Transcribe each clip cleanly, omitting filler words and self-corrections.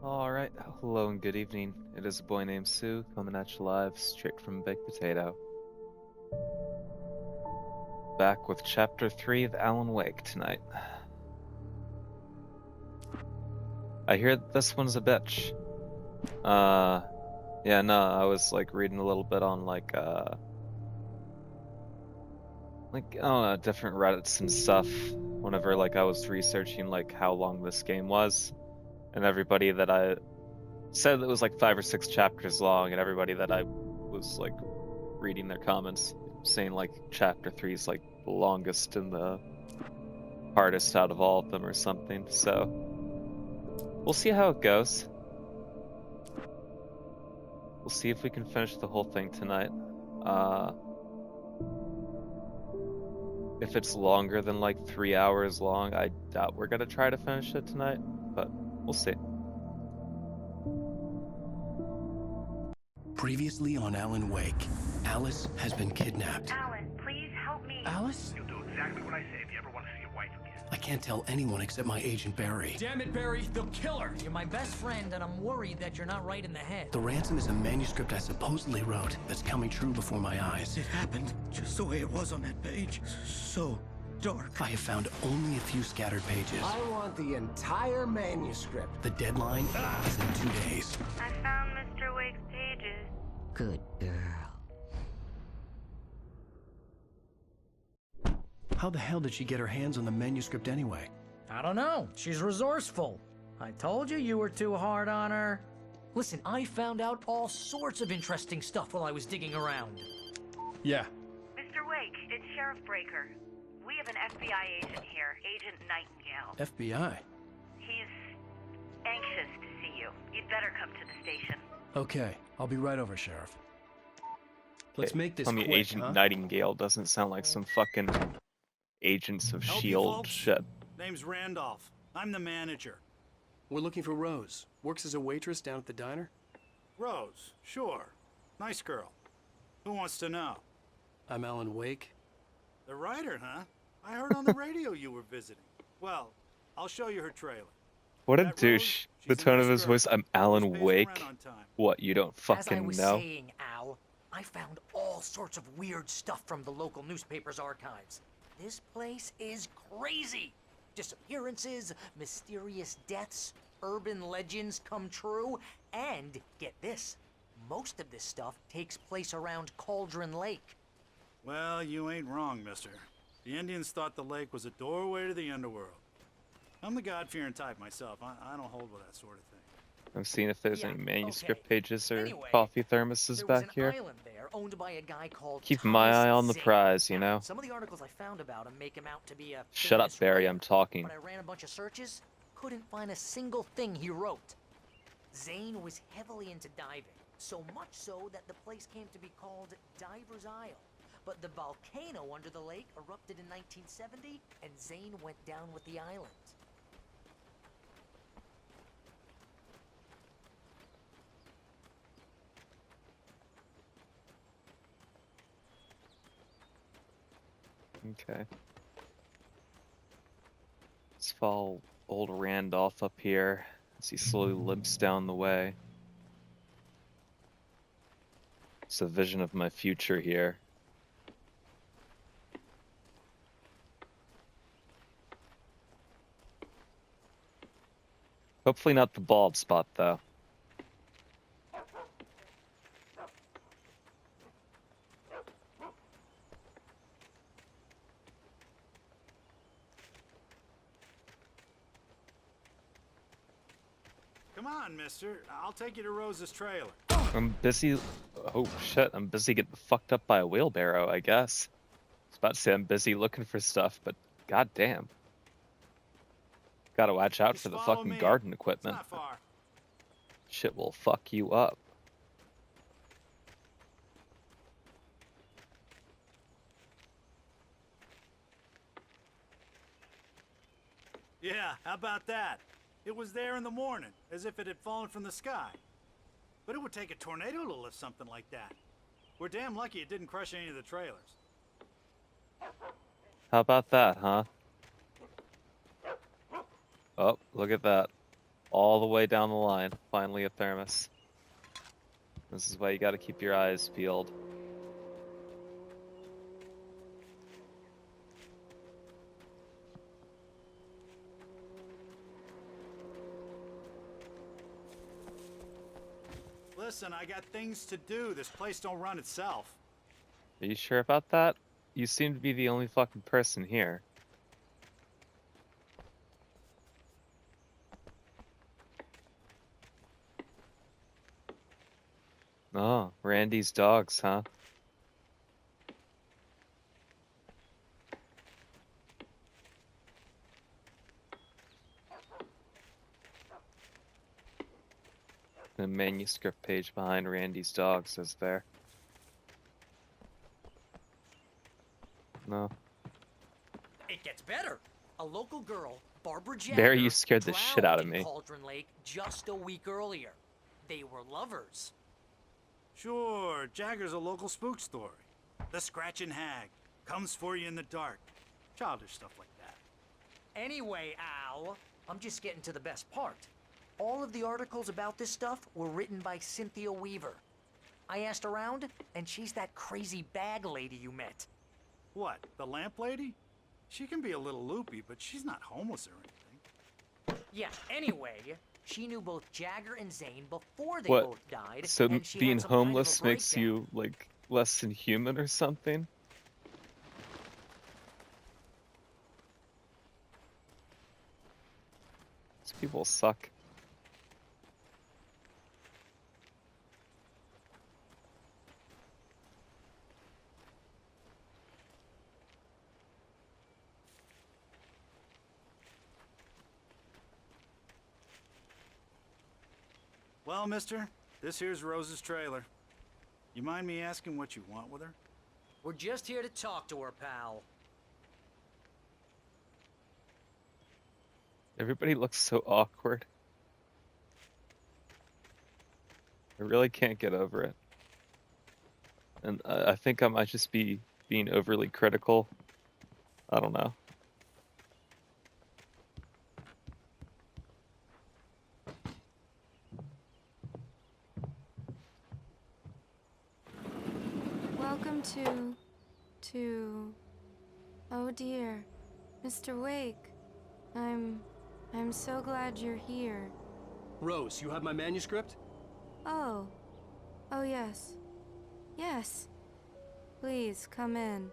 Alright, hello and good evening. It is a boy named Sue coming at you live straight from Baked Potato. Back with Chapter 3 of Alan Wake tonight. I hear this one's a bitch. Yeah, no, I was like reading a little bit on like I don't know, different Reddits and stuff whenever like I was researching like how long this game was, and everybody that I said it was like 5 or 6 chapters long, and everybody that I was like reading their comments saying like chapter 3 is like the longest and the hardest out of all of them or something. So we'll see how it goes. We'll see if we can finish the whole thing tonight. If it's longer than like 3 hours long, I doubt we're gonna try to finish it tonight, but we'll see. Previously on Alan Wake, Alice has been kidnapped. Alan, please help me. Alice? You'll do exactly what I say if you ever want to see your wife again. I can't tell anyone except my agent Barry. Damn it, Barry, they'll kill her. You're my best friend, and I'm worried that you're not right in the head. The ransom is a manuscript I supposedly wrote that's coming true before my eyes. It happened just the way it was on that page. So dark. I have found only a few scattered pages. I want the entire manuscript. The deadline is in 2 days. I found Mr. Wake's pages. Good girl. How the hell did she get her hands on the manuscript anyway? I don't know. She's resourceful. I told you you were too hard on her. Listen, I found out all sorts of interesting stuff while I was digging around. Yeah. Mr. Wake, it's Sheriff Breaker. We have an FBI agent here, Agent Nightingale. FBI? He's anxious to see you. You'd better come to the station. Okay, I'll be right over, Sheriff. Let's make this Tell me quick, Agent huh? Nightingale doesn't sound like some fucking Agents of Help you, S.H.I.E.L.D. folks? shit. Name's Randolph. I'm the manager. We're looking for Rose. Works as a waitress down at the diner. Rose, sure. Nice girl. Who wants to know? I'm Alan Wake. The writer, huh? I heard on the radio you were visiting. Well, I'll show you her trailer. What a That Rose, douche. The she's a tone nice of his girl. voice. I'm Rose Alan pays her Wake. rent on time. What, you don't As I fucking was know? saying, Al, I found all sorts of weird stuff from the local newspaper's archives. This place is crazy. Disappearances, mysterious deaths, urban legends come true, and get this, most of this stuff takes place around Cauldron Lake. Well, you ain't wrong, mister. The Indians thought the lake was a doorway to the underworld. I'm the God-fearing type myself. I don't hold with that sort of thing. I'm seeing if there's Yeah, any manuscript okay. pages or Anyway, coffee thermoses There was back an here. island there owned by a guy called Keep my Thomas eye on the Zane. prize, you Now, know? some of the articles I found about him make him out to be a Shut up, famous Barry, writer, I'm talking. But I ran a bunch of searches, couldn't find a single thing he wrote. Zane was heavily into diving, so much so that the place came to be called Diver's Isle. But the volcano under the lake erupted in 1970, and Zane went down with the island. Okay. Let's follow old Randolph up here as he slowly limps down the way. It's a vision of my future here. Hopefully not the bald spot, though. Come on, mister. I'll take you to Rose's trailer. I'm busy. Oh shit! I'm busy getting fucked up by a wheelbarrow, I guess. I was about to say I'm busy looking for stuff, but goddamn, gotta watch out Just for the follow fucking me. garden It's equipment. not far. Shit will fuck you up. Yeah, how about that? It was there in the morning, as if it had fallen from the sky. But it would take a tornado to lift something like that. We're damn lucky it didn't crush any of the trailers. How about that, huh? Oh, look at that. all the way down the line. Finally a thermos. This is why you gotta keep your eyes peeled. Listen, I got things to do. This place don't run itself. Are you sure about that? You seem to be the only fucking person here. Oh, Randy's dogs, huh? The manuscript page behind Randy's dogs is there. No. It gets better. A local girl, Barbara Jagger, Barry, you scared the shit out of drowned in me. Cauldron Lake just a week earlier. They were lovers. Sure, Jagger's a local spook story. The Scratching Hag comes for you in the dark. Childish stuff like that. Anyway, Al, I'm just getting to the best part. All of the articles about this stuff were written by Cynthia Weaver. I asked around, and she's that crazy bag lady you met. What, the lamp lady? She can be a little loopy, but she's not homeless or anything. Yeah, anyway, she knew both Jagger and Zane before they What? both died. So and she being had some kind of a homeless makes breakdown. you, like, less than human or something? These people suck. Well, mister, this here's Rose's trailer. You mind me asking what you want with her? We're just here to talk to her, pal. Everybody looks so awkward. I really can't get over it. And I think I might just be being overly critical. I don't know. Welcome to... Oh dear, Mr. Wake. I'm so glad you're here. Rose, you have my manuscript? Oh. Oh yes. Yes. Please, come in.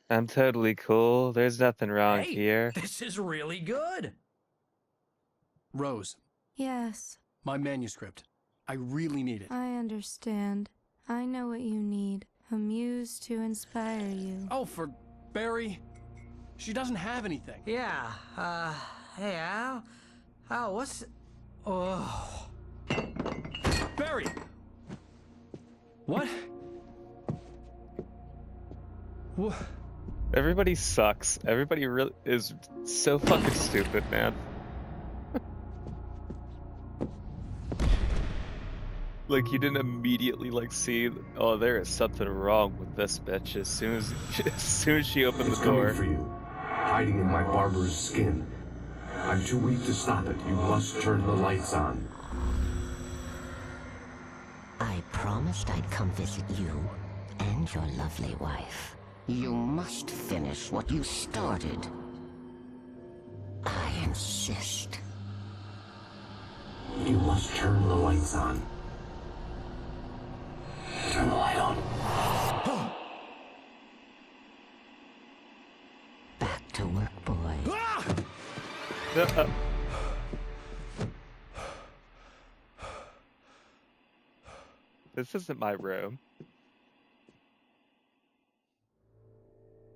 I'm totally cool. There's nothing wrong Hey, here. this is really good. Rose, Yes, my manuscript. I really need it. I understand. I know what you need. A muse to inspire you. Oh, for Barry. She doesn't have anything. Yeah, hey, Al? Al, what's... Oh... Barry! What? What? Everybody sucks. Everybody really is so fucking stupid, man. Like, you didn't immediately, like, see, oh, there is something wrong with this bitch as soon as she opened It's the door. coming for you, hiding in my barber's skin. I'm too weak to stop it. You must turn the lights on. I promised I'd come visit you and your lovely wife. You must finish what you started. I insist. You must turn the lights on. Turn the light on. Back to work, boy. This isn't my room.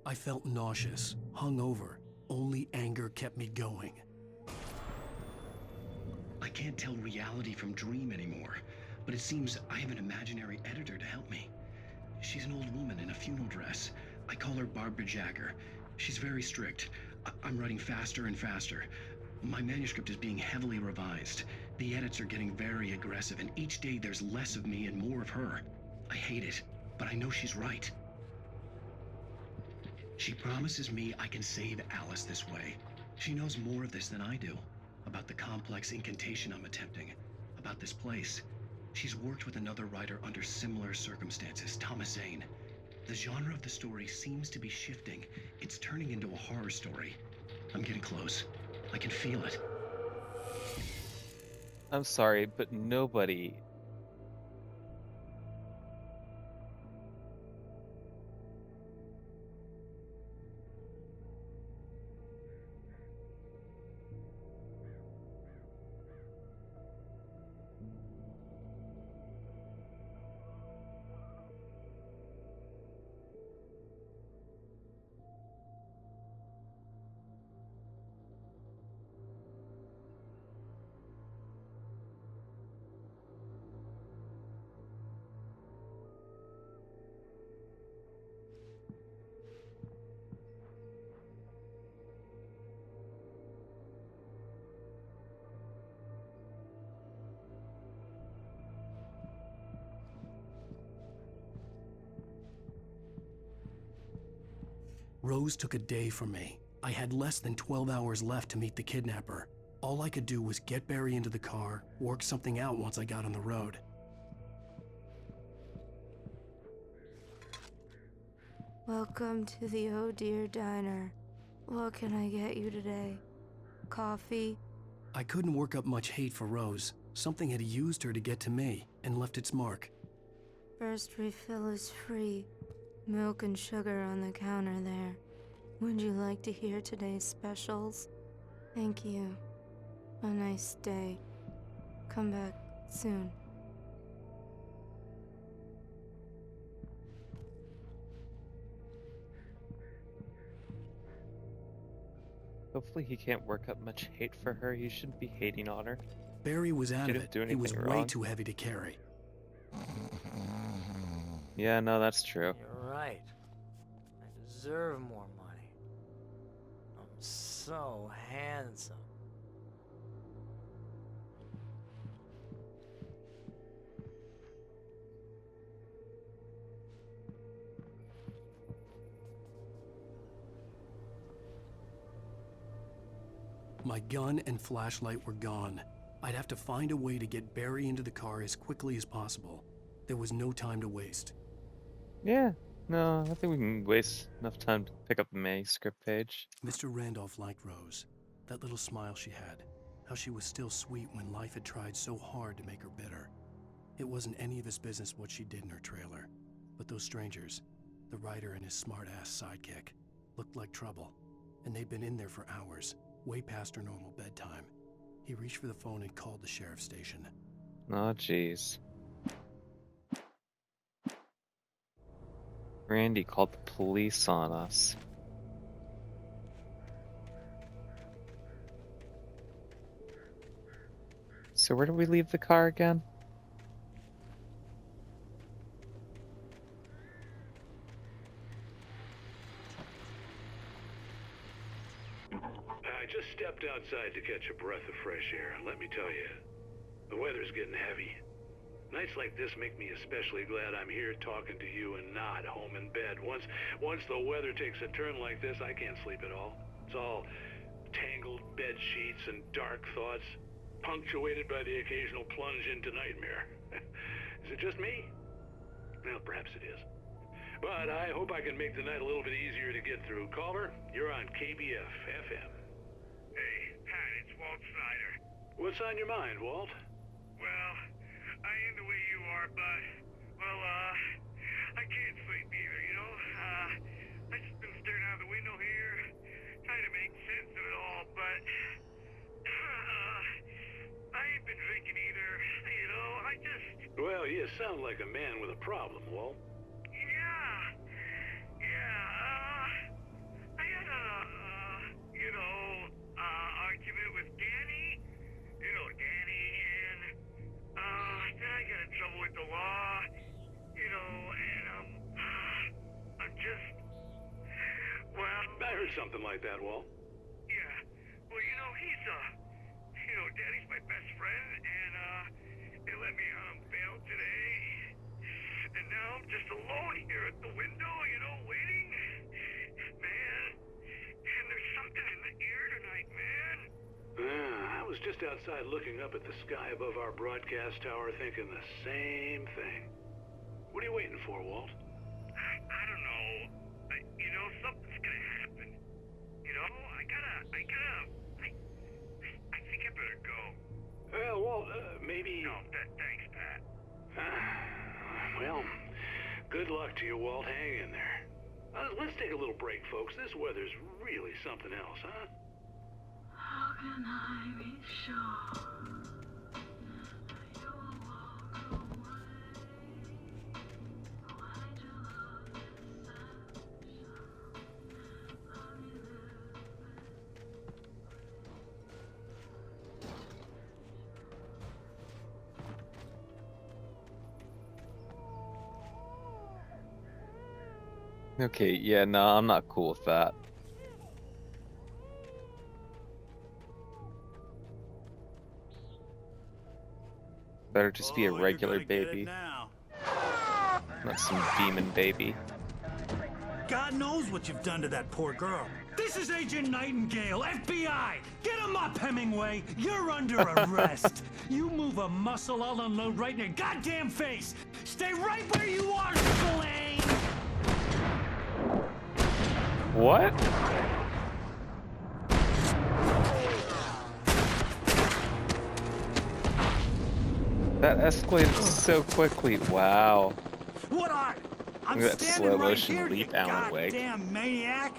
I felt nauseous, hungover. Only anger kept me going. I can't tell reality from dream anymore, but it seems I have an imaginary editor to help me. She's an old woman in a funeral dress. I call her Barbara Jagger. She's very strict. I'm writing faster and faster. My manuscript is being heavily revised. The edits are getting very aggressive, and each day there's less of me and more of her. I hate it, but I know she's right. She promises me I can save Alice this way. She knows more of this than I do. about the complex incantation I'm attempting, about this place. She's worked with another writer under similar circumstances, Thomas Zane. The genre of the story seems to be shifting. It's turning into a horror story. I'm getting close. I can feel it. I'm sorry, but nobody... Rose took a day from me. I had less than 12 hours left to meet the kidnapper. All I could do was get Barry into the car, work something out once I got on the road. Welcome to the Oh Dear Diner. What can I get you today? Coffee? I couldn't work up much hate for Rose. Something had used her to get to me and left its mark. First refill is free. Milk and sugar on the counter there. Would you like to hear today's specials? Thank you. A nice day. Come back soon. Hopefully he can't work up much hate for her. He shouldn't be hating on her. Barry was out of Didn't it. do He was anything way wrong. too heavy to carry. Yeah, no, that's true. You're right. I deserve more money. I'm so handsome. My gun and flashlight were gone. I'd have to find a way to get Barry into the car as quickly as possible. There was no time to waste. Yeah, no, I think we can waste enough time to pick up the manuscript page. Mr. Randolph liked Rose. That little smile she had. How she was still sweet when life had tried so hard to make her bitter. It wasn't any of his business what she did in her trailer. But those strangers, the writer and his smart-ass sidekick, looked like trouble. And they'd been in there for hours, way past her normal bedtime. He reached for the phone and called the sheriff's station. Oh, jeez. Randy called the police on us. So where do we leave the car again? I just stepped outside to catch a breath of fresh air, and let me tell you, the weather's getting heavy. Nights like this make me especially glad I'm here talking to you and not home in bed. Once the weather takes a turn like this, I can't sleep at all. It's all tangled bed sheets and dark thoughts, punctuated by the occasional plunge into nightmare. Is it just me? Well, perhaps it is. But I hope I can make the night a little bit easier to get through. Caller, you're on KBF FM. Hey, Pat, it's Walt Snyder. What's on your mind, Walt? Well, I am the way you are, but, I can't sleep either, you know? I just been staring out the window here, trying to make sense of it all, but, I ain't been drinking either, you know? Well, you sound like a man with a problem, Walt. I had argument with Danny, and, then I got in trouble with the law, and, I'm just, well... I heard something like that, Walt. Yeah, well, Danny's my best friend, and, they let me on bail today, and now I'm just alone here at the window, waiting. Man, and there's something in the air tonight, man. I was just outside looking up at the sky above our broadcast tower thinking the same thing. What are you waiting for, Walt? I don't know. You know, something's gonna happen. You know, I think I better go. Well, Walt, maybe... No, thanks, Pat. Well, good luck to you, Walt. Hang in there. Let's take a little break, folks. This weather's really something else, huh? How can I be sure you will walk away? Why'd you love this Okay, yeah, no, I'm not cool with that. Better just be a regular baby. Not some demon baby. God knows what you've done to that poor girl. This is Agent Nightingale, FBI! Get him up, Hemingway! You're under arrest! You move a muscle, I'll unload right in your goddamn face! Stay right where you are, Slane! What? That escalated so quickly. Wow. What are? I'm Look at that standing slow right motion here, leap, you Alan Wake. goddamn maniac!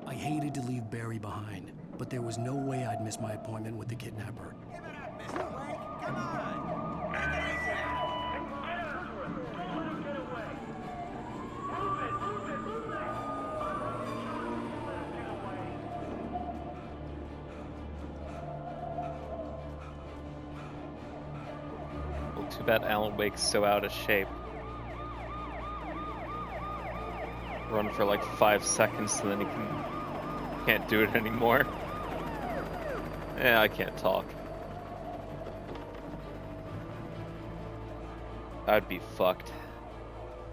I hated to leave Barry behind, but there was no way I'd miss my appointment with the kidnapper. Give it up, Mr. Wake. Come on. Make it easy. Get after him. Don't let him get away. Move it, move it, move it. Well, too bad Alan Wake's so out of shape. Run for like 5 seconds and then he can't do it anymore. Yeah, I can't talk. I'd be fucked.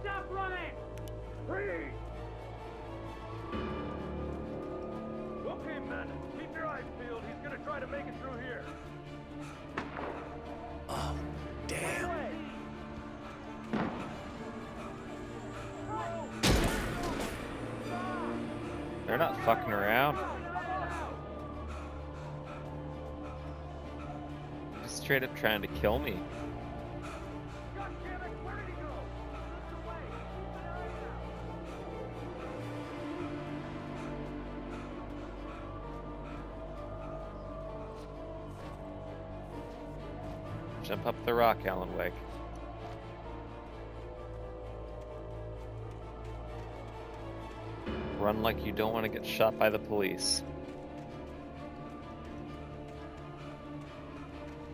Stop running. Freeze. Okay, men. Keep your eyes peeled. He's gonna try to make it through here. Oh, damn. They're not fucking around. They're just straight up trying to kill me. Jump up the rock, Alan Wake. Run like you don't want to get shot by the police.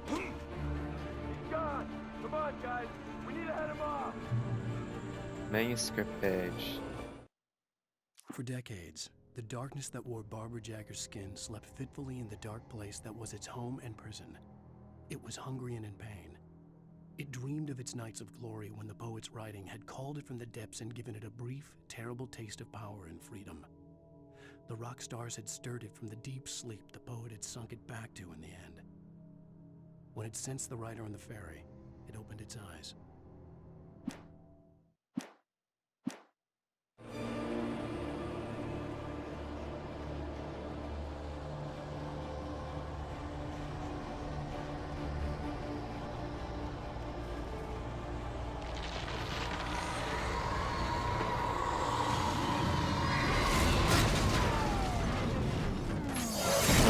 He's gone. Come on, guys. We need to head him off. Manuscript page. For decades, the darkness that wore Barbara Jagger's skin slept fitfully in the dark place that was its home and prison. It was hungry and in pain. It dreamed of its nights of glory when the poet's writing had called it from the depths and given it a brief, terrible taste of power and freedom. The rock stars had stirred it from the deep sleep the poet had sunk it back to in the end. When it sensed the writer on the ferry, it opened its eyes.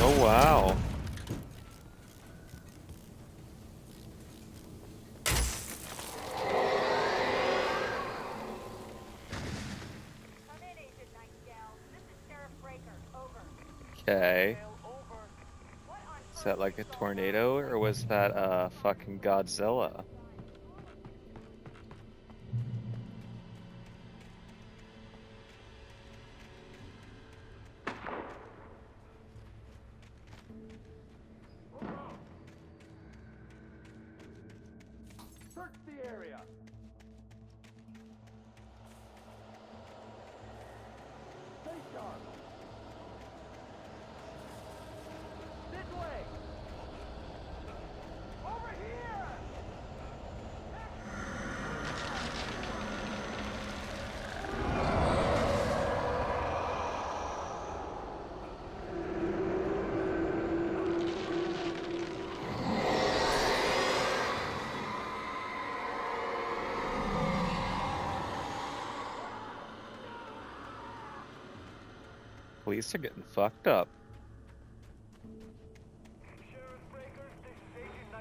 Oh wow. Okay. Is that like a tornado or was that fucking Godzilla? Search the area. Stay sharp. police are getting fucked up.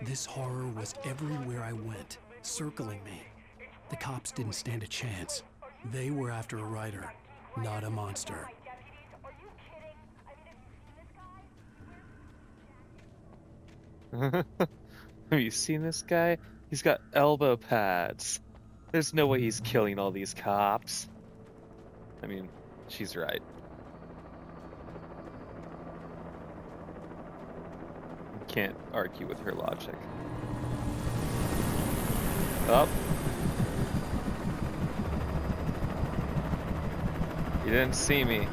This horror was everywhere I went, circling me. The cops didn't stand a chance. They were after a writer, not a monster. Have you seen this guy? He's got elbow pads. There's no way he's killing all these cops. I mean, she's right. You can't argue with her logic. Oh. You didn't see me.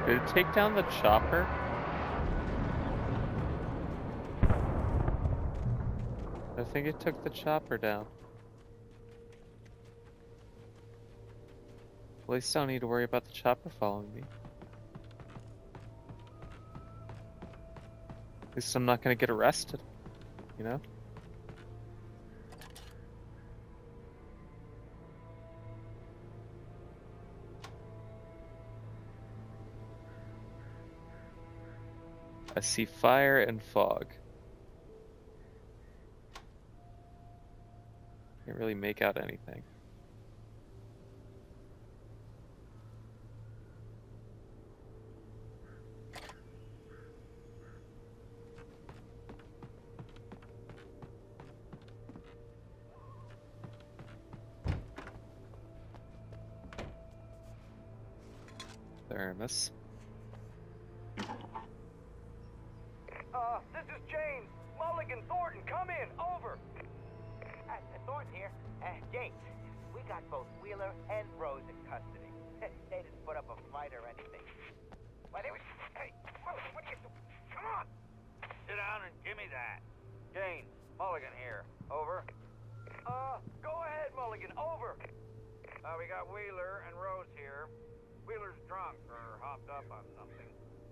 Did it take down the chopper? I think it took the chopper down. At least I don't need to worry about the chopper following me. At least I'm not gonna get arrested, you know? I see fire and fog. Can't really make out anything. Thermos. This is James. Mulligan, Thornton, come in. Over. Thornton here. James, we got both Wheeler and Rose in custody. They didn't put up a fight or anything. Why, they were... Hey, Mulligan, what are you doing? Come on! Sit down and give me that. James, Mulligan here. Over. Go ahead, Mulligan. Over. We got Wheeler and Rose here. Wheeler's drunk or hopped up on something.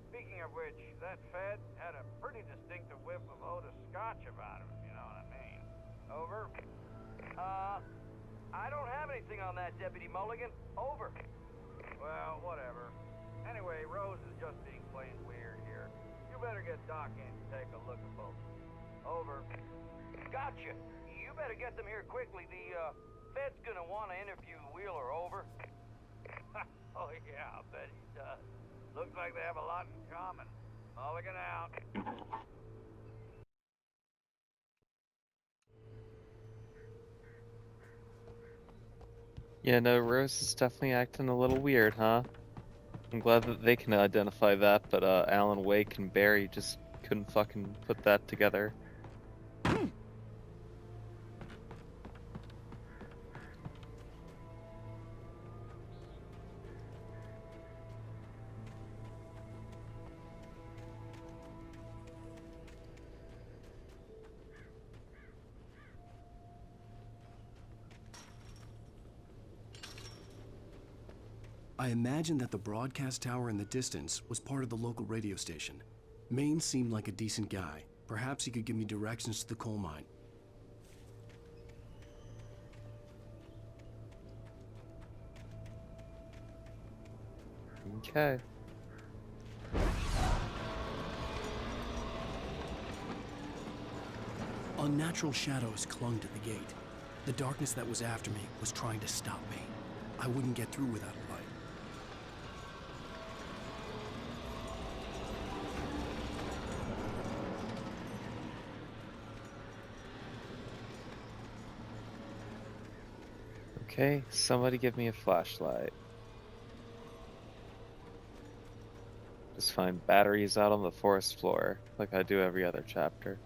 Speaking of which, that Fed had a pretty distinctive whiff of Otis Scotch about him, you know what I mean. Over. I don't have anything on that, Deputy Mulligan. Over. Well, whatever. Anyway, Rose is just being plain weird here. You better get Doc in to take a look at both. Over. Gotcha. You better get them here quickly. The, Fed's gonna want to interview Wheeler. Over. Oh, yeah, I'll bet he does. Looks like they have a lot in common. Mulligan out. Yeah, no, Rose is definitely acting a little weird, huh? I'm glad that they can identify that, but Alan Wake and Barry just couldn't fucking put that together. I imagined that the broadcast tower in the distance was part of the local radio station. Maine seemed like a decent guy. Perhaps he could give me directions to the coal mine. Okay. Unnatural shadows clung to the gate. The darkness that was after me was trying to stop me. I wouldn't get through without a light. Okay, somebody give me a flashlight. Just find batteries out on the forest floor, like I do every other chapter.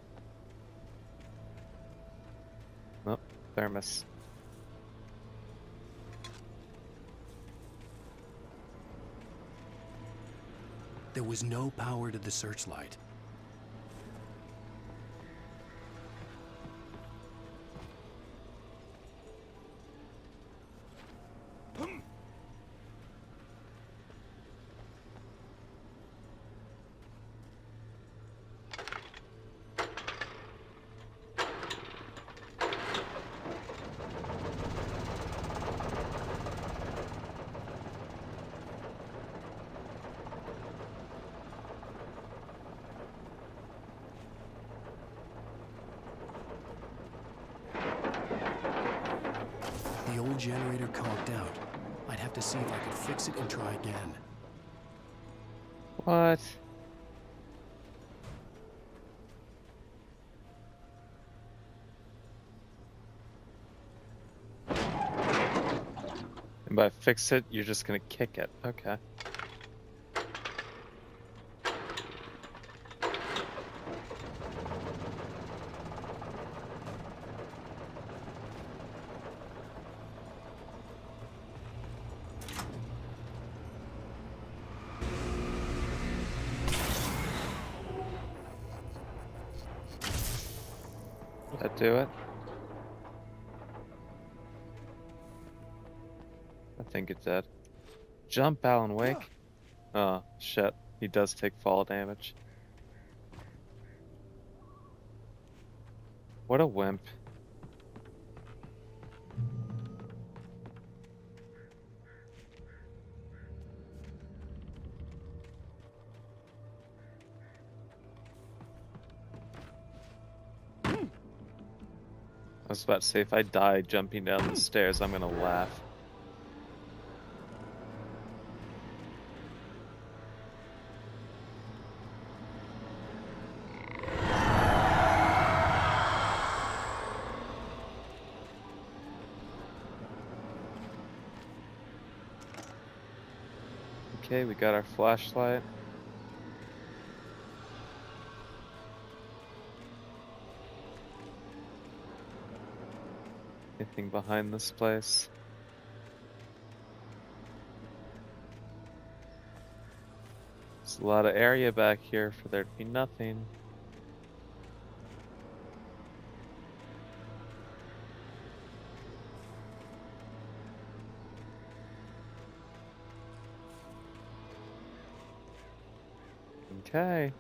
Nope, thermos. There was no power to the searchlight. conked out. I'd have to see if I could fix it and try again. What? And by fix it, you're just gonna kick it. Okay. Did that do it? I think it did. Jump, Alan Wake. Oh, shit. He does take fall damage. What a wimp. I was about to say, if I die jumping down the stairs, I'm gonna laugh. Okay, we got our flashlight. Anything behind this place? There's a lot of area back here for there to be nothing. Okay.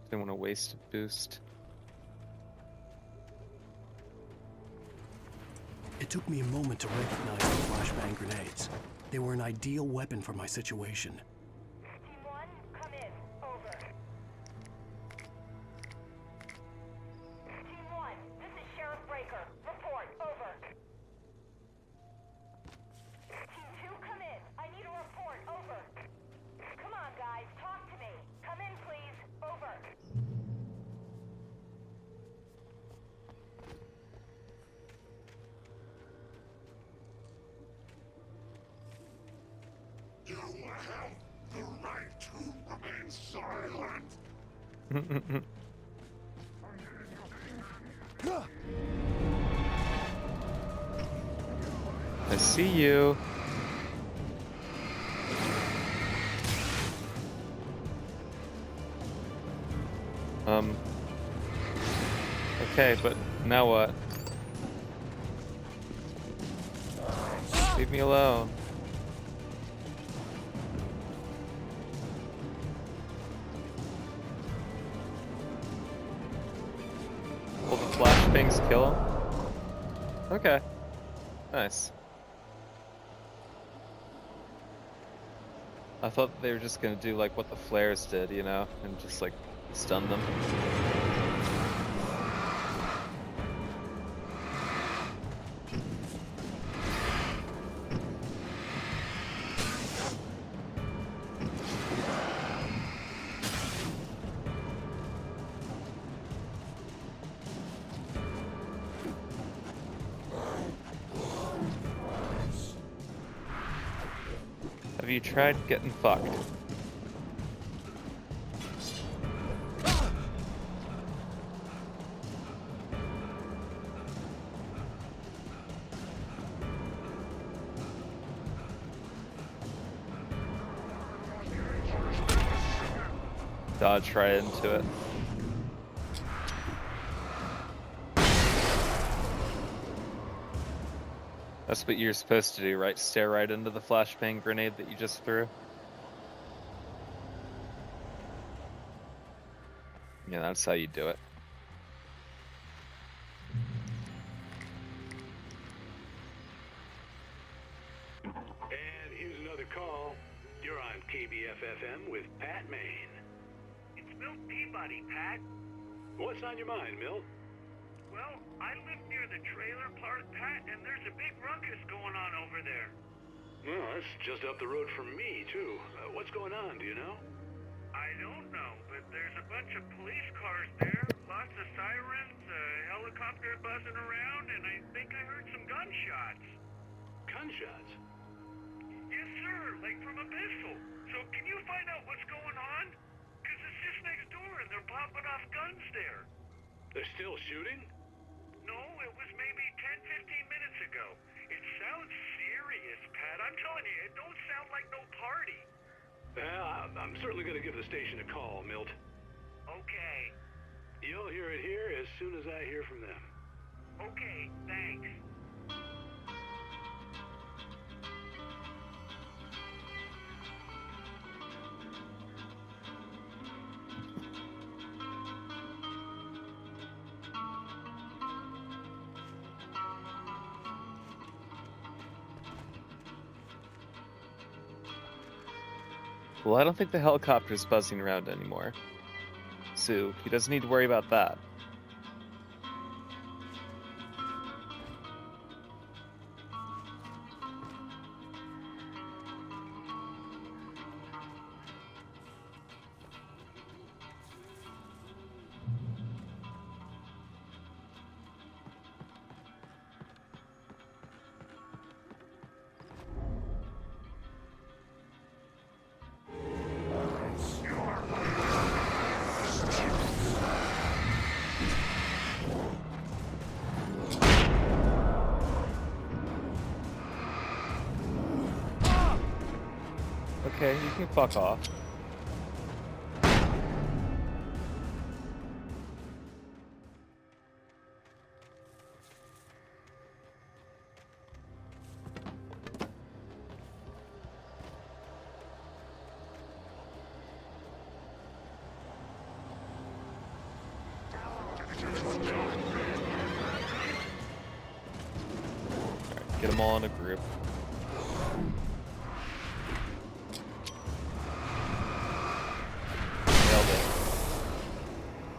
Didn't want to waste a boost. It took me a moment to recognize the flashbang grenades. They were an ideal weapon for my situation. Team 1, come in. Over. Team 1, this is Sheriff Breaker. Report. Over. Team 2, come in. I need a report. Over. Come on, guys. Talk to me. Come in, please. Over. You have the right to remain silent. I see you. Okay, but now what? Leave me alone. Will the flashbangs kill him? Okay. Nice. I thought they were just gonna do like what the flares did, you know, and just like stun them. Have you tried getting fucked? Dodge right into it. That's what you're supposed to do, right? Stare right into the flashbang grenade that you just threw. Yeah, that's how you do it. another call. You're on KBF-FM with Pat Maine. It's Milt Peabody, Pat. What's on your mind, Milt? Well, I live near the trailer park, Pat, and there's a big ruckus going on over there. Well, that's just up the road from me, too. What's going on, do you know? I don't know, but there's a bunch of police cars there, lots of sirens, a helicopter buzzing around, and I think I heard some gunshots. Gunshots? Yes, sir, like from a pistol. So can you find out what's going on? Because it's just next door and they're popping off guns there. They're still shooting? No, it was maybe 10, 15 minutes ago. It sounds serious, Pat. I'm telling you, it don't sound like no party. I'm certainly going to give the station a call, Milt. Okay. You'll hear it here as soon as I hear from them. Okay, thanks. Well, I don't think the helicopter's buzzing around anymore. Sue, he doesn't need to worry about that. Okay, you can fuck off. Alright, get them all in a group.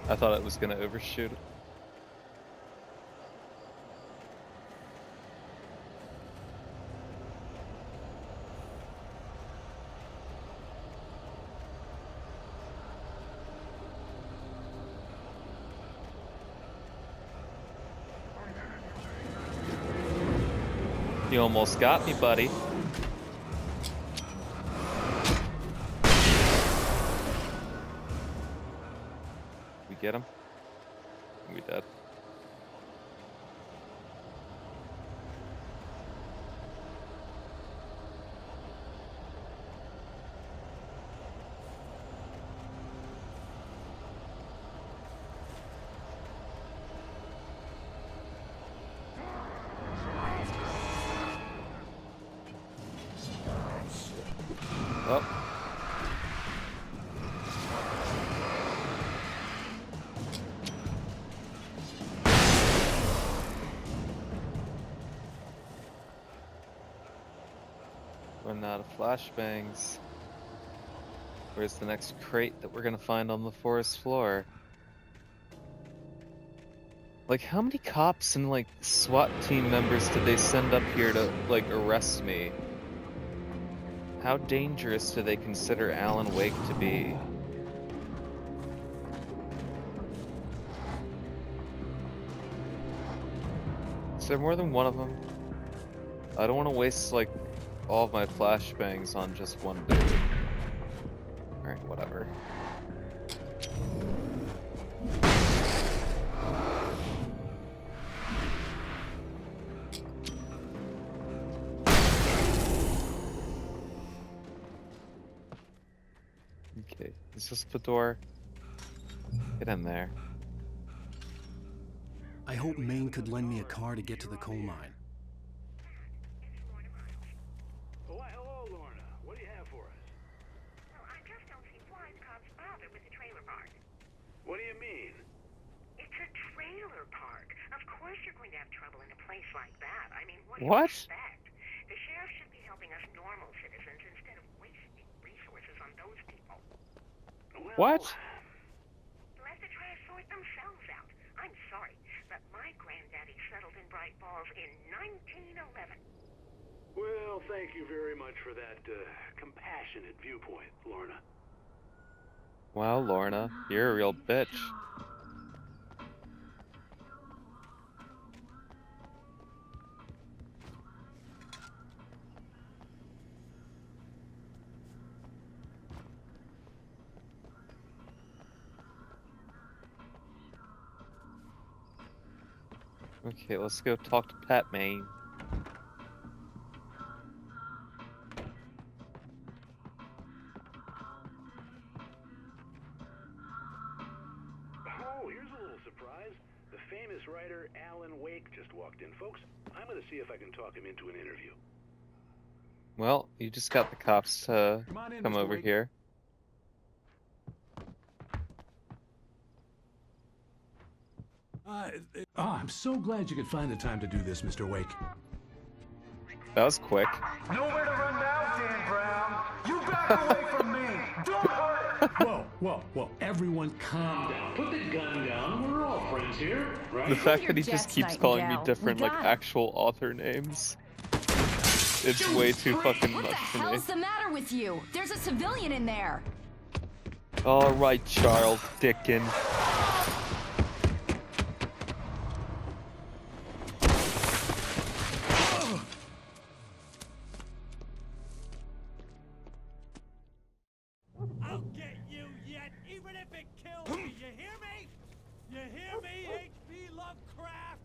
I thought it was going to overshoot. You almost got me, buddy. Get him? We dead. Oh. Running out of flashbangs. Where's the next crate that we're gonna find on the forest floor? Like, how many cops and, like, SWAT team members did they send up here to, like, arrest me? How dangerous do they consider Alan Wake to be? Is there more than one of them? I don't want to waste, like, all of my flashbangs on just one dude. Alright, whatever. Okay, is this the door? Get in there. I hope Maine could lend me a car to get to the coal mine. Why, hello, Lorna. What do you have for us? Well, I just don't see why the cops bother with the trailer park. What do you mean? It's a trailer park. Of course you're going to have trouble in a place like that. I mean, what do What? you expect? The sheriff should be helping us normal citizens Well, What? let the trash sort themselves out. I'm sorry, but my granddaddy settled in Bright Falls in 1911. Well, thank you very much for that compassionate viewpoint, Lorna. Wow, Lorna, you're a real bitch. Okay, let's go talk to Pat Maine. Oh, here's a little surprise. The famous writer Alan Wake just walked in, folks. I'm going to see if I can talk him into an interview. Well, you just got the cops to Come on in, come Mr. over Wake. here. I'm so glad you could find the time to do this, Mr. Wake. That was quick. Nowhere to run now, Dan Brown. You back away from me. Don't hurt. Whoa. Everyone calm down. Put the gun down. We're all friends here, right? The fact that he Jets, just keeps calling me Nightingale. different, We like, got 'em. actual author names. It's way too fucking What much the for me. hell's the matter with you? There's a civilian in there. Alright, Charles Dickens. I'll get you yet, even if it kills me. You hear me? You hear me, H.P. Lovecraft?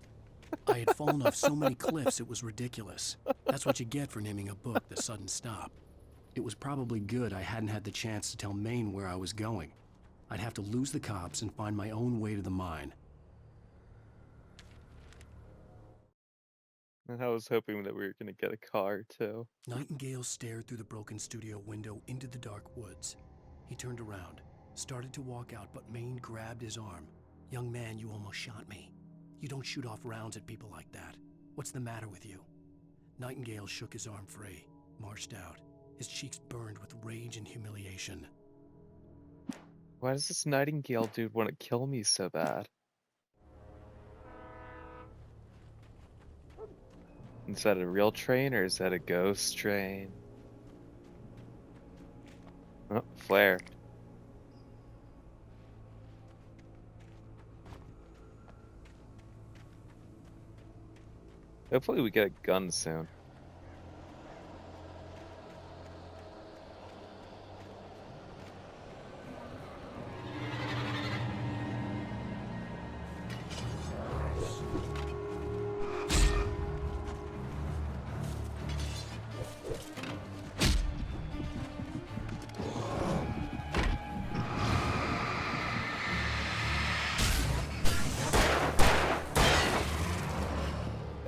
I had fallen off so many cliffs it was ridiculous. That's what you get for naming a book The Sudden Stop. It was probably good I hadn't had the chance to tell Maine where I was going. I'd have to lose the cops and find my own way to the mine. And I was hoping that we were gonna get a car, too. Nightingale stared through the broken studio window into the dark woods. He turned around, started to walk out, but Maine grabbed his arm. "Young man, you almost shot me. You don't shoot off rounds at people like that. What's the matter with you?" Nightingale shook his arm free, marched out. His cheeks burned with rage and humiliation. Why does this Nightingale dude want to kill me so bad? Is that a real train or is that a ghost train? Oh, flare. Hopefully we get a gun soon.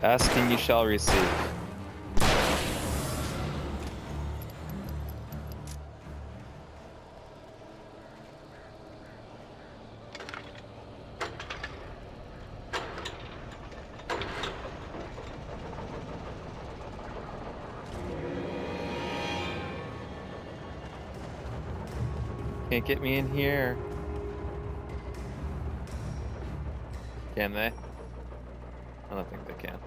Asking you shall receive. Can't get me in here. Can they? I don't think they can.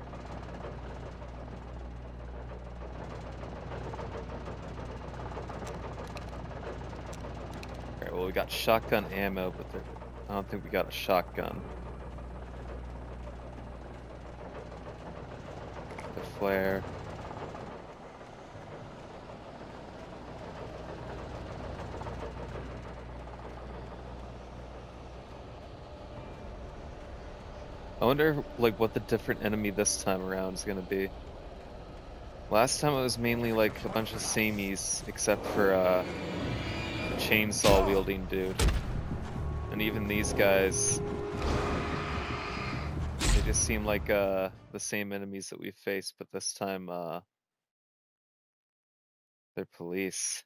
Alright, well we got shotgun ammo, but I don't think we got a shotgun. The flare. I wonder, like, what the different enemy this time around is gonna be. Last time it was mainly, like, a bunch of samies, except for, a chainsaw-wielding dude. And even these guys, they just seem like, the same enemies that we've faced, but this time, they're police.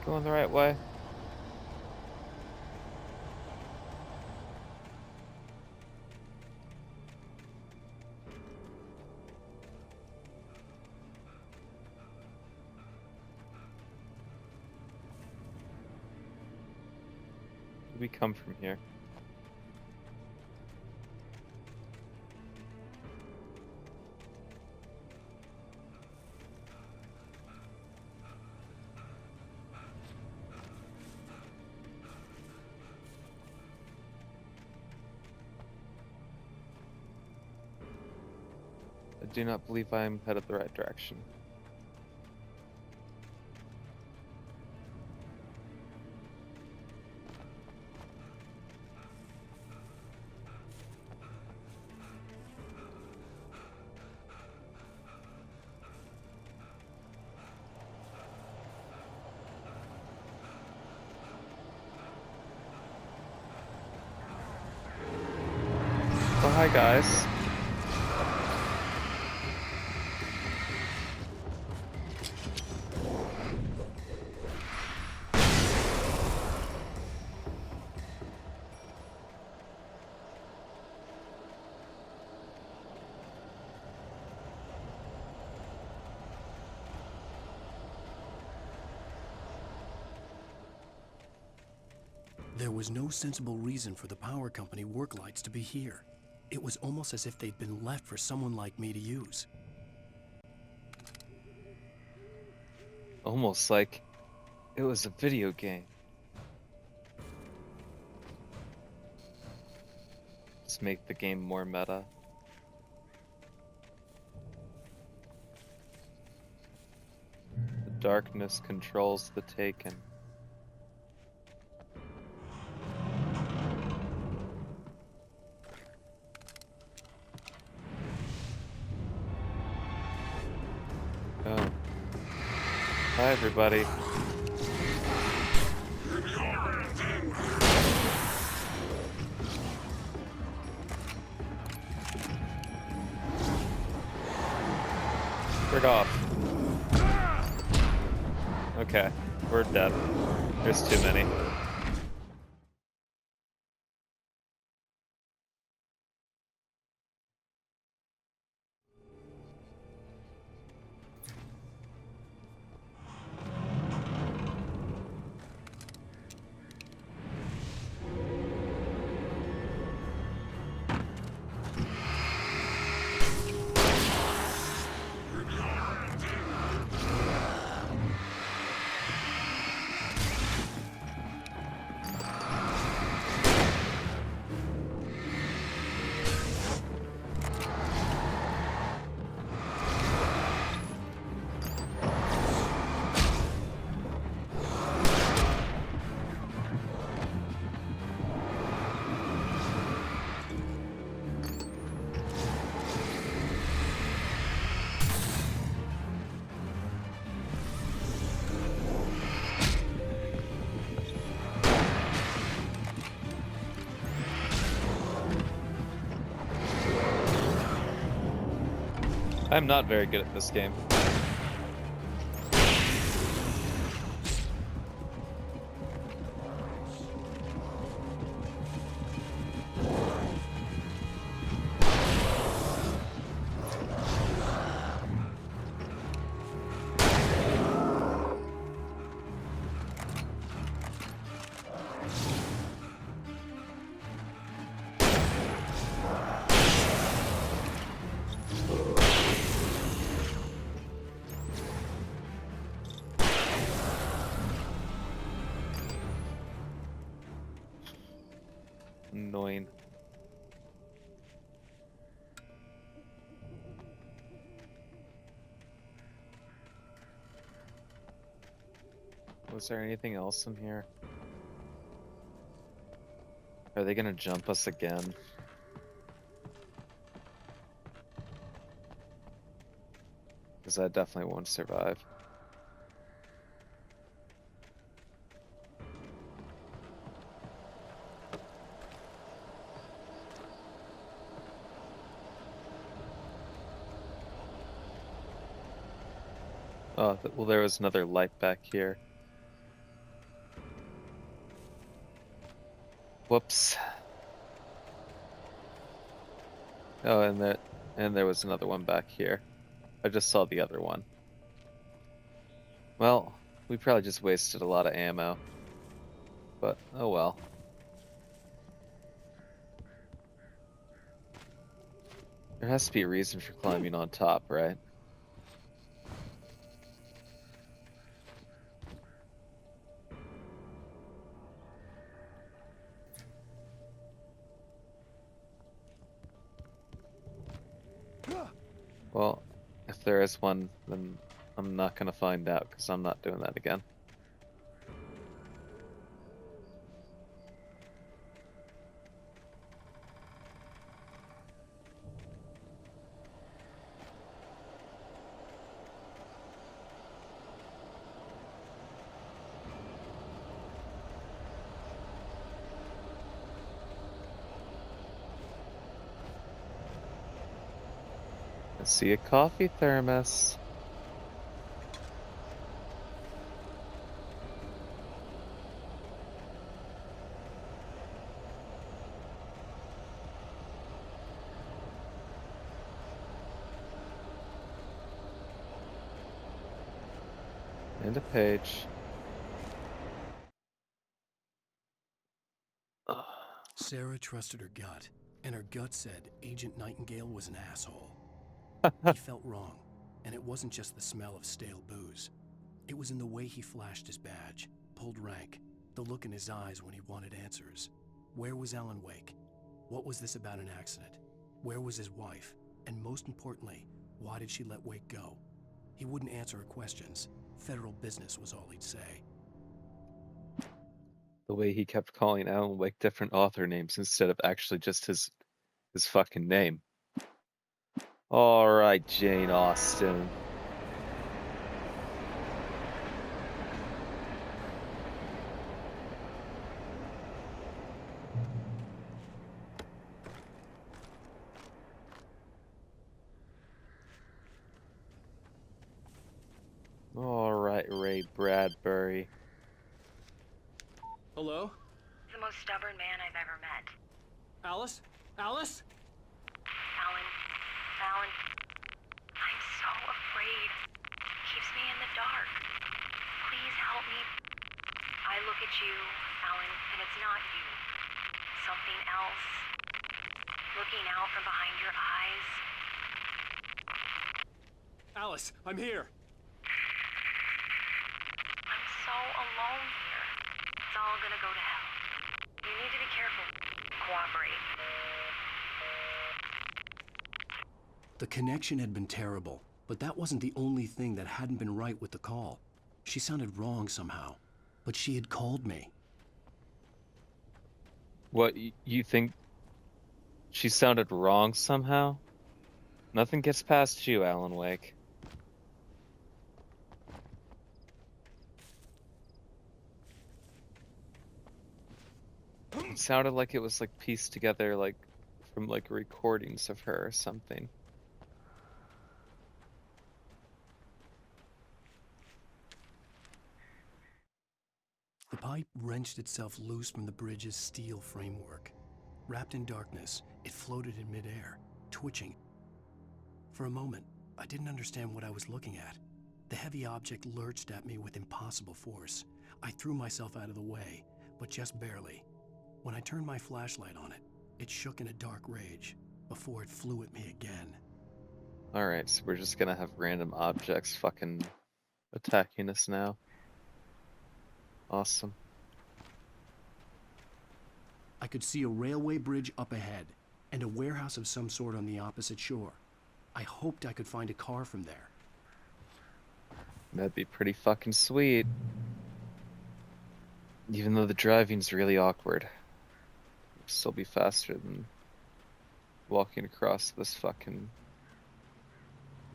going the right way? We come from here. I do not believe I am headed the right direction. Oh, hi guys. There was no sensible reason for the power company work lights to be here. It was almost as if they'd been left for someone like me to use. Almost like it was a video game. Let's make the game more meta. The darkness controls the taken. Oh. Hi, everybody. Frick off. Okay, we're dead. There's too many. I'm not very good at this game. Annoying. Was there anything else in here? Are they gonna jump us again? Because I definitely won't survive. Oh, well, there was another light back here. Whoops. Oh, and there was another one back here. I just saw the other one. Well, we probably just wasted a lot of ammo. But, oh well. There has to be a reason for climbing on top, right? Well, if there is one, then I'm not gonna find out, because I'm not doing that again. I see a coffee thermos. And a page. Sarah trusted her gut, and her gut said Agent Nightingale was an asshole. He felt wrong, and it wasn't just the smell of stale booze. It was in the way he flashed his badge, pulled rank, the look in his eyes when he wanted answers. Where was Alan Wake? What was this about an accident? Where was his wife? And most importantly, why did she let Wake go? He wouldn't answer her questions. Federal business was all he'd say. The way he kept calling Alan Wake different author names instead of actually just his fucking name. Alright, Jane Austen. Alright, Ray Bradbury. Hello? The most stubborn man I've ever met. Alice? Alice? Alan, I'm so afraid. Keeps me in the dark. Please help me. I look at you, Alan, and it's not you. Something else. Looking out from behind your eyes. Alice, I'm here. I'm so alone here. It's all gonna go to hell. You need to be careful. Cooperate. The connection had been terrible, but that wasn't the only thing that hadn't been right with the call. She sounded wrong somehow, but she had called me. What, you think she sounded wrong somehow? Nothing gets past you, Alan Wake. It sounded like it was like pieced together like from like recordings of her or something. The pipe wrenched itself loose from the bridge's steel framework. Wrapped in darkness, it floated in midair, twitching. For a moment, I didn't understand what I was looking at. The heavy object lurched at me with impossible force. I threw myself out of the way, but just barely. When I turned my flashlight on it, it shook in a dark rage before it flew at me again. Alright, so we're just gonna have random objects fucking attacking us now. Awesome. I could see a railway bridge up ahead, and a warehouse of some sort on the opposite shore. I hoped I could find a car from there. That'd be pretty fucking sweet. Even though the driving's really awkward. It'd still be faster than walking across this fucking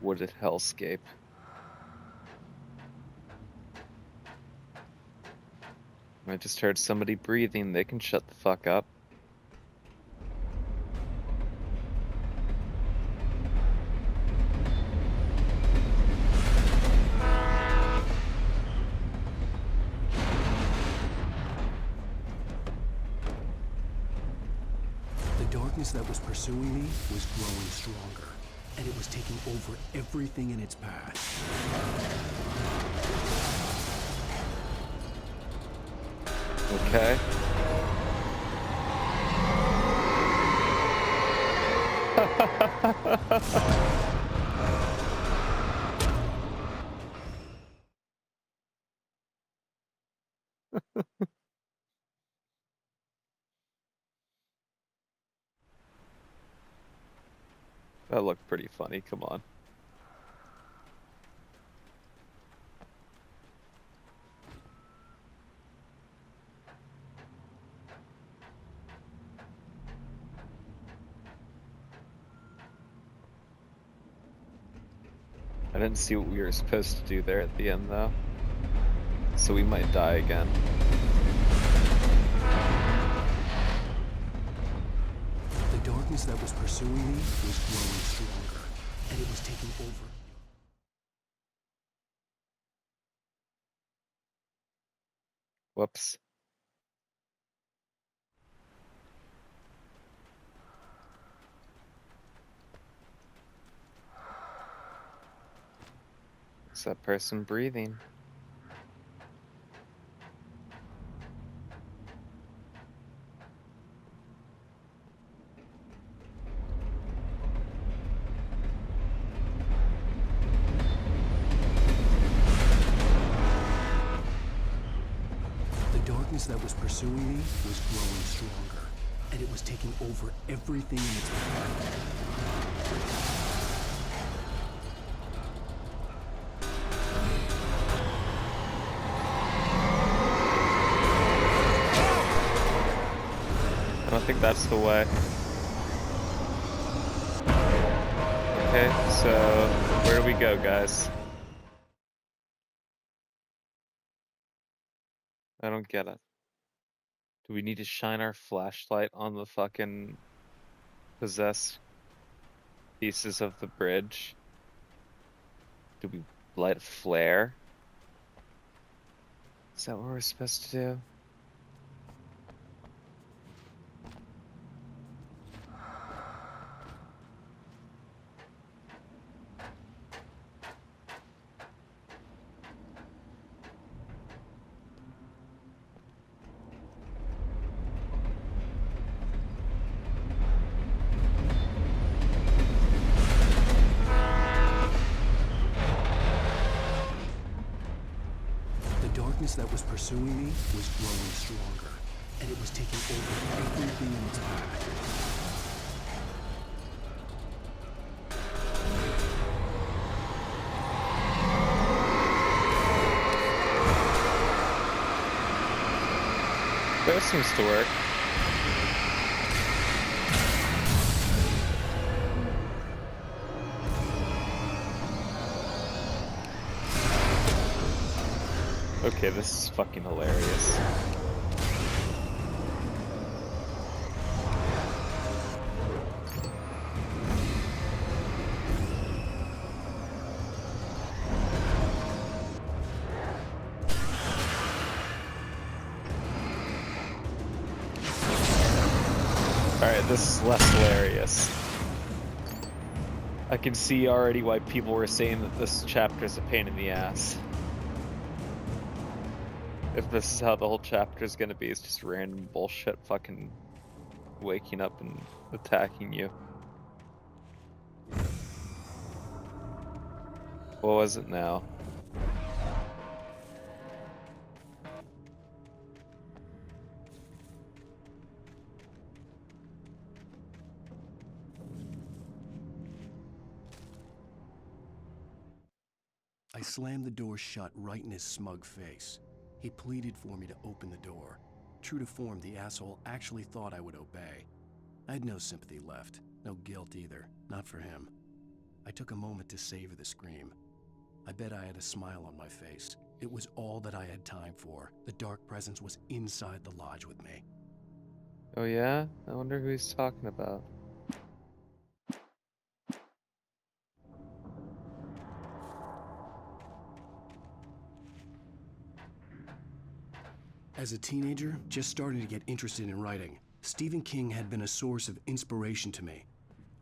wooded hellscape. I just heard somebody breathing. They can shut the fuck up. darkness that was pursuing me was growing stronger, and it was taking over everything in its path. Okay. That looked pretty funny, come on. I didn't see what we were supposed to do there at the end, though. So we might die again. The darkness that was pursuing me was growing stronger, and it was taking over. Whoops. Is that person breathing? The darkness that was pursuing me was growing stronger, and it was taking over everything in its path. I don't think that's the way. Okay, so where do we go, guys? I don't get it. Do we need to shine our flashlight on the fucking possessed pieces of the bridge? Do we light a flare? Is that what we're supposed to do? The darkness that was pursuing me was growing stronger, and it was taking over everything in its path. That seems to work. Okay, this is fucking hilarious. Alright, this is less hilarious. I can see already why people were saying that this chapter is a pain in the ass. If this is how the whole chapter is gonna be, it's just random bullshit fucking waking up and attacking you. What was it now? I slammed the door shut right in his smug face. He pleaded for me to open the door. True to form, the asshole actually thought I would obey. I had no sympathy left, no guilt either, not for him. I took a moment to savor the scream. I bet I had a smile on my face. It was all that I had time for. The dark presence was inside the lodge with me. Oh yeah? I wonder who he's talking about. As a teenager, just starting to get interested in writing, Stephen King had been a source of inspiration to me.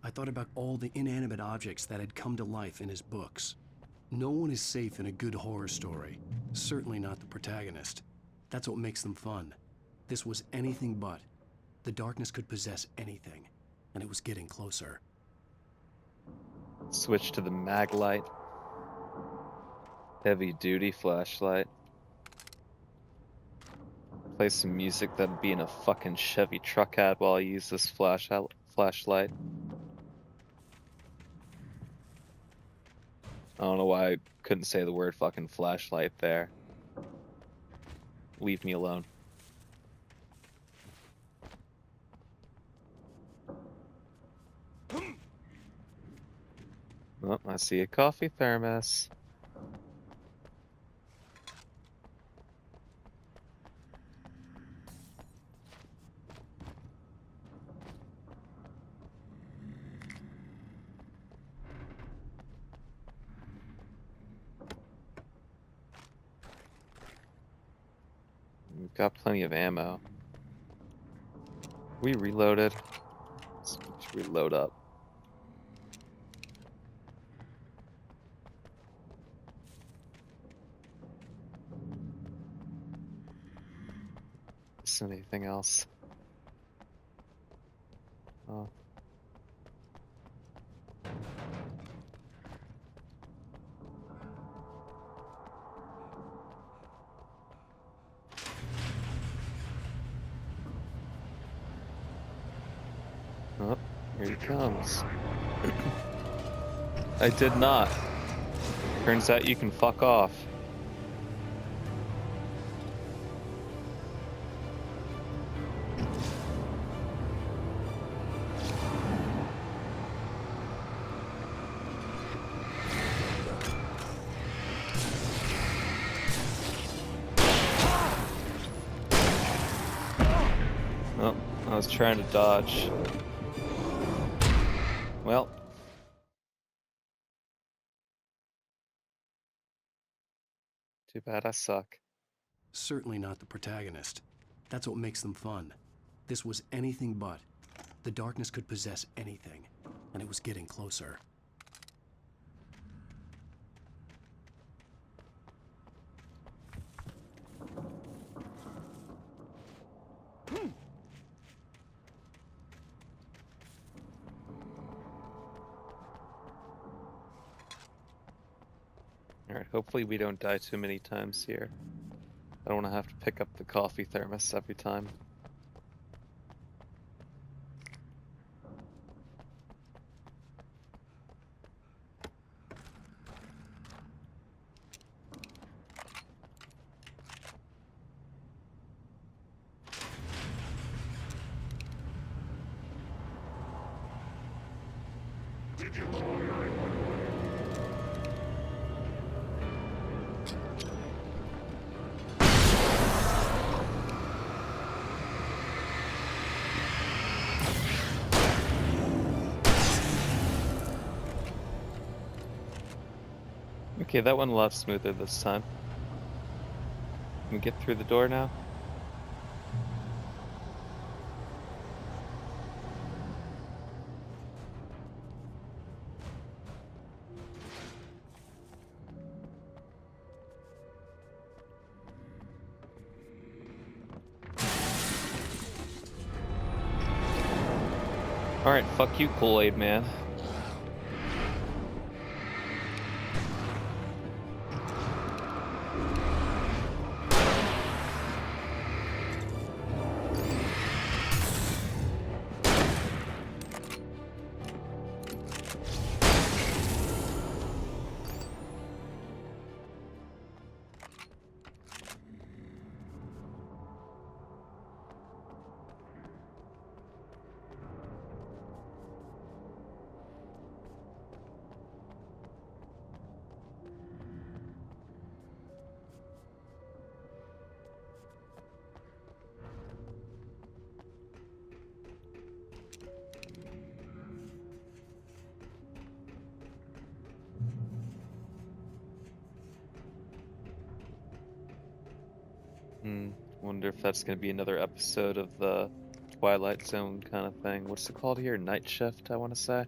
I thought about all the inanimate objects that had come to life in his books. No one is safe in a good horror story. Certainly not the protagonist. That's what makes them fun. This was anything but. The darkness could possess anything, and it was getting closer. Switch to the mag light. Heavy duty flashlight. Play some music that'd be in a fucking Chevy truck ad while I use this flashlight. I don't know why I couldn't say the word fucking flashlight there. Leave me alone. Oh, I see a coffee thermos. We've got plenty of ammo. We reloaded. Let's reload up. Is there anything else? Oh. Oh, here he comes. I did not. Turns out you can fuck off. Oh, I was trying to dodge. Well. Too bad I suck. Certainly not the protagonist. That's what makes them fun. This was anything but. The darkness could possess anything, and it was getting closer. Alright, hopefully we don't die too many times here. I don't want to have to pick up the coffee thermos every time. Okay, that went a lot smoother this time. Can we get through the door now? Alright, fuck you, Kool-Aid Man. Wonder if that's going to be another episode of the Twilight Zone kind of thing. What's it called here? Night Shift, I want to say.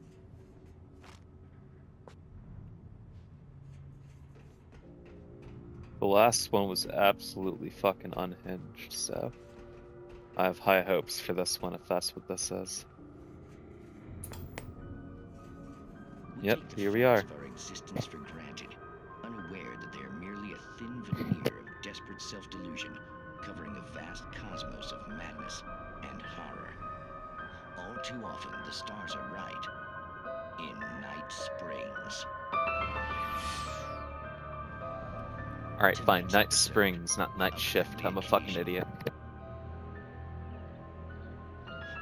The last one was absolutely fucking unhinged, so I have high hopes for this one if that's what this is. Yep, here we are. Of our existence for granted, unaware that they are merely a thin veneer of desperate self-delusion, covering a vast cosmos of madness and horror. All too often, the stars are right. In Night Springs. Alright, fine. Night Springs, not Night Shift. I'm a fucking idiot.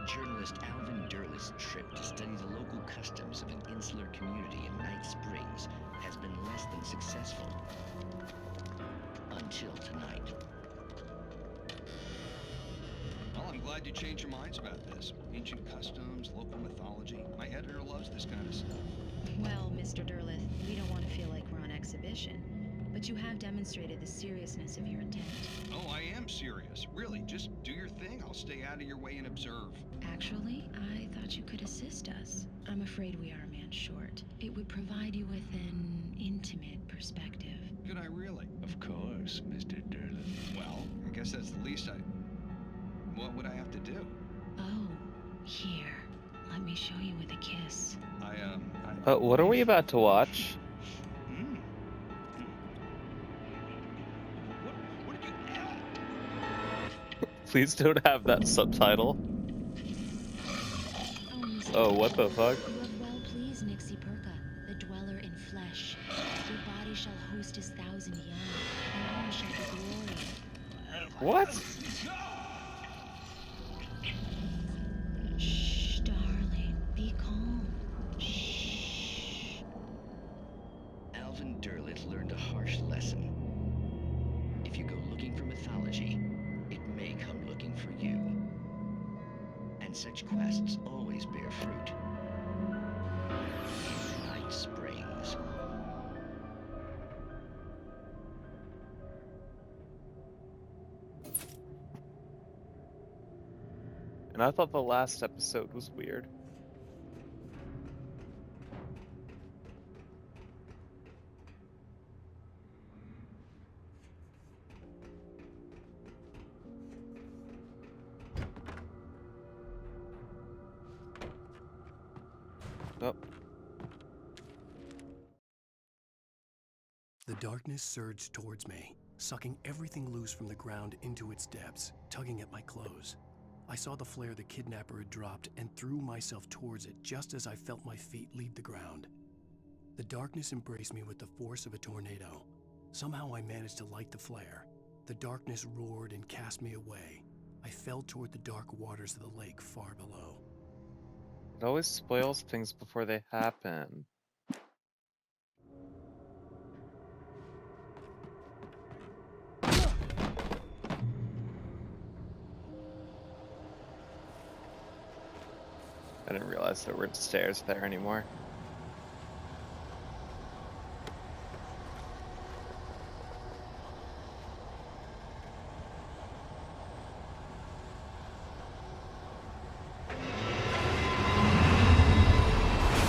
Journalist Alvin Derleth's trip to study the local customs of an insular community in Night Springs has been less than successful. Until tonight. Well, I'm glad you changed your minds about this. Ancient customs, local mythology. My editor loves this kind of stuff. Well, Mr. Derleth, we don't want to feel like we're on exhibition, but you have demonstrated the seriousness of your intent. Oh, I am serious. Really, just do your thing. I'll stay out of your way and observe. Actually, I thought you could assist us. I'm afraid we are a man short. It would provide you with an intimate perspective. Could I really? Of course, Mr. Derleth. Well, I guess that's the least what would I have to do? Oh, here. Let me show you with a kiss. What are we about to watch? What did you add? Please don't have that subtitle. Oh, what the fuck? You have well pleased Nixie Perka, the dweller in flesh. Your body shall host his 1,000 young, and all shall be glory. What? Shh, darling, be calm. Shh. Alvin Derleth learned a harsh lesson. If you go looking for mythology, it may come looking for you. And such quests always bear fruit. Night Springs. And I thought the last episode was weird. Oh. The darkness surged towards me, sucking everything loose from the ground into its depths, tugging at my clothes. I saw the flare the kidnapper had dropped and threw myself towards it just as I felt my feet leave the ground. The darkness embraced me with the force of a tornado. Somehow I managed to light the flare. The darkness roared and cast me away. I fell toward the dark waters of the lake far below. It always spoils things before they happen. I didn't realize there weren't stairs there anymore.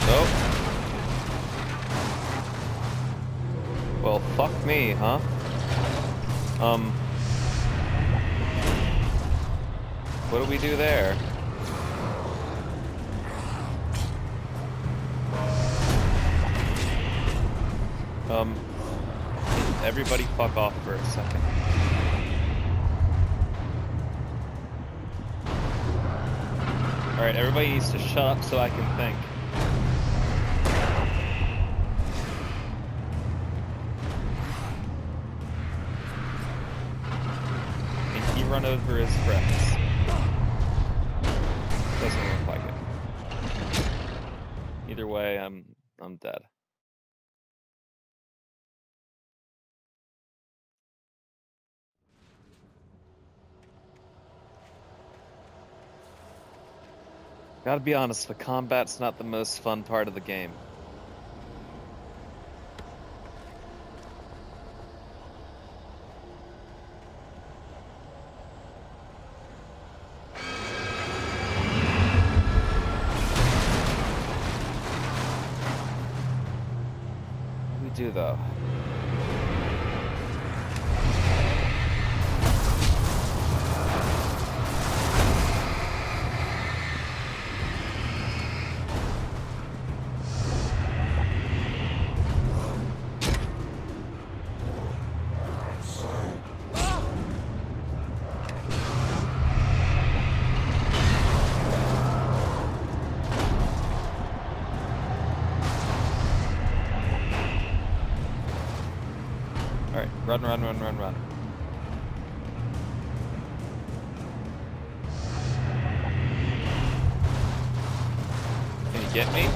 Oh. Well, fuck me, huh? What do we do there? Everybody fuck off for a second. Alright, everybody needs to shut up so I can think. And he run over his friends. Doesn't look like it. Either way, I'm dead. Gotta be honest, the combat's not the most fun part of the game. do, though? Alright, run, run, run, run, run. Can you get me?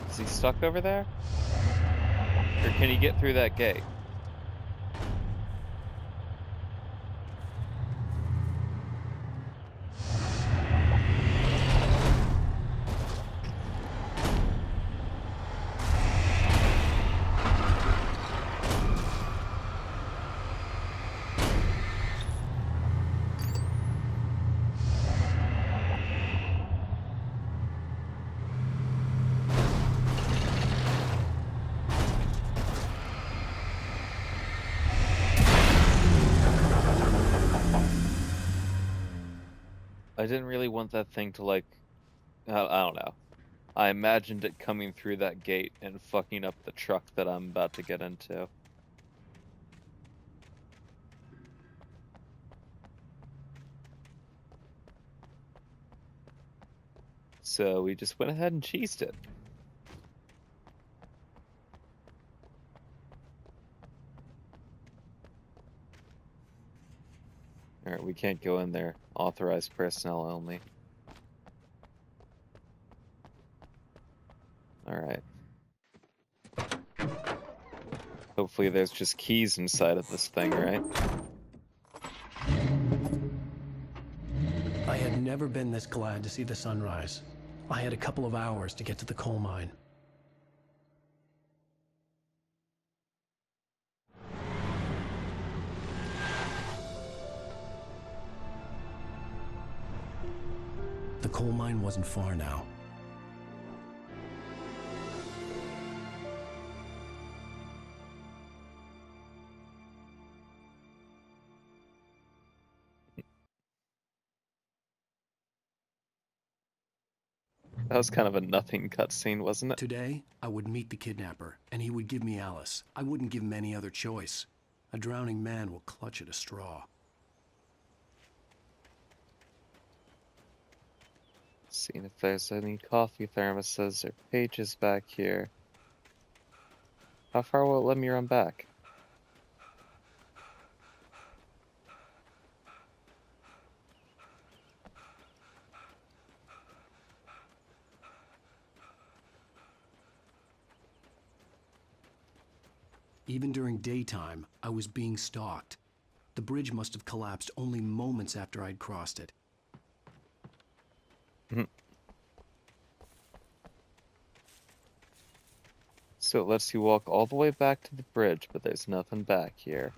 Is he stuck over there? Or can he get through that gate? I didn't really want that thing to, like, I don't know. I imagined it coming through that gate and fucking up the truck that I'm about to get into. So we just went ahead and cheesed it. Alright, we can't go in there. Authorized personnel only. Alright. Hopefully there's just keys inside of this thing, right? I had never been this glad to see the sunrise. I had a couple of hours to get to the coal mine. The coal mine wasn't far now. That was kind of a nothing cutscene, wasn't it? Today, I would meet the kidnapper, and he would give me Alice. I wouldn't give him any other choice. A drowning man will clutch at a straw. Seeing if there's any coffee thermoses or pages back here. How far will it let me run back? Even during daytime, I was being stalked. The bridge must have collapsed only moments after I'd crossed it. So it lets you walk all the way back to the bridge, but there's nothing back here.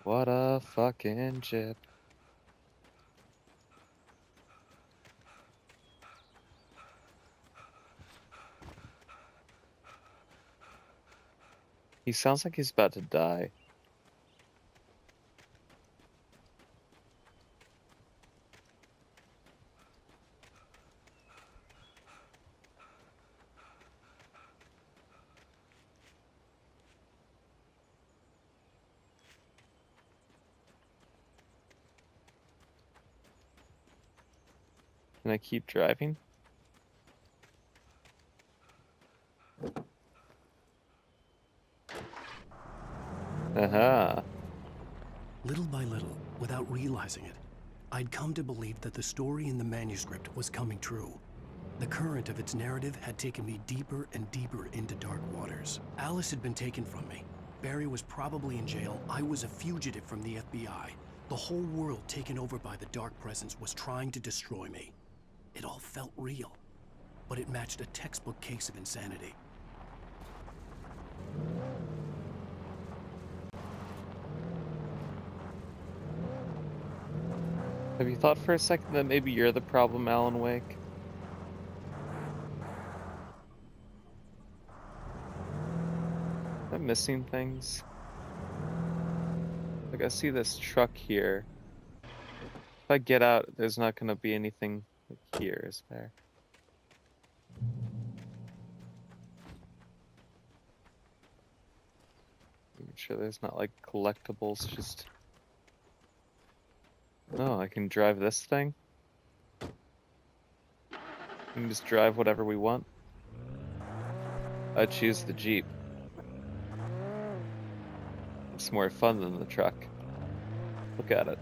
What a fucking jip. He sounds like he's about to die. Can I keep driving? Aha. Little by little, without realizing it, I'd come to believe that the story in the manuscript was coming true. The current of its narrative had taken me deeper and deeper into dark waters. Alice had been taken from me, Barry was probably in jail. I was a fugitive from the FBI. The whole world taken over by the Dark Presence was trying to destroy me. It all felt real, but it matched a textbook case of insanity. Have you thought for a second that maybe you're the problem, Alan Wake? Am I missing things? Like, I see this truck here. If I get out, there's not gonna be anything like here, is there? Make sure there's not like collectibles, just... Oh, I can drive this thing? We can just drive whatever we want. I choose the Jeep. It's more fun than the truck. Look at it.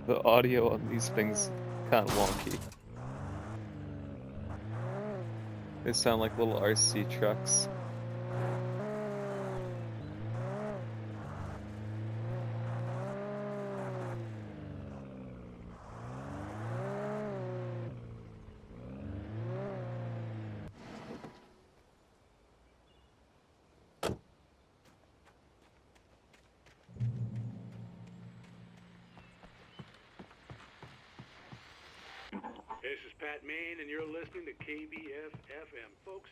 The audio on these things kind of wonky. They sound like little RC trucks. This is Pat Main, and you're listening to KBF-FM. Folks,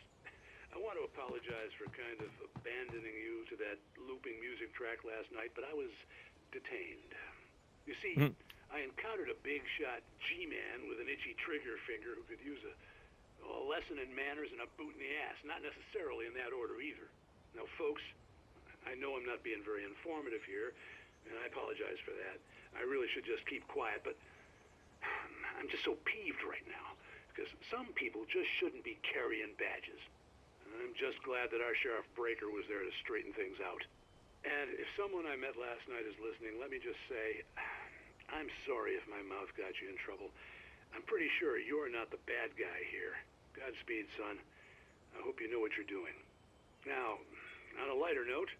I want to apologize for kind of abandoning you to that looping music track last night, but I was detained. You see, I encountered a big-shot G-man with an itchy trigger finger who could use a lesson in manners and a boot in the ass, not necessarily in that order either. Now, folks, I know I'm not being very informative here, and I apologize for that. I really should just keep quiet, but I'm just so peeved right now, because some people just shouldn't be carrying badges. I'm just glad that our Sheriff Breaker was there to straighten things out. And if someone I met last night is listening, let me just say, I'm sorry if my mouth got you in trouble. I'm pretty sure you're not the bad guy here. Godspeed, son. I hope you know what you're doing. Now, on a lighter note,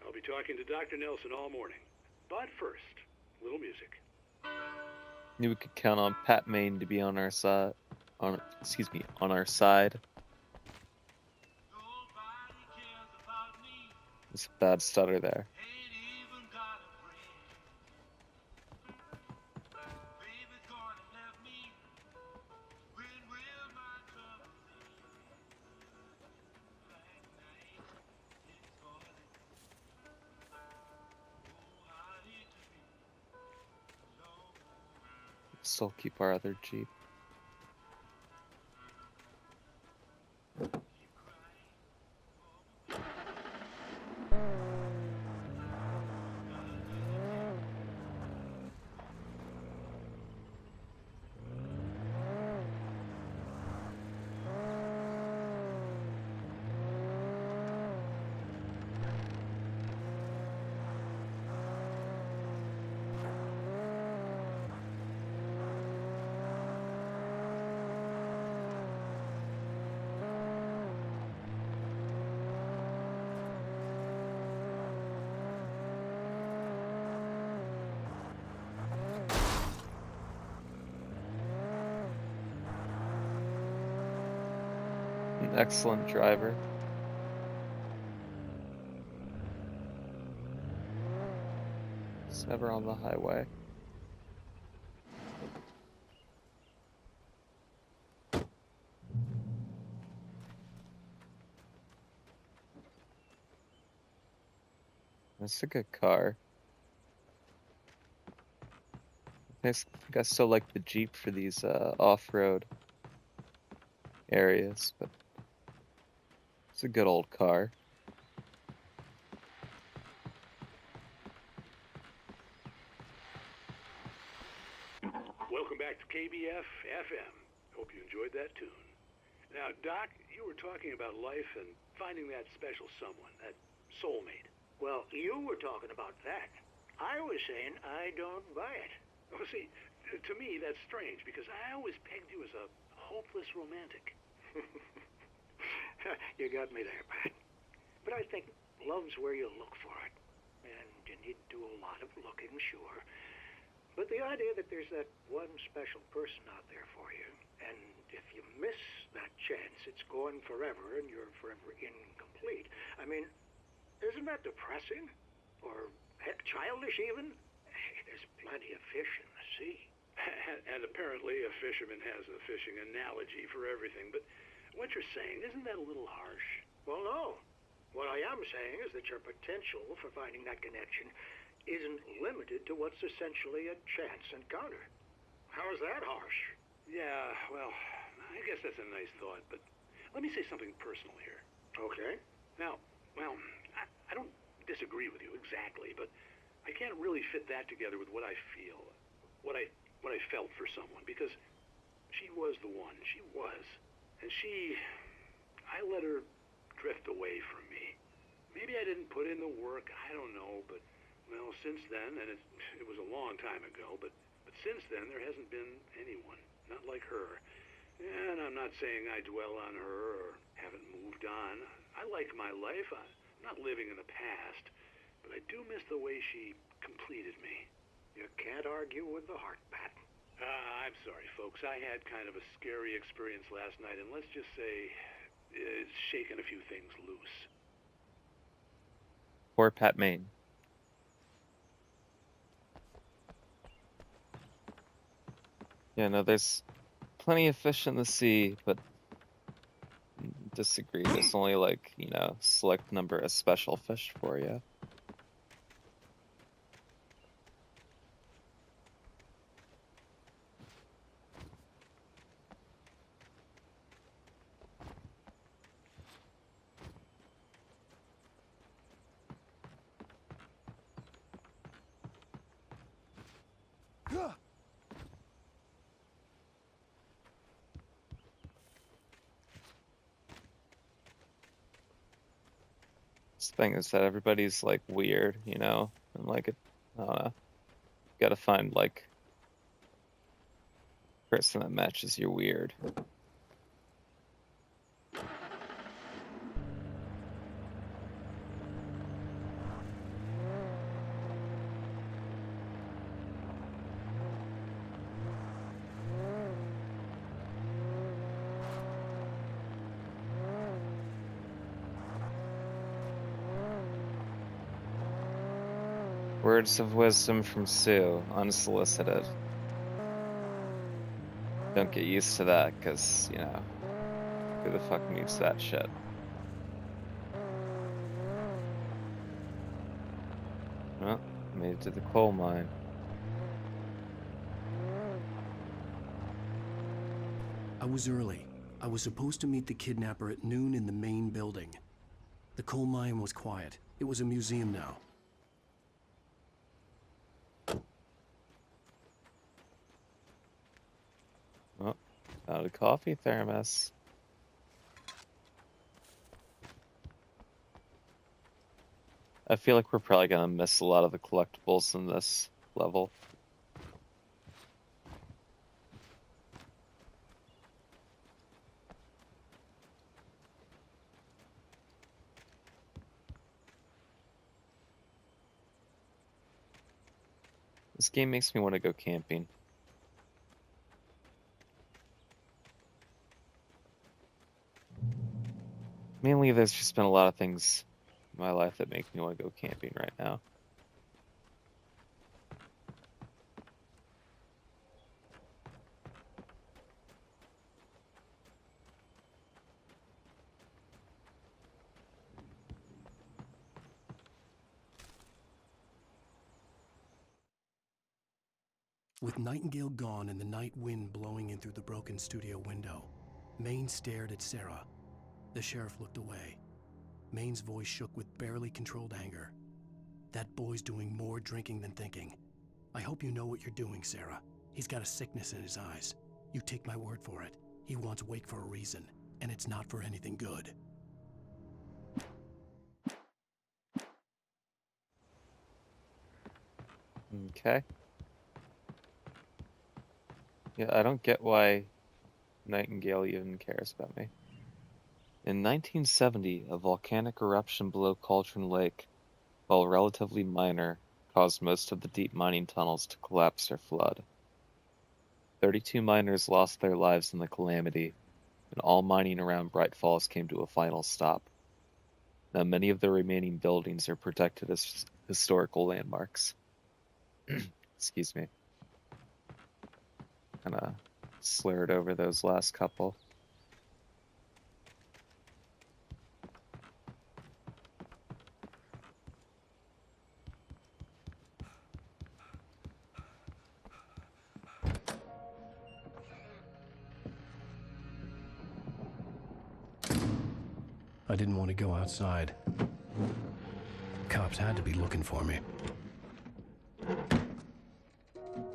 I'll be talking to Dr. Nelson all morning. But first, a little music. Knew we could count on Pat Main to be on our side. On our side. It's a bad stutter there. Still keep our other Jeep. An excellent driver. It's never on the highway. That's a good car. I think I still like the Jeep for these off-road areas, but it's a good old car. Welcome back to KBF FM. Hope you enjoyed that tune. Now, Doc, you were talking about life and finding that special someone, that soulmate. Well, you were talking about that. I was saying I don't buy it. Oh, see, to me that's strange because I always pegged you as a hopeless romantic. You got me there, Pat. But I think love's where you look for it. And you need to do a lot of looking, sure. But the idea that there's that one special person out there for you, and if you miss that chance, it's gone forever and you're forever incomplete. I mean, isn't that depressing? Or, heck, childish even? Hey, there's plenty of fish in the sea. And apparently a fisherman has a fishing analogy for everything, but what you're saying, isn't that a little harsh? Well, no. What I am saying is that your potential for finding that connection isn't limited to what's essentially a chance encounter. How is that harsh? Yeah, well, I guess that's a nice thought, but let me say something personal here. Okay. Now, well, I don't disagree with you exactly, but I can't really fit that together with what I feel, what I felt for someone, because she was the one. She was. And I let her drift away from me. Maybe I didn't put in the work, I don't know, but well, since then, and it was a long time ago, but since then there hasn't been anyone, not like her. And I'm not saying I dwell on her or haven't moved on. I like my life. I'm not living in the past, but I do miss the way she completed me. You can't argue with the heart, Pat. I'm sorry, folks. I had kind of a scary experience last night, and let's just say it's shaken a few things loose. Poor Pat Maine. Yeah, no, there's plenty of fish in the sea, but disagree. There's only like, select number of special fish for you. Thing is that everybody's like weird, and like I don't know, you gotta find like person that matches your weird. Words of wisdom from Sue, unsolicited. Don't get used to that, because, who the fuck needs that shit? Well, made it to the coal mine. I was early. I was supposed to meet the kidnapper at noon in the main building. The coal mine was quiet. It was a museum now. Oh, found a coffee thermos. I feel like we're probably gonna miss a lot of the collectibles in this level. This game makes me want to go camping. Mainly, there's just been a lot of things in my life that make me want to go camping right now. With Nightingale gone and the night wind blowing in through the broken studio window, Maine stared at Sarah. The sheriff looked away. Maine's voice shook with barely controlled anger. That boy's doing more drinking than thinking. I hope you know what you're doing, Sarah. He's got a sickness in his eyes. You take my word for it. He wants Wake for a reason, and it's not for anything good. Okay. Yeah, I don't get why Nightingale even cares about me. In 1970, a volcanic eruption below Cauldron Lake, while relatively minor, caused most of the deep mining tunnels to collapse or flood. 32 miners lost their lives in the calamity, and all mining around Bright Falls came to a final stop. Now many of the remaining buildings are protected as historical landmarks. Excuse me. Kinda slurred over those last couple. I didn't want to go outside. Cops had to be looking for me.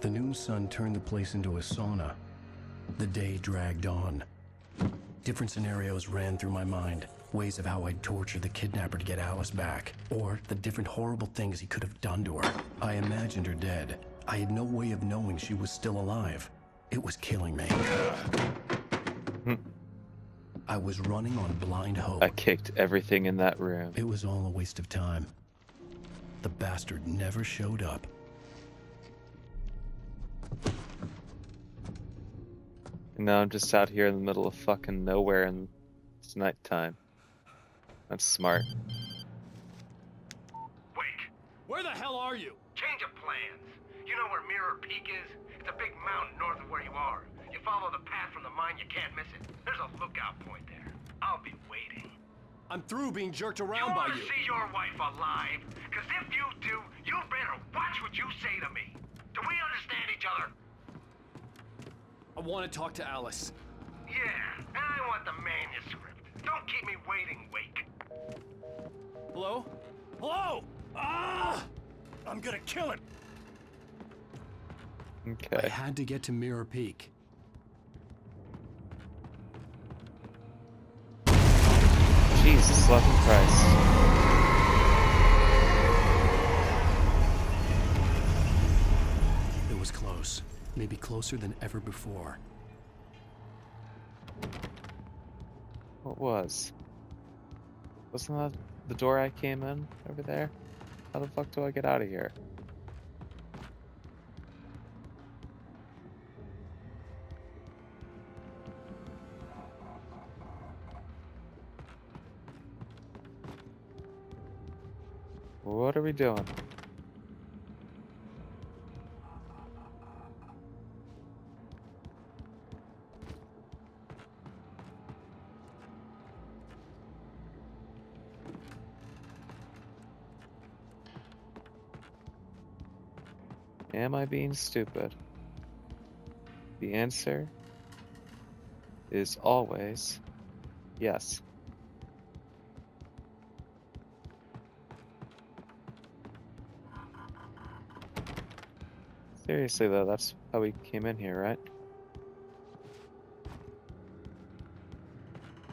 The noon sun turned the place into a sauna. The day dragged on. Different scenarios ran through my mind. Ways of how I'd torture the kidnapper to get Alice back. Or the different horrible things he could have done to her. I imagined her dead. I had no way of knowing she was still alive. It was killing me. I was running on blind hope. I kicked everything in that room. It was all a waste of time. The bastard never showed up. And now I'm just out here in the middle of fucking nowhere and it's nighttime. That's smart. Wake, Where the hell are you? change of plans. You know where Mirror Peak is? It's a big mountain north of where you are. You follow the path from the mine, you can't miss it. There's a lookout point there. I'll be waiting. I'm through being jerked around by wanna you. see your wife alive? Cause if you do, you better watch what you say to me. Do we understand each other? I want to talk to Alice. Yeah, and I want the manuscript. Don't keep me waiting, Wake. Hello? Hello? Ah! I'm gonna kill him. Okay. I had to get to Mirror Peak. Jesus loving Christ. It was close. Maybe closer than ever before. What was? Wasn't that the door I came in over there? How the fuck do I get out of here? What are we doing? Am I being stupid? The answer is always yes. Seriously though, that's how we came in here, right?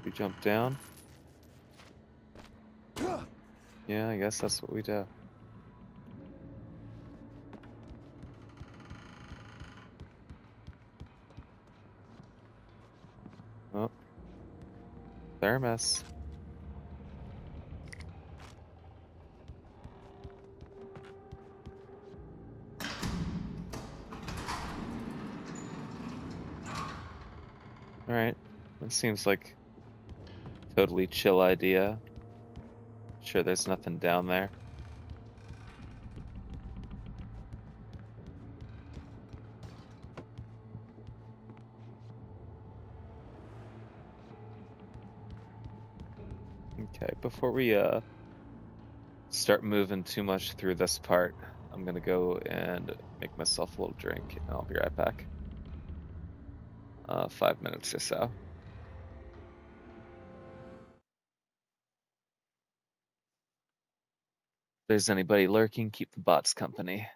We jump down. Yeah, I guess that's what we do. Oh. Thermos. Alright. That seems like a totally chill idea. Sure there's nothing down there. Okay, before we start moving too much through this part, I'm gonna go and make myself a little drink, and I'll be right back. 5 minutes or so. If there's anybody lurking, keep the bots company.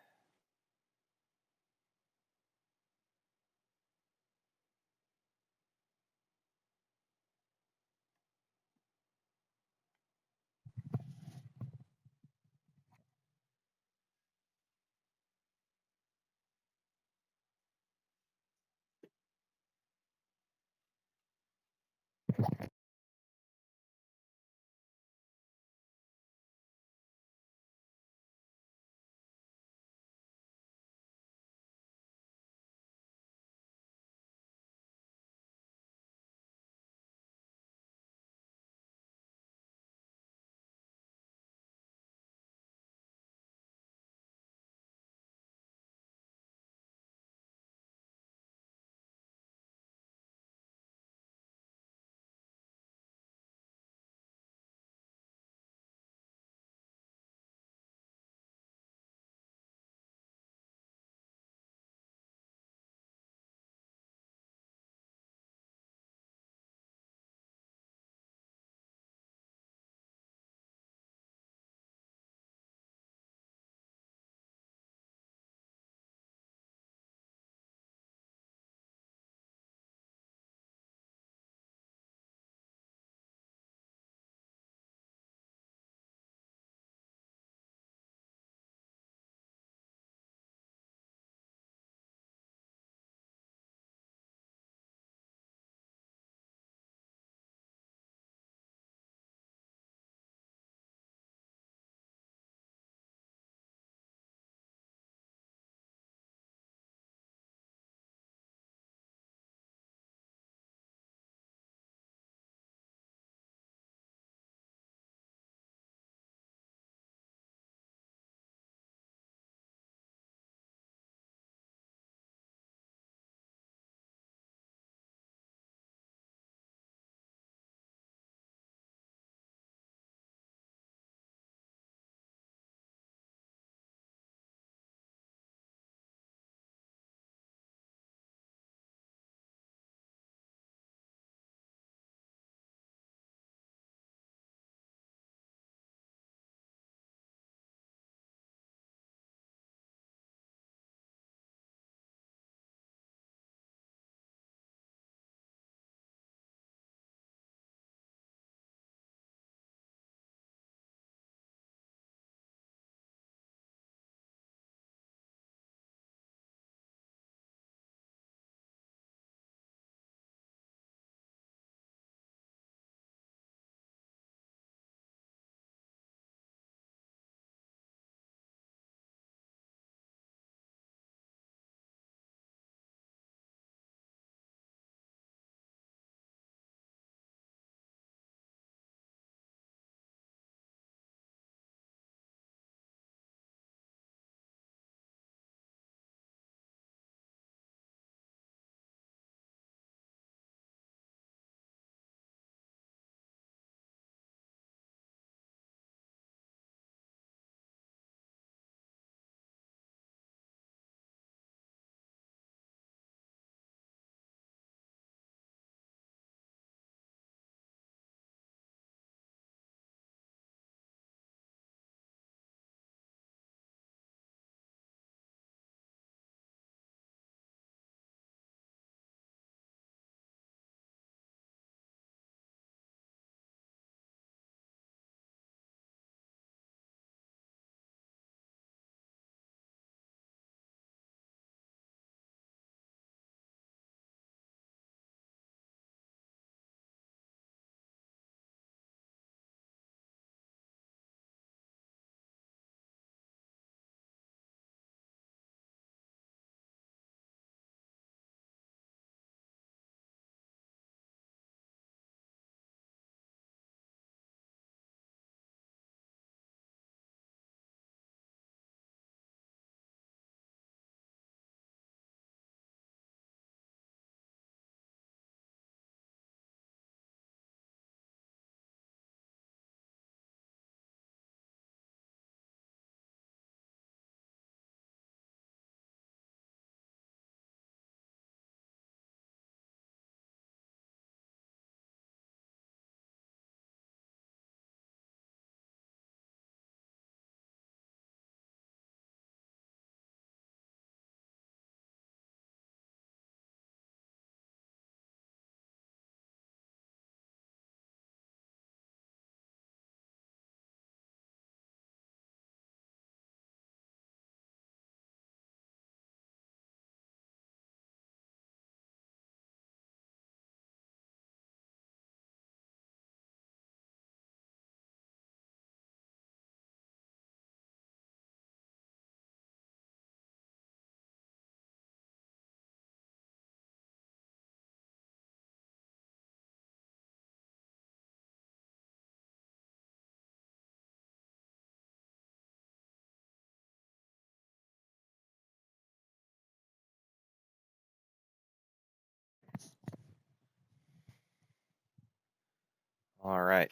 Alright,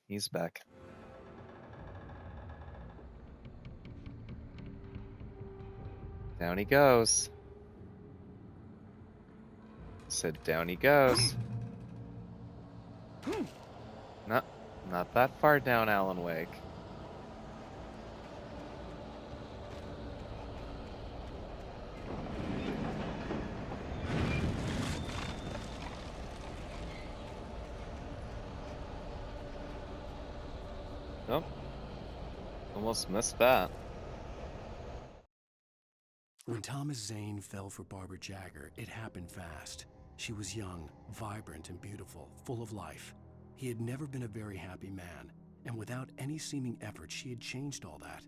he's back. Down he goes. Said down he goes. No, not that far down, Alan Wake. Nope. Almost missed that. When Thomas Zane fell for Barbara Jagger, it happened fast. She was young, vibrant, and beautiful, full of life. He had never been a very happy man, and without any seeming effort, she had changed all that.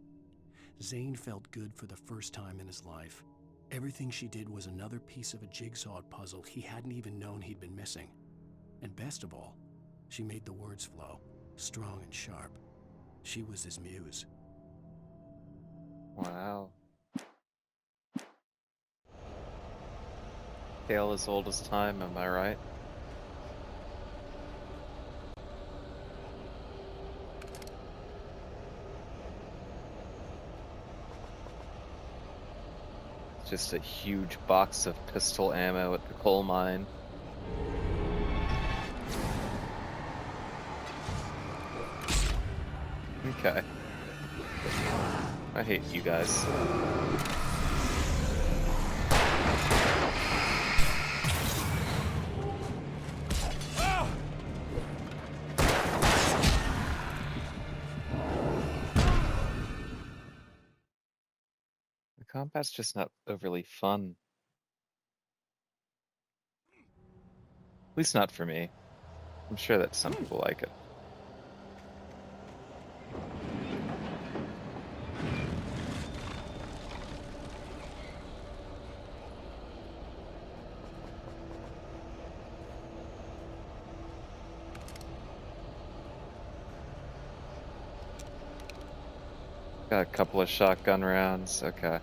Zane felt good for the first time in his life. Everything she did was another piece of a jigsaw puzzle he hadn't even known he'd been missing. And best of all, she made the words flow, strong and sharp. She was his muse. Wow. Tale as old as time, am I right? Just a huge box of pistol ammo at the coal mine. Okay. I hate you guys. The combat's just not overly fun. At least not for me. I'm sure that some people like it. Got a couple of shotgun rounds, okay.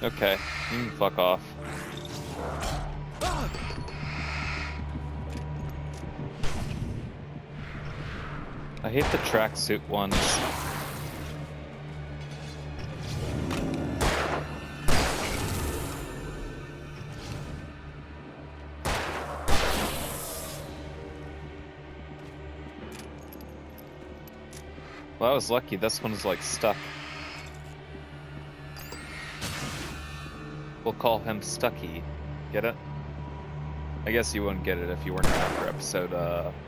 Okay, you can fuck off. I hate the tracksuit ones. Well, I was lucky. This one's like stuck. We'll call him Stucky. Get it? I guess you wouldn't get it if you weren't around for episode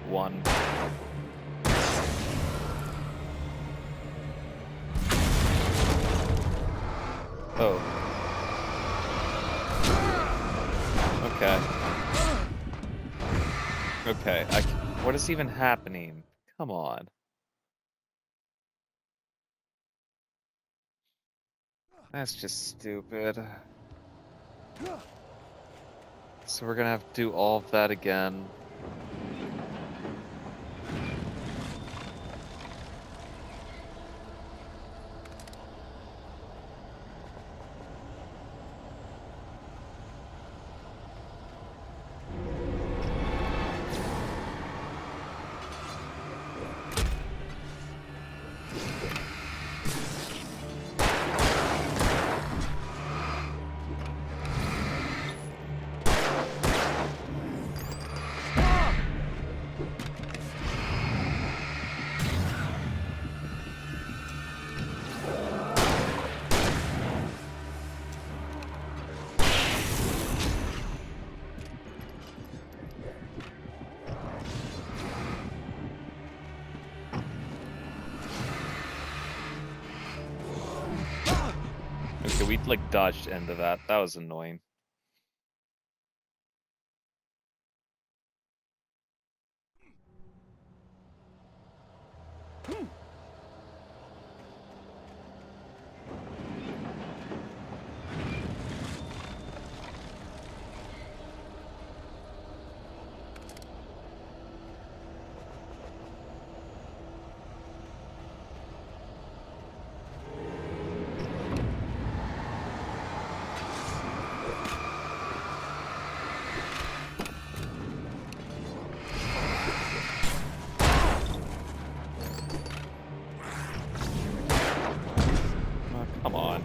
1. Oh. Okay. Okay, what is even happening? Come on. That's just stupid. So we're gonna have to do all of that again. Okay, we like dodged into that. That was annoying. Oh, come on.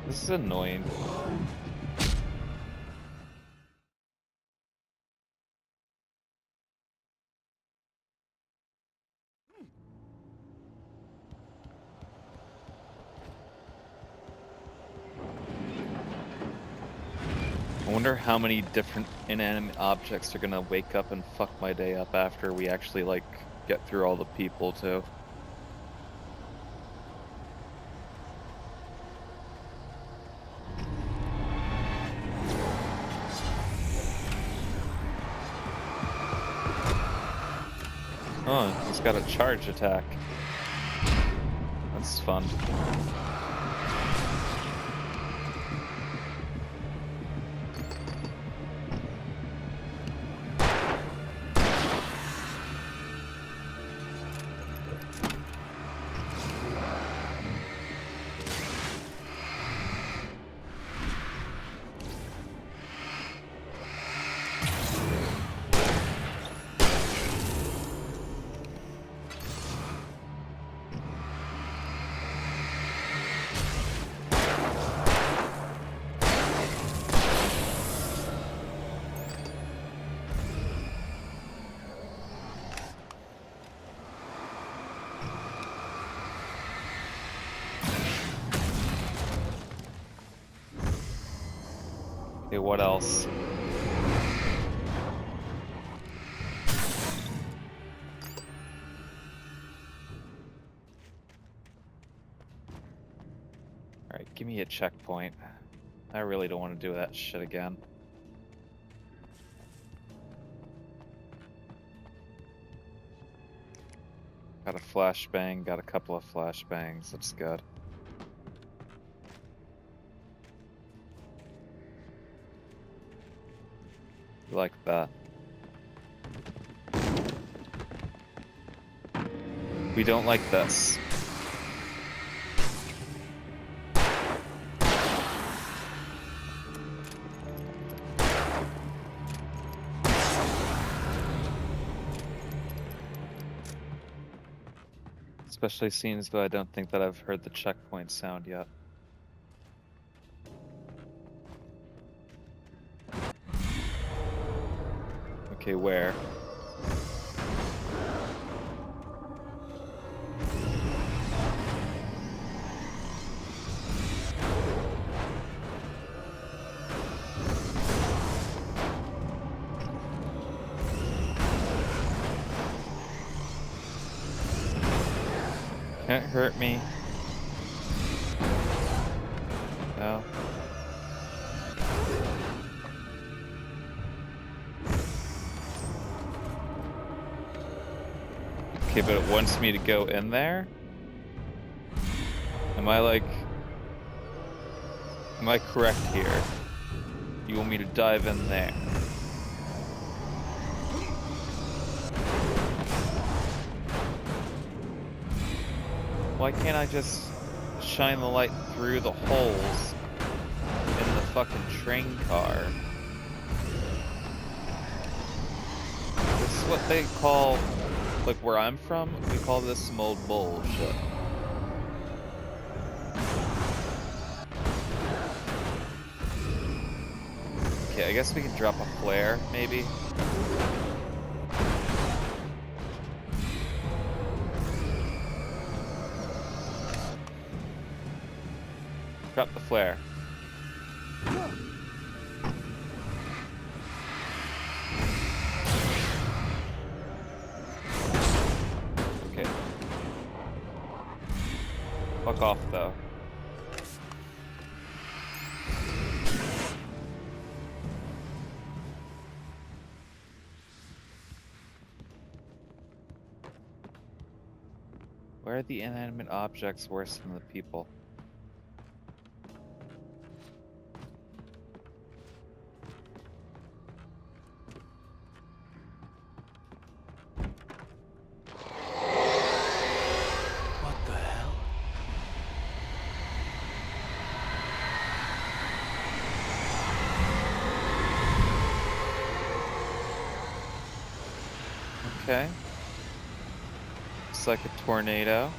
This is annoying. I wonder how many different inanimate objects are gonna wake up and fuck my day up after we actually, like, get through all the people, too. Oh, he's got a charge attack. That's fun. Okay, what else? Alright, give me a checkpoint. I really don't want to do that shit again. Got a flashbang, got a couple of flashbangs, that's good. Like that. We don't like this. Especially seeing as though I don't think that I've heard the checkpoint sound yet. Okay, where? Can't hurt me. No. Okay, but it wants me to go in there? Am I correct here? You want me to dive in there? Why can't I just shine the light through the holes in the fucking train car? This is what they call, like where I'm from, we call this some old bullshit. I guess we can drop a flare, maybe. Drop the flare. Okay. Fuck off, though. Why are the inanimate objects worse than the people? What the hell? Okay. Looks like a tornado.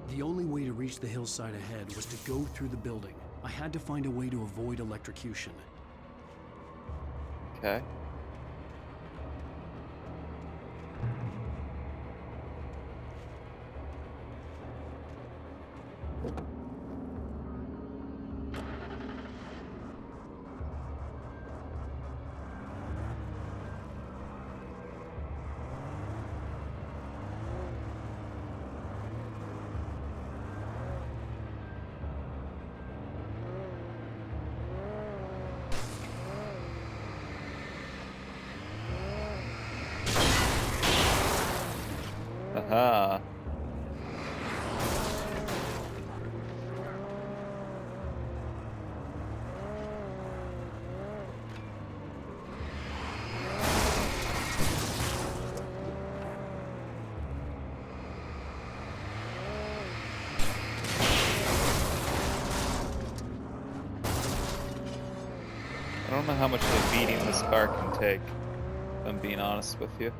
The only way to reach the hillside ahead was to go through the building. I had to find a way to avoid electrocution. Okay. Aha. I don't know how much of a beating this car can take, if I'm being honest with you.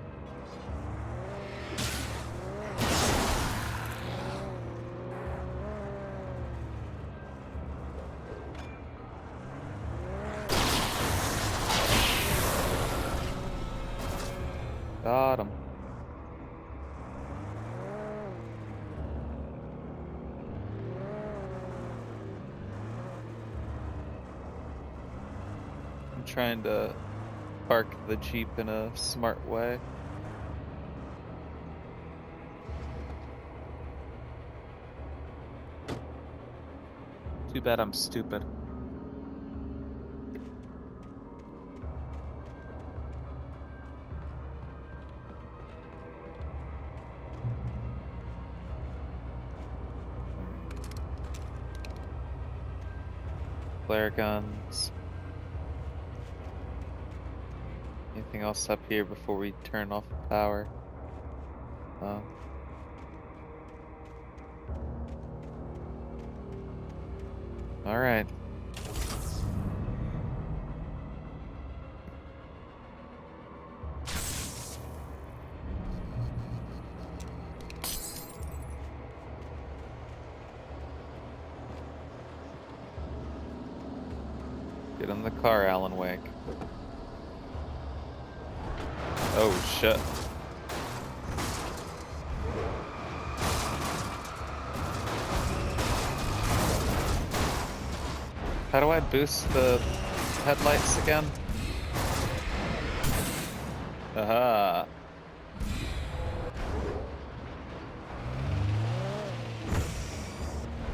Got him. I'm trying to park the Jeep in a smart way. Too bad I'm stupid. Flare guns. Anything else up here before we turn off the power? Alright. Get in the car, Alan Wake. Oh shit. How do I boost the headlights again? Aha.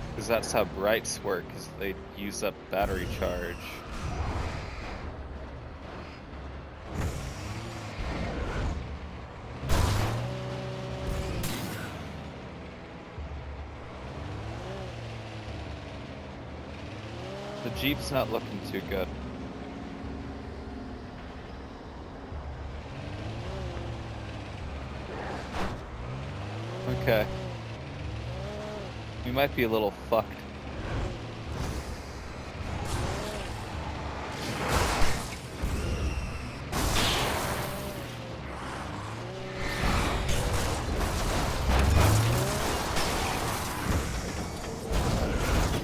Because that's how brights work, is they use up battery charge. The Jeep's not looking too good. Okay. We might be a little fucked.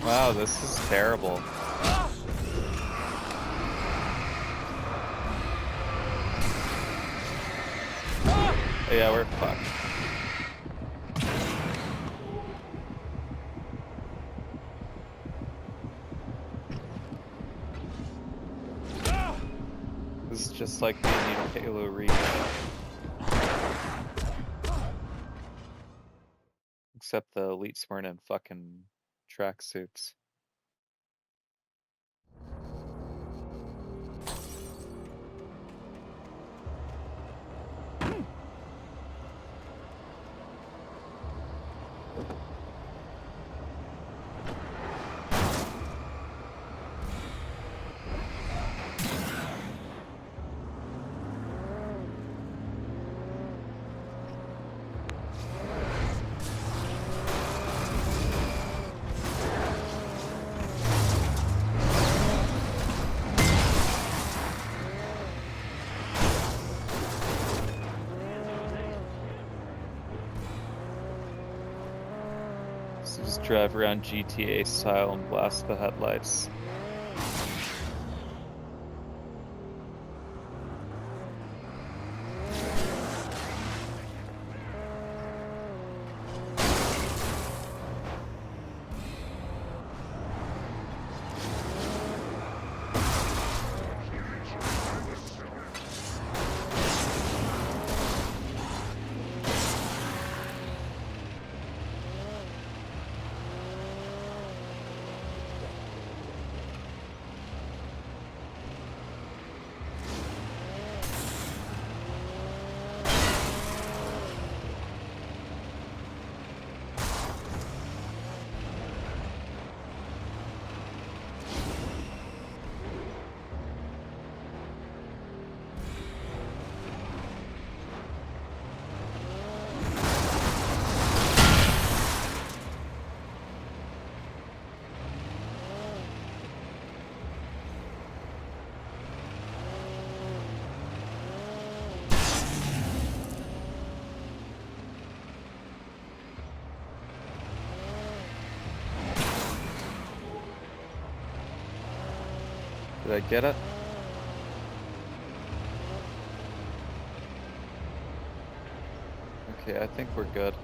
Wow, this is terrible. Yeah, we're fucked. This is just like being in Halo Reach. Except the elites weren't in fucking tracksuits. So just drive around GTA style and blast the headlights. Did I get it? Okay, I think we're good.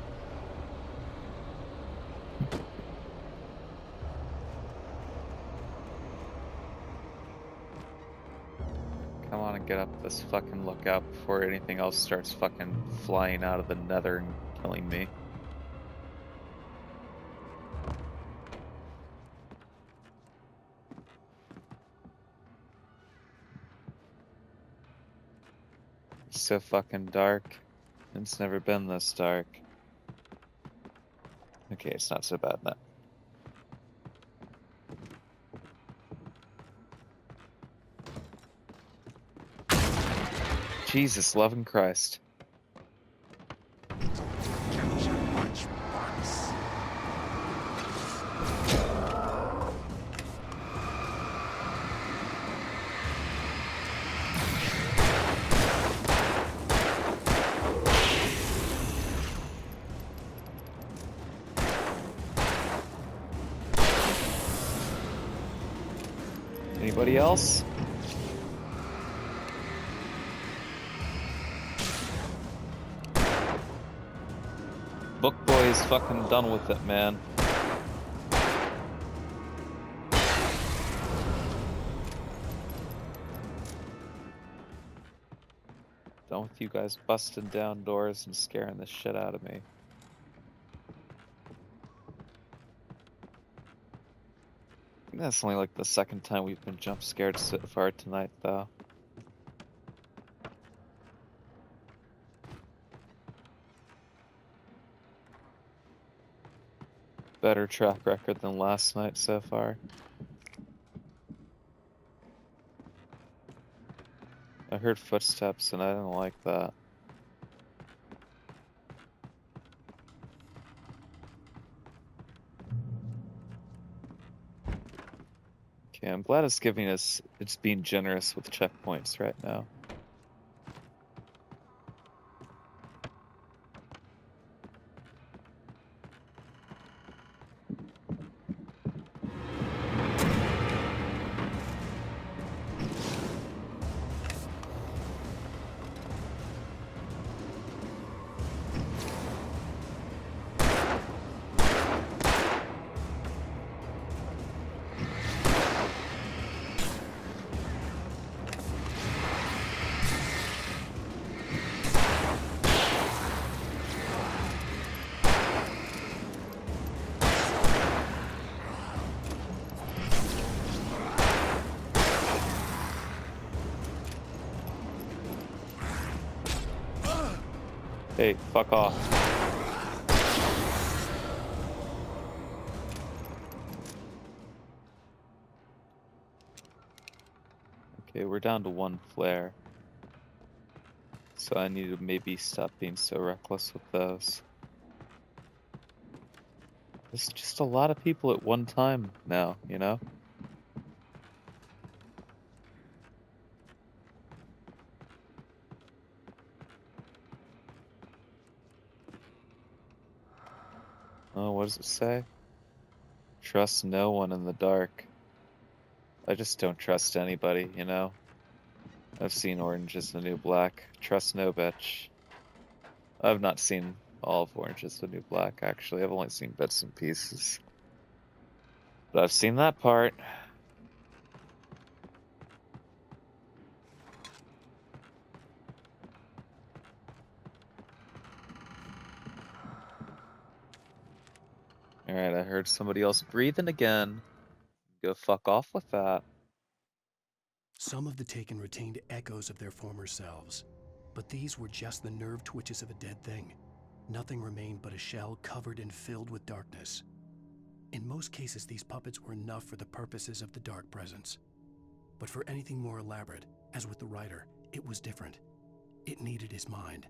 Come on and get up this fucking lookout before anything else starts fucking flying out of the nether and killing me. It's so fucking dark. It's never been this dark. Okay, it's not so bad now. Jesus, loving Christ. Anybody else? Book Boy is fucking done with it, man. Done with you guys busting down doors and scaring the shit out of me. I think that's only like the second time we've been jump scared so far tonight, though. Better track record than last night so far. I heard footsteps and I didn't like that. Okay, I'm glad it's being generous with checkpoints right now. Hey, fuck off. Okay, we're down to 1 flare. So I need to maybe stop being so reckless with those. There's just a lot of people at one time now, you know? Oh, what does it say? Trust no one in the dark. I just don't trust anybody, you know? I've seen Orange is the New Black. Trust no bitch. I've not seen all of Orange is the New Black, actually. I've only seen bits and pieces. But I've seen that part. Alright, I heard somebody else breathing again. Go fuck off with that. Some of the Taken retained echoes of their former selves, but these were just the nerve twitches of a dead thing. Nothing remained but a shell covered and filled with darkness. In most cases, these puppets were enough for the purposes of the dark presence. But for anything more elaborate, as with the writer, it was different. It needed his mind.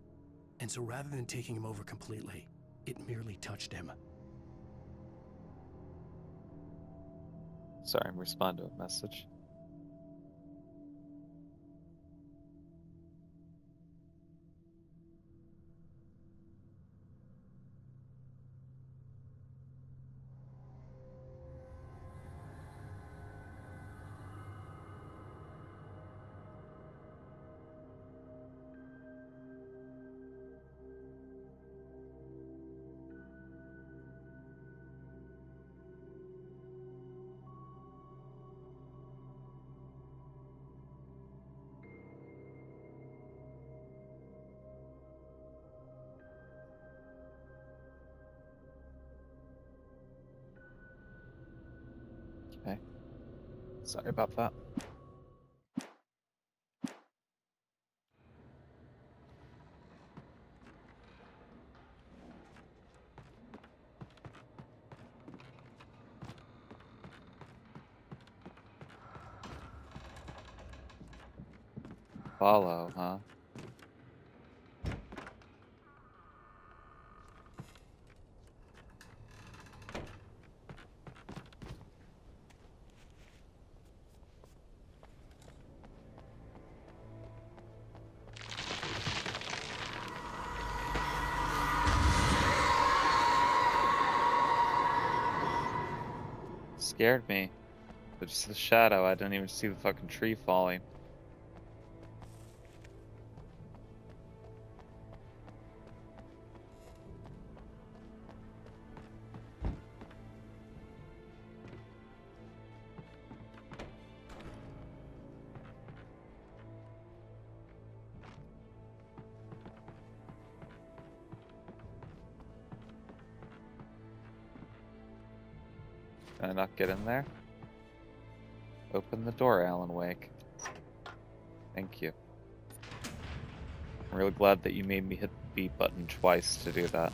And so rather than taking him over completely, it merely touched him. Sorry, I'm responding to a message. Okay. Sorry about that. Follow, huh? Scared me. But just the shadow, I didn't even see the fucking tree falling. Can I not get in there? Open the door, Alan Wake. Thank you. I'm really glad that you made me hit the B button twice to do that.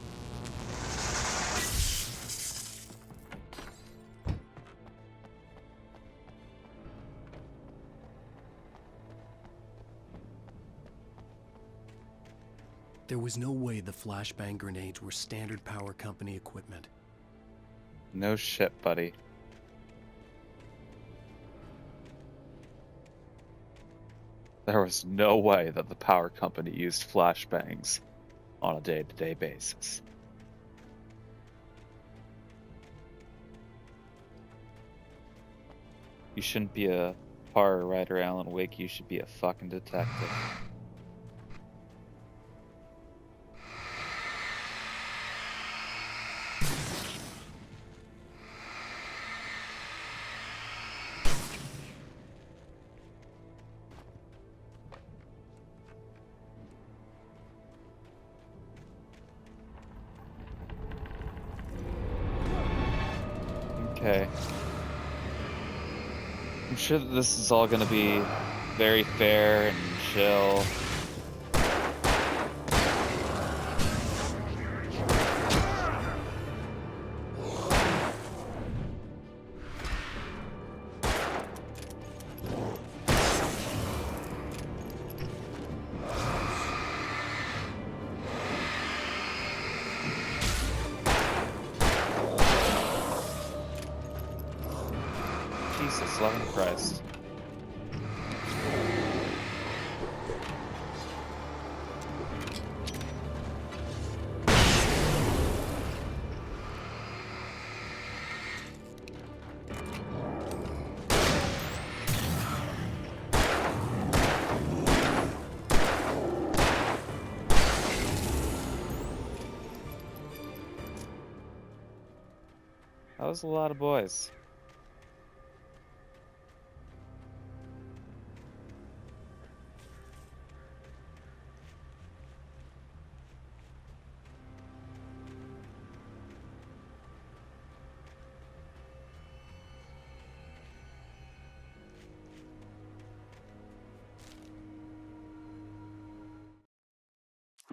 There was no way the flashbang grenades were standard power company equipment. No shit, buddy. There was no way that the power company used flashbangs on a day-to-day basis. You shouldn't be a horror writer, Alan Wake. You should be a fucking detective. Okay. I'm sure that this is all gonna be very fair and chill. Jesus loving Christ. That was a lot of boys.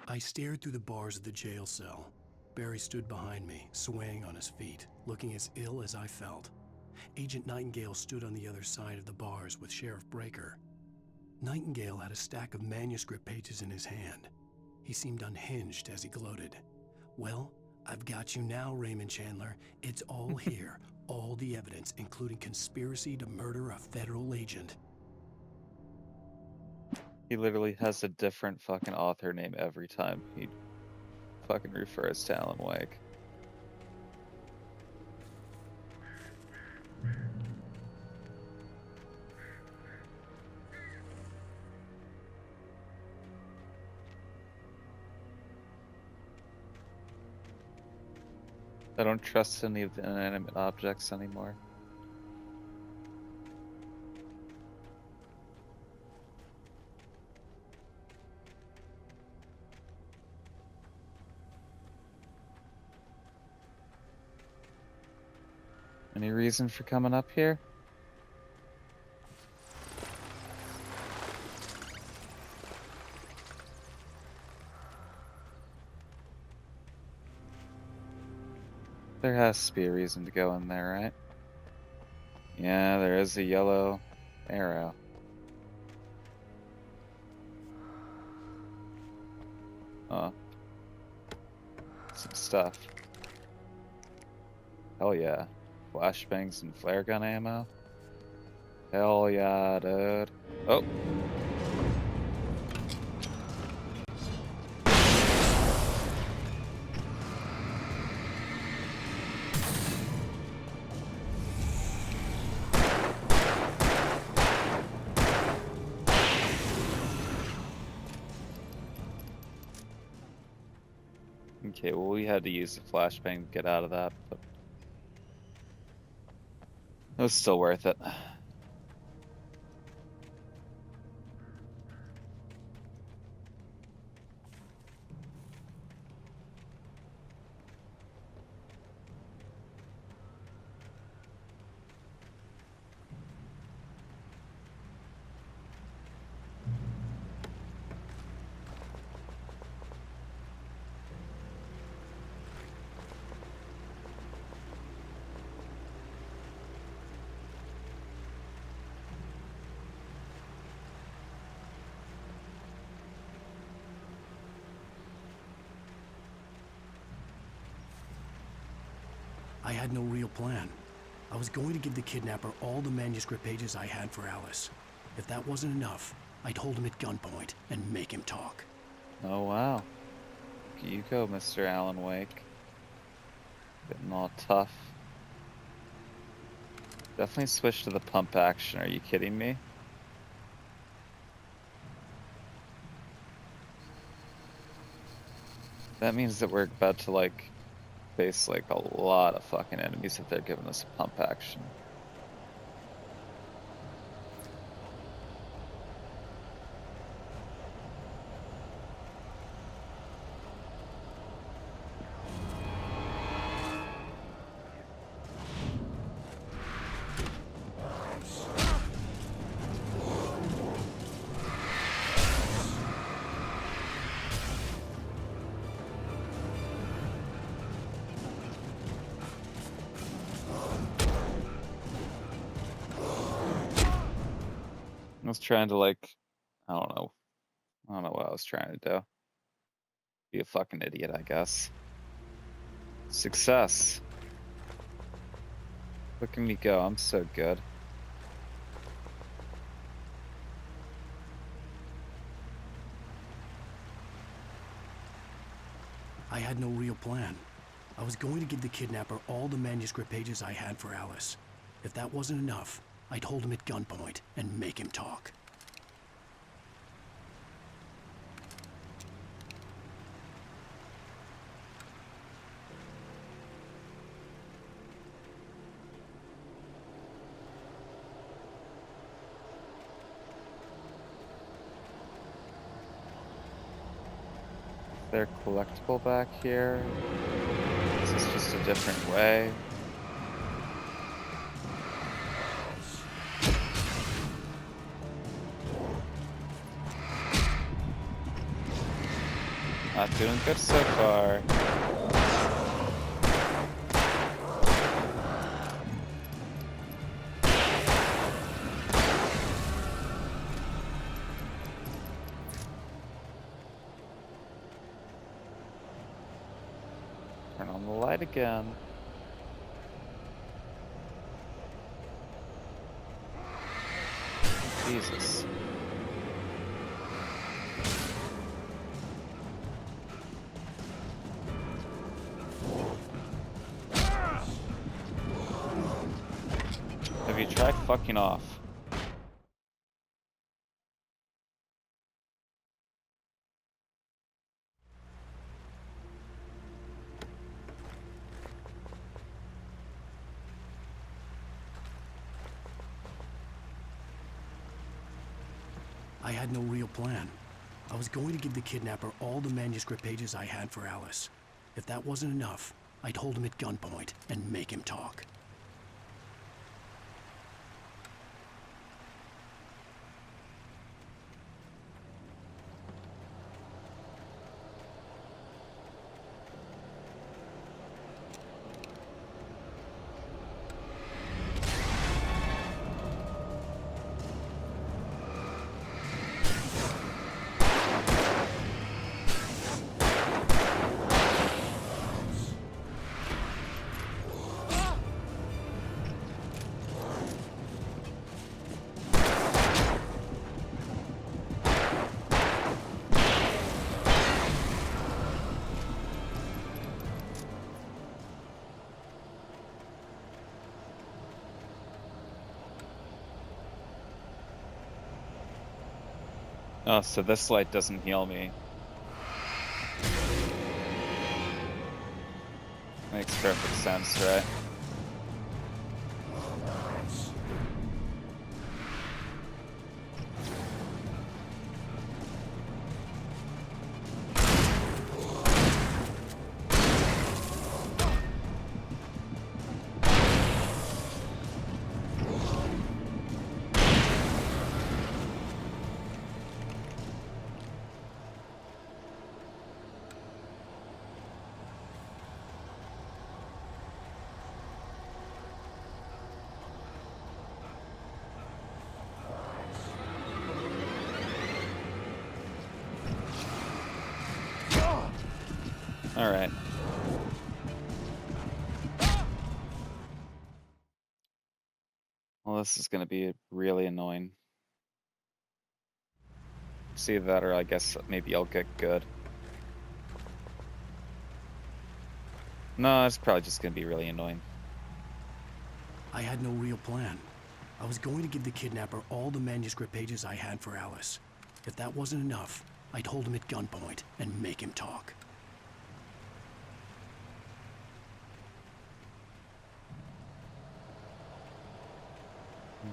I stared through the bars of the jail cell. Barry stood behind me, swaying on his feet, looking as ill as I felt. Agent Nightingale stood on the other side of the bars with Sheriff Breaker. Nightingale had a stack of manuscript pages in his hand. He seemed unhinged as he gloated. Well, I've got you now, Raymond Chandler. It's all here. All the evidence, including conspiracy to murder a federal agent. He literally has a different fucking author name every time he fucking refers to Alan Wake. I don't trust any of the inanimate objects anymore. Any reason for coming up here? There has to be a reason to go in there, right? Yeah, there is a yellow arrow. Oh. Some stuff. Hell yeah. Flashbangs and flare gun ammo. Hell yeah, dude. Oh. Okay, well, we had to use the flashbang to get out of that, but it was still worth it. I had no real plan. I was going to give the kidnapper all the manuscript pages I had for Alice. If that wasn't enough, I'd hold him at gunpoint and make him talk. Oh, wow. Look at you go, Mr. Alan Wake. Getting all tough. Definitely switch to the pump action, are you kidding me? That means that we're about to, like, face, like, a lot of fucking enemies if they're giving us a pump action. I was trying to, like, I don't know what I was trying to do. Be a fucking idiot, I guess. Success. Look at me go, I'm so good. I had no real plan. I was going to give the kidnapper all the manuscript pages I had for Alice. If that wasn't enough, I'd hold him at gunpoint and make him talk. They're collectible back here. Is this just a different way? Not doing good so far. Turn on the light again. Jesus. Have you tried fucking off? I had no real plan. I was going to give the kidnapper all the manuscript pages I had for Alice. If that wasn't enough, I'd hold him at gunpoint and make him talk. Oh, so this light doesn't heal me. Makes perfect sense, right? All right. Well, this is going to be really annoying. See that, or I guess maybe I'll get good. No, it's probably just going to be really annoying. I had no real plan. I was going to give the kidnapper all the manuscript pages I had for Alice. If that wasn't enough, I'd hold him at gunpoint and make him talk.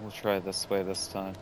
We'll try this way this time.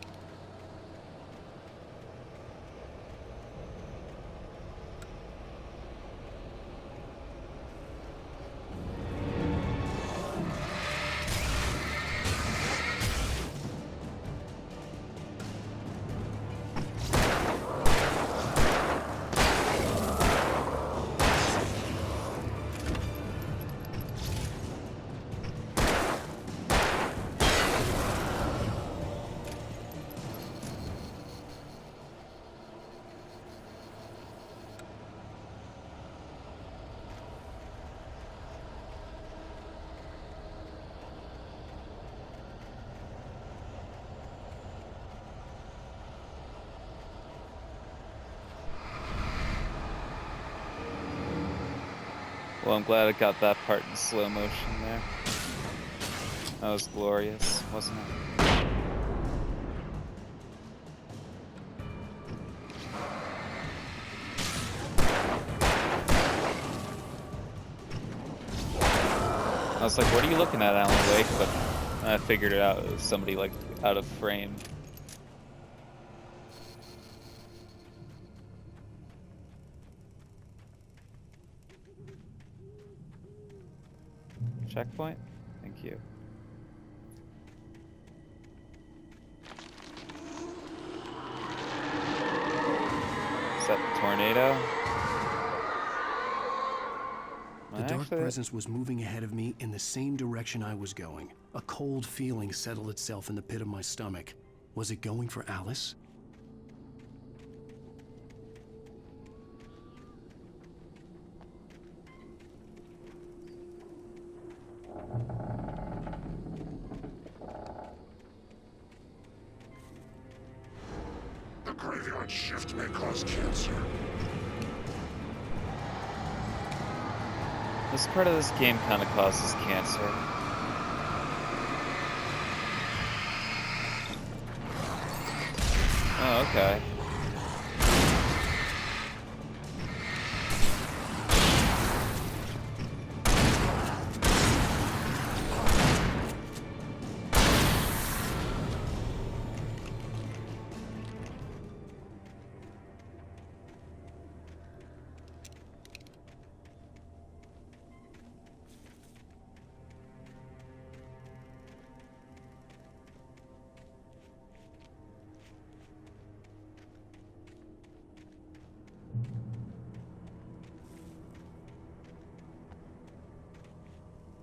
Well, I'm glad I got that part in slow motion there. That was glorious, wasn't it? I was like, what are you looking at, Alan Wake? But I figured it out. It was somebody, like, out of frame. Checkpoint? Thank you. Is that the tornado? The dark presence was moving ahead of me in the same direction I was going. A cold feeling settled itself in the pit of my stomach. Was it going for Alice? The graveyard shift may cause cancer. This part of this game kind of causes cancer. Oh, okay.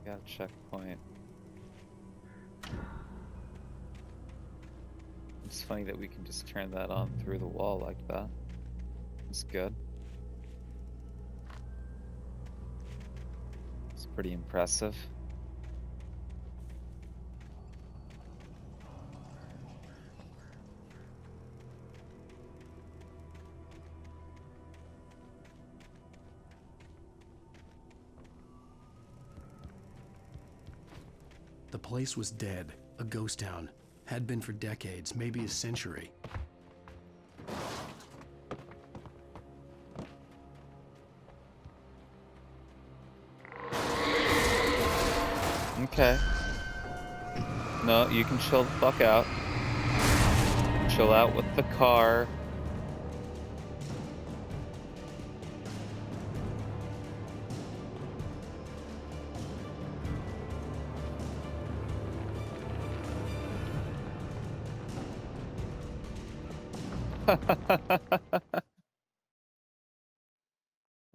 Got a checkpoint. It's funny that we can just turn that on through the wall like that. It's good. It's pretty impressive. The place was dead, a ghost town. Had been for decades, maybe a century. Okay. No, you can chill the fuck out. Chill out with the car.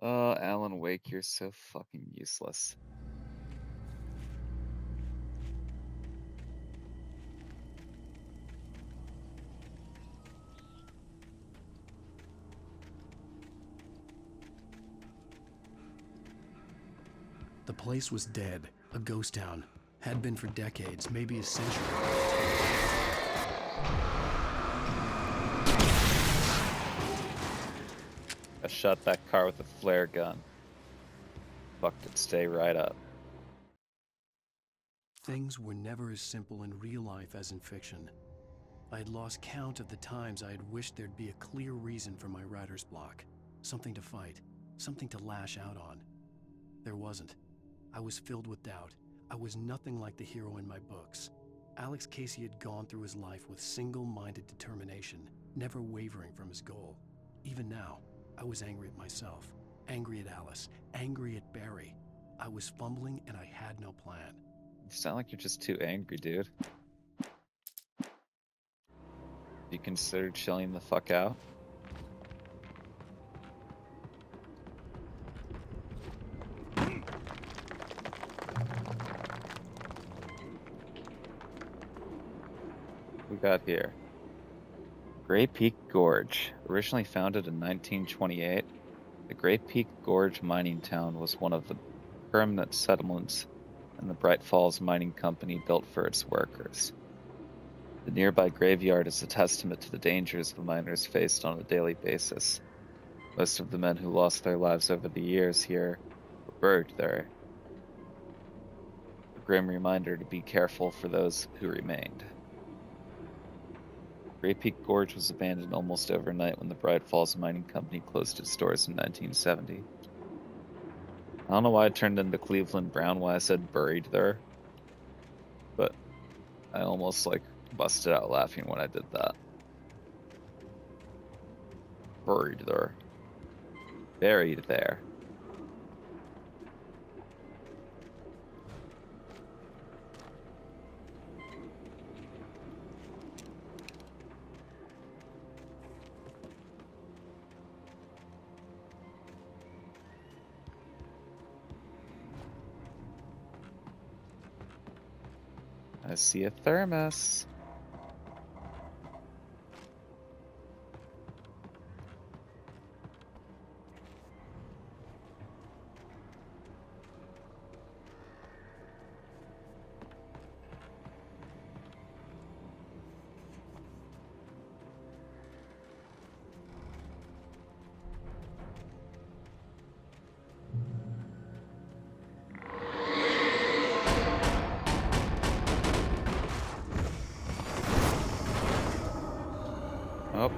Oh, Alan Wake, you're so fucking useless. The place was dead, a ghost town. Had been for decades, maybe a century. I shot that car with a flare gun. Fucked it, stay right up. Things were never as simple in real life as in fiction. I had lost count of the times I had wished there'd be a clear reason for my writer's block. Something to fight, something to lash out on. There wasn't. I was filled with doubt. I was nothing like the hero in my books. Alex Casey had gone through his life with single-minded determination, never wavering from his goal. Even now, I was angry at myself, angry at Alice, angry at Barry. I was fumbling and I had no plan. You sound like you're just too angry, dude. You consider chilling the fuck out? We got here. Gray Peak Gorge. Originally founded in 1928, the Gray Peak Gorge mining town was one of the permanent settlements and the Bright Falls Mining Company built for its workers. The nearby graveyard is a testament to the dangers the miners faced on a daily basis. Most of the men who lost their lives over the years here were buried there. A grim reminder to be careful for those who remained. Great Peak Gorge was abandoned almost overnight when the Bright Falls Mining Company closed its doors in 1970. I don't know why I turned into Cleveland Brown when I said buried there, but I almost like busted out laughing when I did that. Buried there. Buried there. I see a thermos. Oh.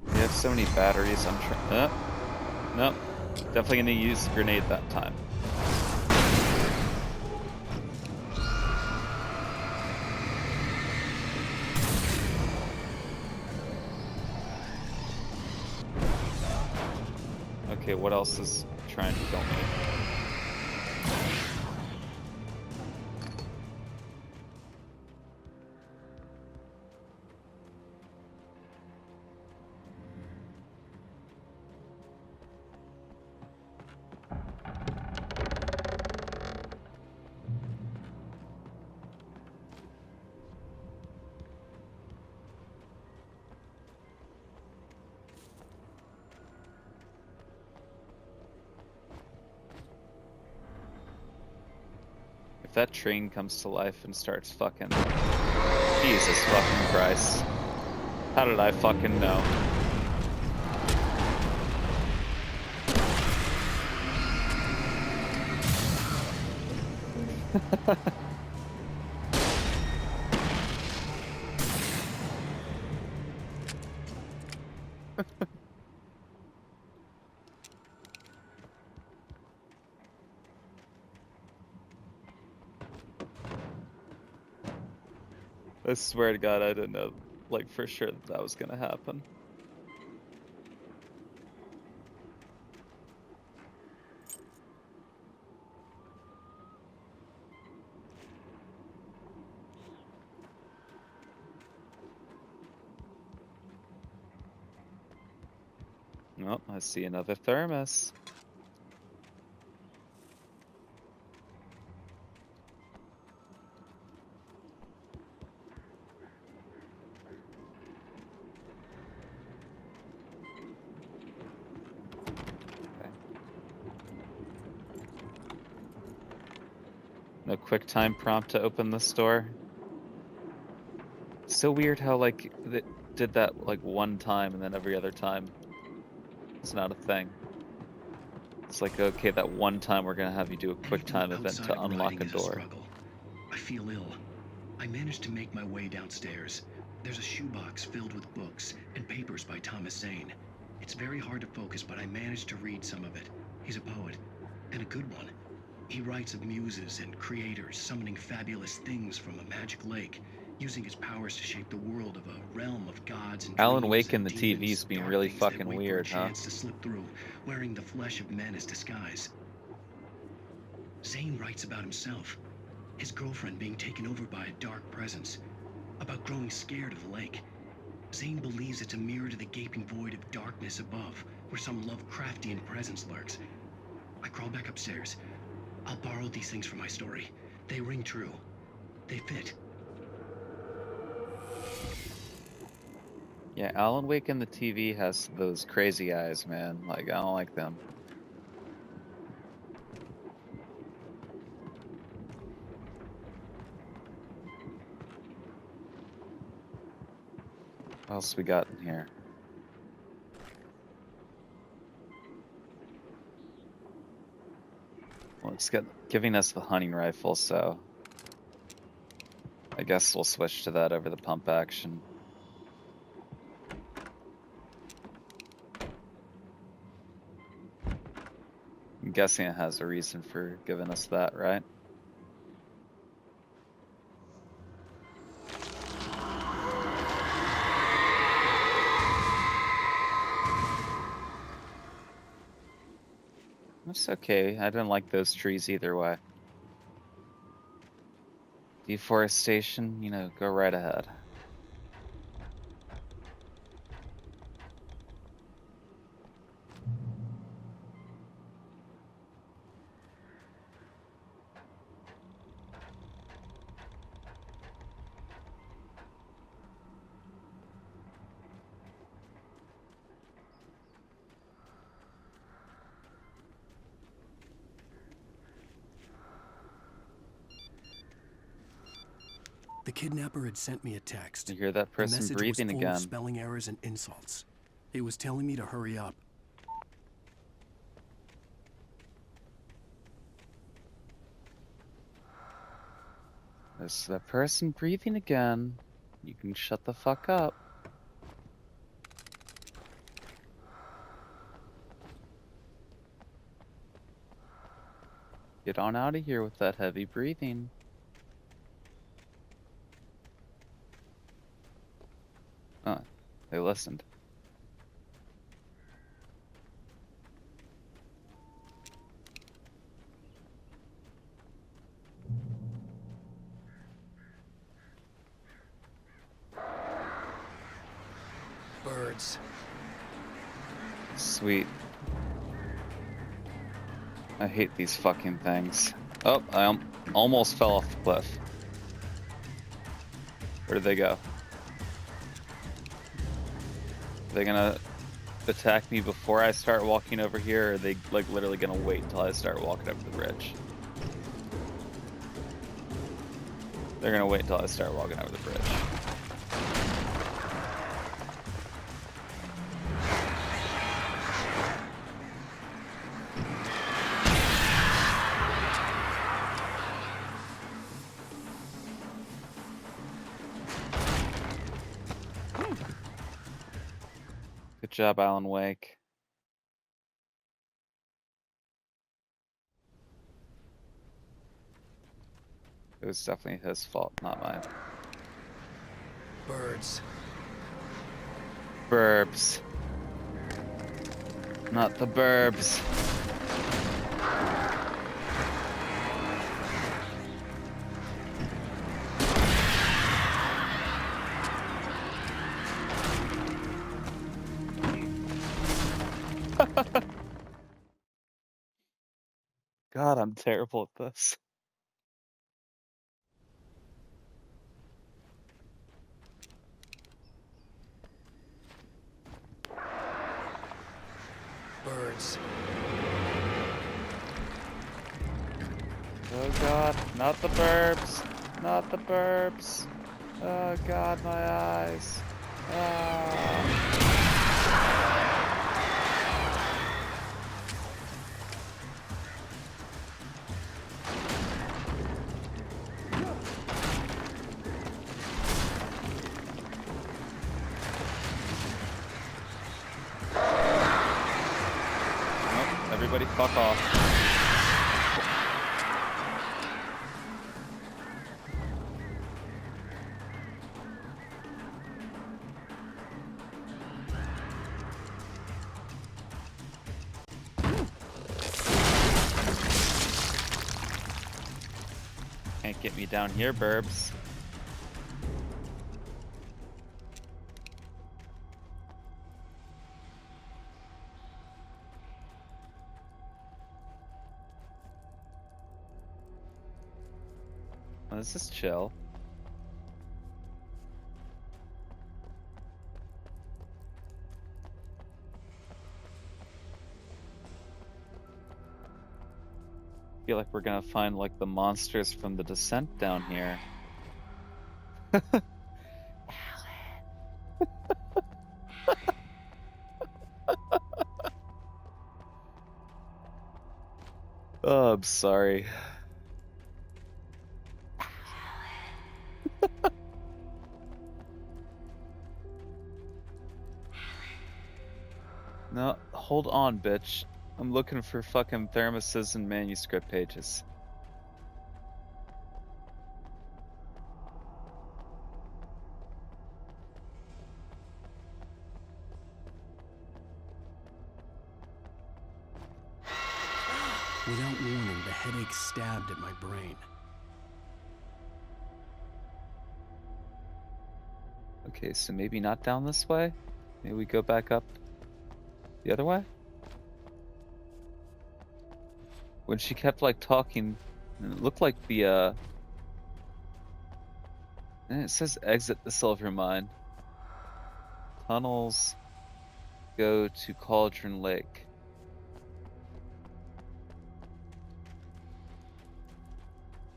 We have so many batteries. I'm trying. Nope. Definitely gonna use the grenade that time. Okay, what else is trying to kill me? If that train comes to life and starts fucking... Jesus fucking Christ. How did I fucking know? I swear to God, I didn't know, like, for sure that that was gonna happen. Oh, I see another thermos. No quick time prompt to open this door. So weird how, like, it did that, like, one time and then every other time it's not a thing. It's like, okay, that one time we're gonna have you do a quick time event to unlock a door. I feel ill. I managed to make my way downstairs. There's a shoebox filled with books and papers by Thomas Zane. It's very hard to focus, but I managed to read some of it. He's a poet, and a good one. He writes of muses and creators summoning fabulous things from a magic lake, using his powers to shape the world of a realm of gods and Alan dreams Wake in and the demons, TV's being dark really things that fucking wait weird, for a huh? chance to slip through, wearing the flesh of men as disguise. Zane writes about himself, his girlfriend being taken over by a dark presence, about growing scared of the lake. Zane believes it's a mirror to the gaping void of darkness above, where some Lovecraftian presence lurks. I crawl back upstairs. I'll borrow these things for my story. They ring true. They fit. Yeah, Alan Wake in the TV has those crazy eyes, man. Like, I don't like them. What else we got in here? Well, it's giving us the hunting rifle, so I guess we'll switch to that over the pump action. I'm guessing it has a reason for giving us that, right? That's okay. I didn't like those trees either way. Deforestation, you know, go right ahead. The kidnapper had sent me a text. You hear that person the message breathing was full again. of spelling errors and insults. It was telling me to hurry up. There's that person breathing again. You can shut the fuck up. Get on out of here with that heavy breathing. Oh, they listened. Birds. Sweet. I hate these fucking things. Oh, I almost fell off the cliff. Where did they go? Are they gonna attack me before I start walking over here, or are they like literally gonna wait until I start walking over the bridge? They're gonna wait until I start walking over the bridge. Good job, Alan Wake. It was definitely his fault, not mine. Birds. Burbs. Not the burbs. God, I'm terrible at this. Birds. Oh God, not the burbs. Not the burbs. Oh God, my eyes. Ah. Nope, everybody fuck off. Can't get me down here, burbs. Oh, this is chill. feel like we're gonna find like the monsters from the Descent down here. Oh, I'm sorry. No, hold on, bitch. I'm looking for fucking thermoses and manuscript pages. Without warning, the headache stabbed at my brain. Okay, so maybe not down this way? Maybe we go back up the other way? When she kept like talking, and it looked like the and it says exit the silver mine. Tunnels go to Cauldron Lake.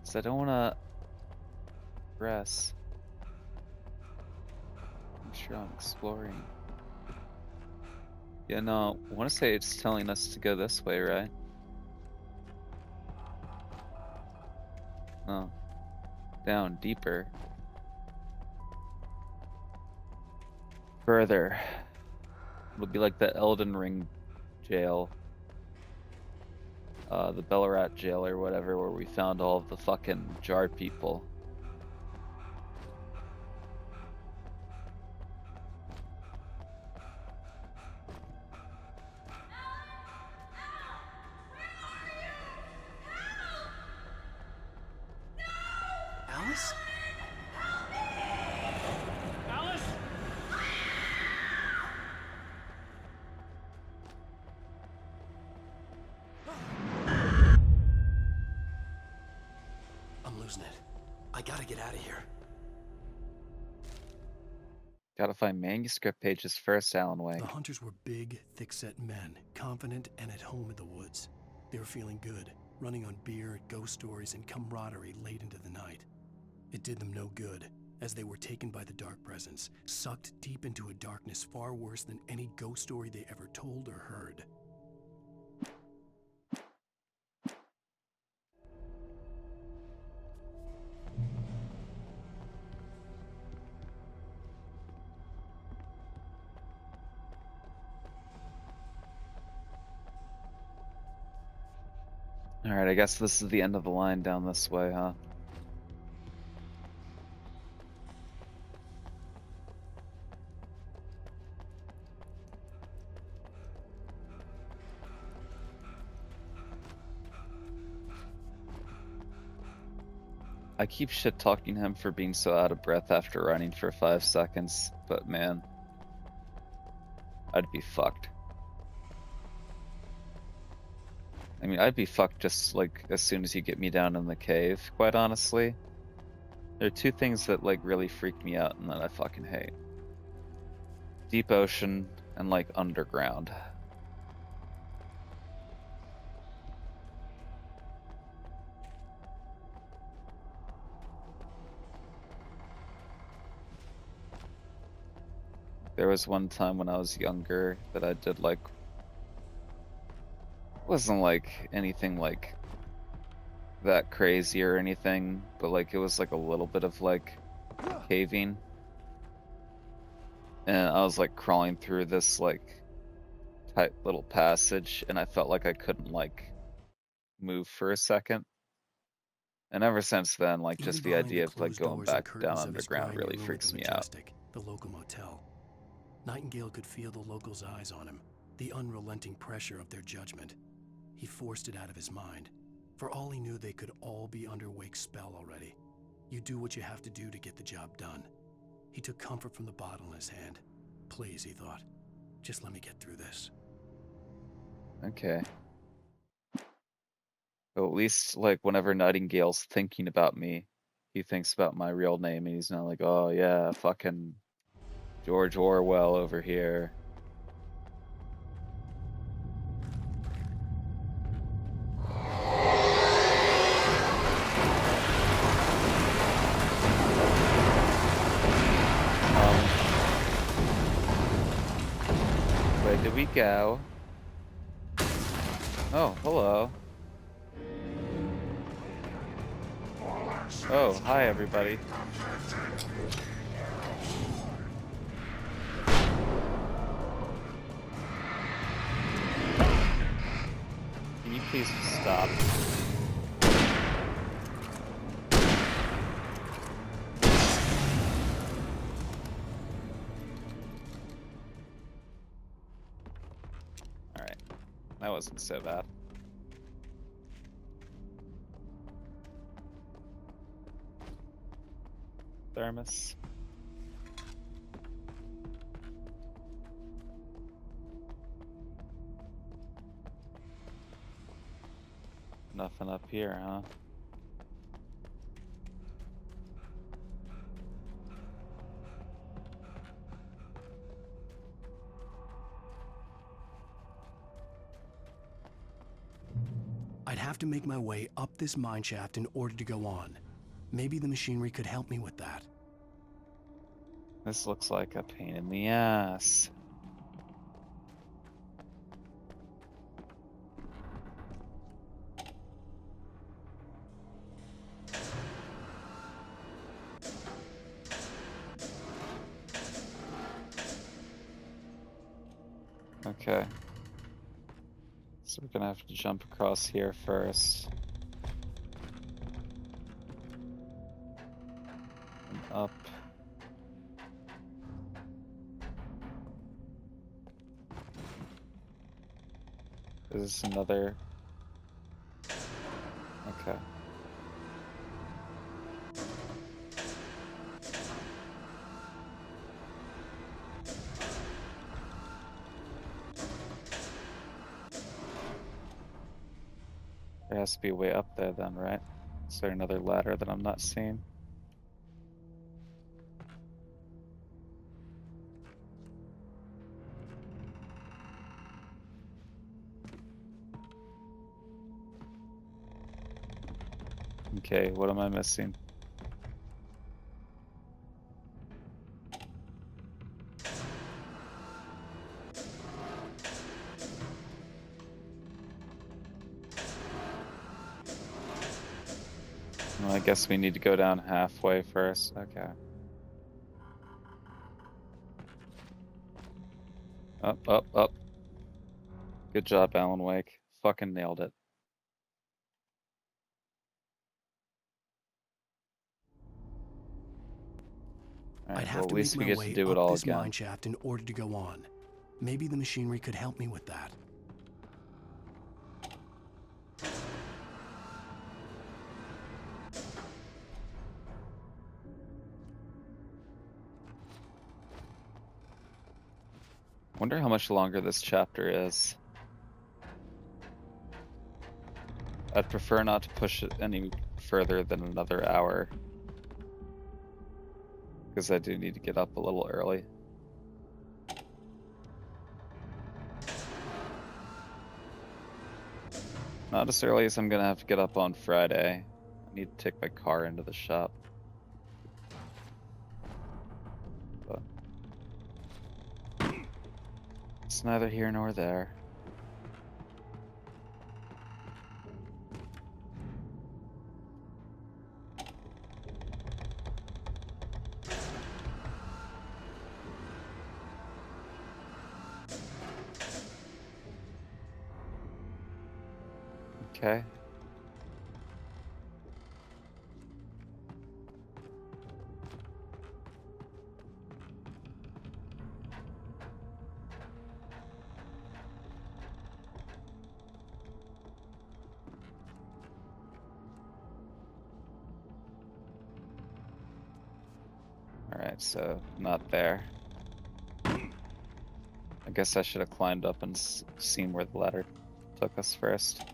So I don't wanna press. I'm sure I'm exploring. Yeah, no, I wanna say it's telling us to go this way, right? No. Down, deeper. Further. It'll be like the Elden Ring jail. The Bellarat jail or whatever, where we found all of the fucking jar people. Alice? Alice? I'm losing it. I gotta get out of here. Gotta find manuscript pages first, Alan Wake. The hunters were big, thick-set men, confident and at home in the woods. They were feeling good, running on beer, ghost stories, and camaraderie late into the night. It did them no good, as they were taken by the dark presence, sucked deep into a darkness far worse than any ghost story they ever told or heard. Alright, I guess this is the end of the line down this way, huh? I keep shit-talking him for being so out of breath after running for 5 seconds, but man, I'd be fucked. I mean, I'd be fucked just, like, as soon as you get me down in the cave, quite honestly. There are two things that, like, really freak me out and that I fucking hate. Deep ocean and, like, underground. There was one time when I was younger that I did, like, wasn't like anything like that crazy or anything, but like it was like a little bit of like caving. And I was like crawling through this like tight little passage and I felt like I couldn't like move for a second. And ever since then, like just the idea of like going back down underground really freaks me out. The local motel. Nightingale could feel the locals' eyes on him, the unrelenting pressure of their judgment. He forced it out of his mind. For all he knew, they could all be under Wake's spell already. You do what you have to do to get the job done. He took comfort from the bottle in his hand. Please, he thought, just let me get through this. Okay. But at least, like, whenever Nightingale's thinking about me, he thinks about my real name, and he's not like, oh yeah, fucking George Orwell over here. Here we go. Oh, hello. Oh, hi everybody. Can you please stop? Alright. That wasn't so bad. Thermos. Nothing up here, huh? I'd have to make my way up this mine shaft in order to go on. Maybe the machinery could help me with that. This looks like a pain in the ass. Okay. So we're gonna have to jump across here first. And up. Is this another? Okay. There has to be a way up there then, right? Is there another ladder that I'm not seeing? Okay, what am I missing? Well, I guess we need to go down halfway first. Okay. Up, up, up. Good job, Alan Wake. Fucking nailed it. I'd have well, to at least make we my get to way do it up all this again. mine shaft in order to go on. Maybe the machinery could help me with that. Wonder how much longer this chapter is. I'd prefer not to push it any further than another hour. Because I do need to get up a little early. Not as early as I'm gonna have to get up on Friday. I need to take my car into the shop. But it's neither here nor there. Okay. Alright, so not there. I guess I should have climbed up and seen where the ladder took us first.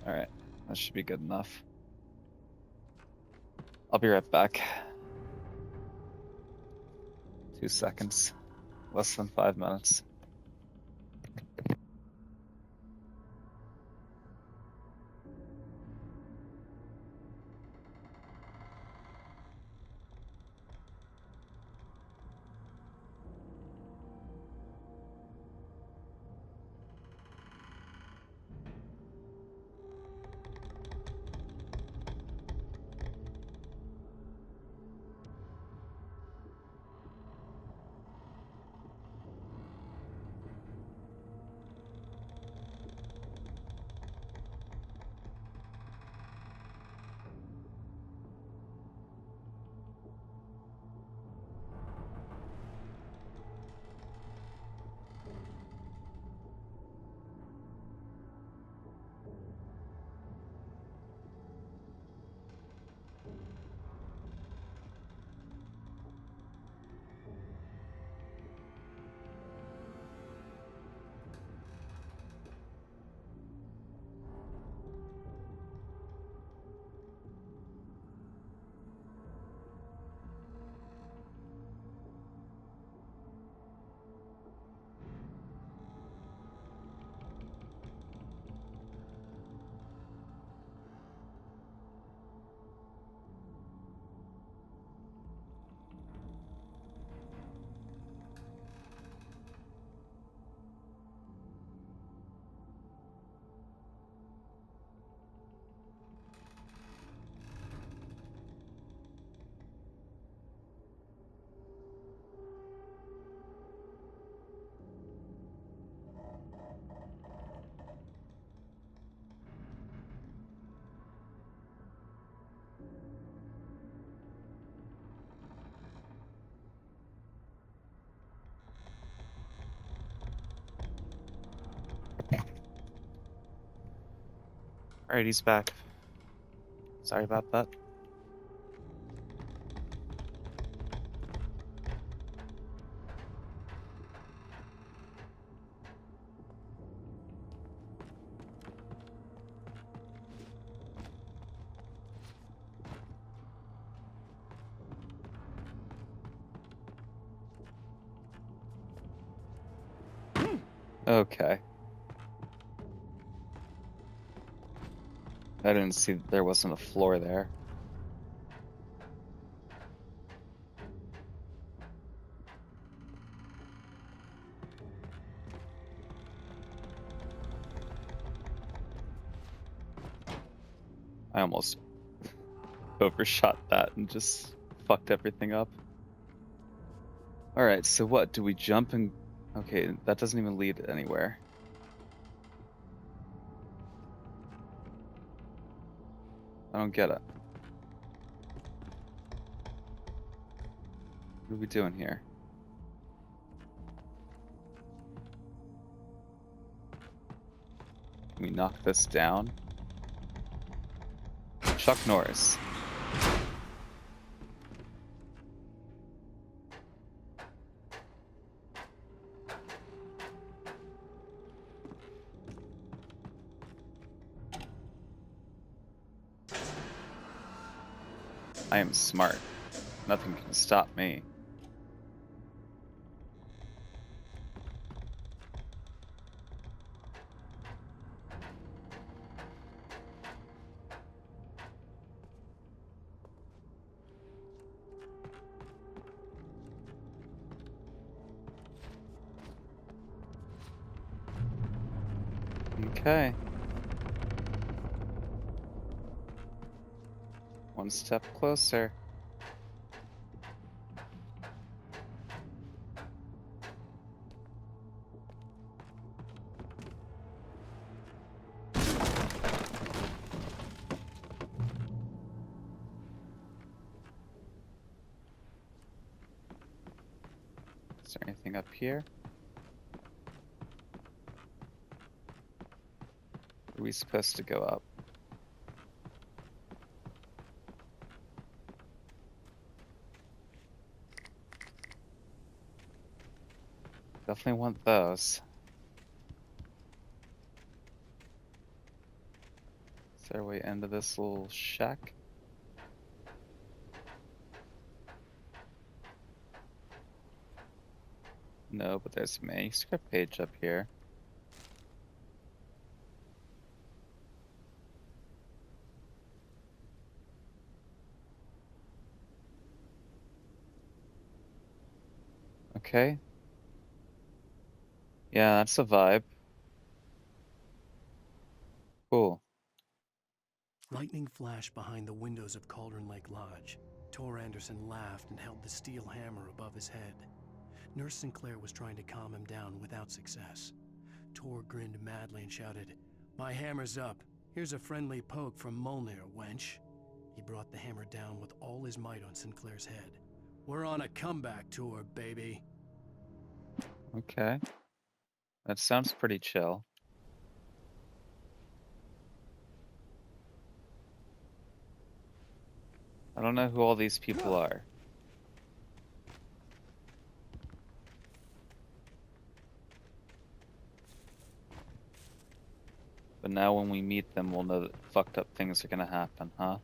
Alright, that should be good enough. I'll be right back. 2 seconds. Less than 5 minutes. Alright, he's back. Sorry about that. Okay. I didn't see that there wasn't a floor there. I almost overshot that and just fucked everything up. Alright, so what? Do we jump and... Okay, that doesn't even lead anywhere. I don't get it. What are we doing here? Can we knock this down? Chuck Norris. I am smart. Nothing can stop me. Okay. One step closer. Is there anything up here? Are we supposed to go up? Definitely want those. Is there a way into this little shack? No, but there's a manuscript page up here. Okay. Yeah, that's a vibe. Cool. Lightning flashed behind the windows of Cauldron Lake Lodge. Tor Anderson laughed and held the steel hammer above his head. Nurse Sinclair was trying to calm him down without success. Tor grinned madly and shouted, "My hammer's up. Here's a friendly poke from Molnir, wench." He brought the hammer down with all his might on Sinclair's head. "We're on a comeback tour, baby." Okay. That sounds pretty chill. I don't know who all these people are. But now when we meet them, we'll know that fucked up things are gonna happen, huh?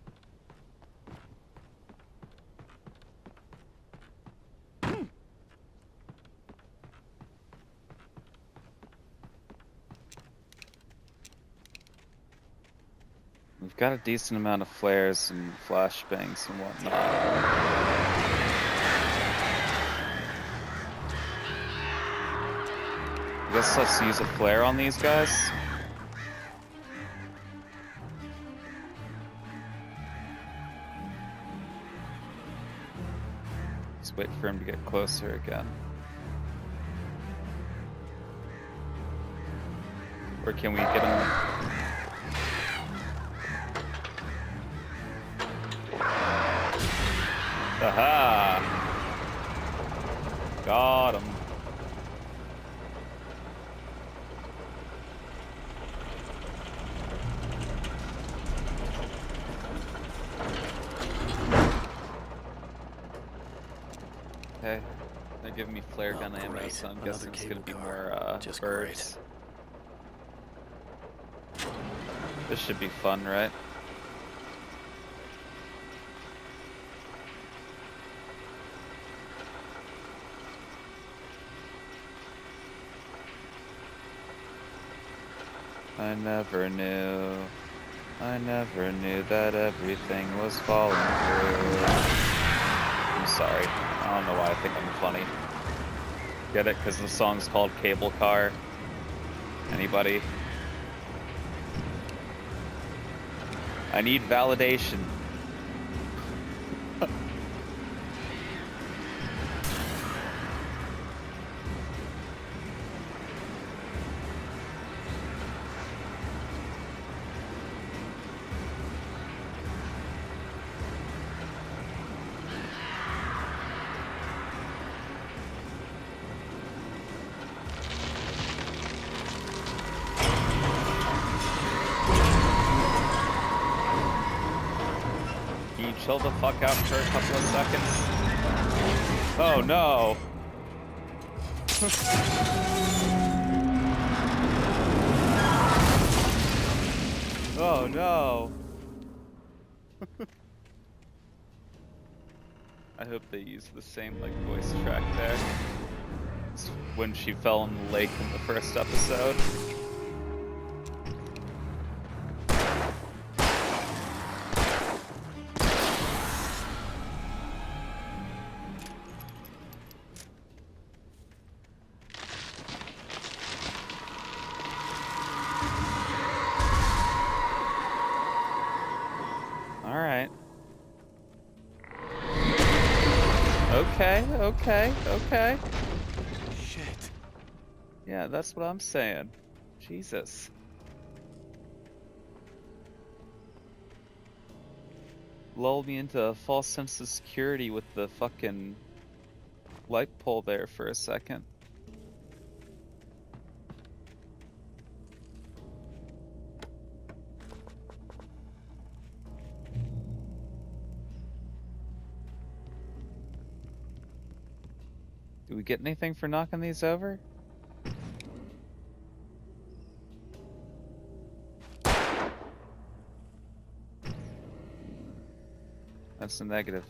We've got a decent amount of flares and flashbangs and whatnot. I guess let's use a flare on these guys. Let's wait for him to get closer again. Or can we get him? Aha! Got him. giving me flare gun ammo, great. so I'm Another guessing it's gonna cable be car. more Just birds. This should be fun, right? I never knew that everything was falling through. I'm sorry. I don't know why I think I'm funny. Get it? Because the song's called Cable Car. Anybody? I need validation. Can you chill the fuck out for a couple of seconds? Oh no! Oh no! I hope they use the same like voice track there. It's when she fell in the lake in the first episode. Alright. Okay. Shit. Yeah, that's what I'm saying. Jesus. Lulled me into a false sense of security with the fucking light pole there for a second. Do we get anything for knocking these over? That's a negative.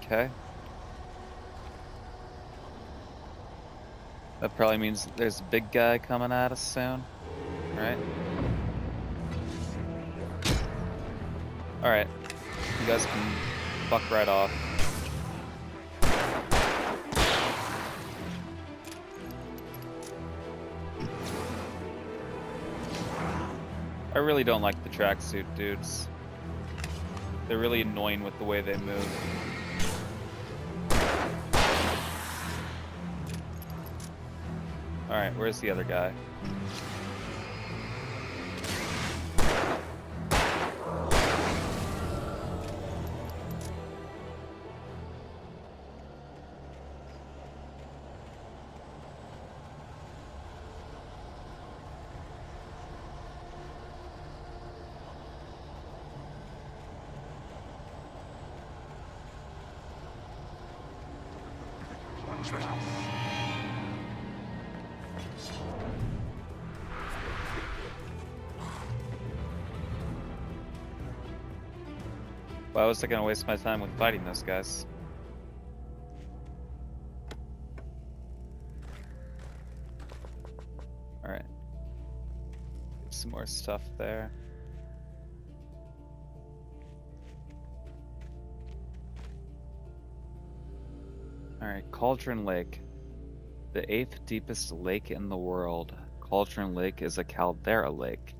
Okay. That probably means there's a big guy coming at us soon, right? Alright. You guys can fuck right off. I really don't like the tracksuit dudes. They're really annoying with the way they move. Alright, where's the other guy? Why was I gonna waste my time with fighting those guys? Alright. Get some more stuff there. Alright, Cauldron Lake. The 8th deepest lake in the world. Cauldron Lake is a caldera lake,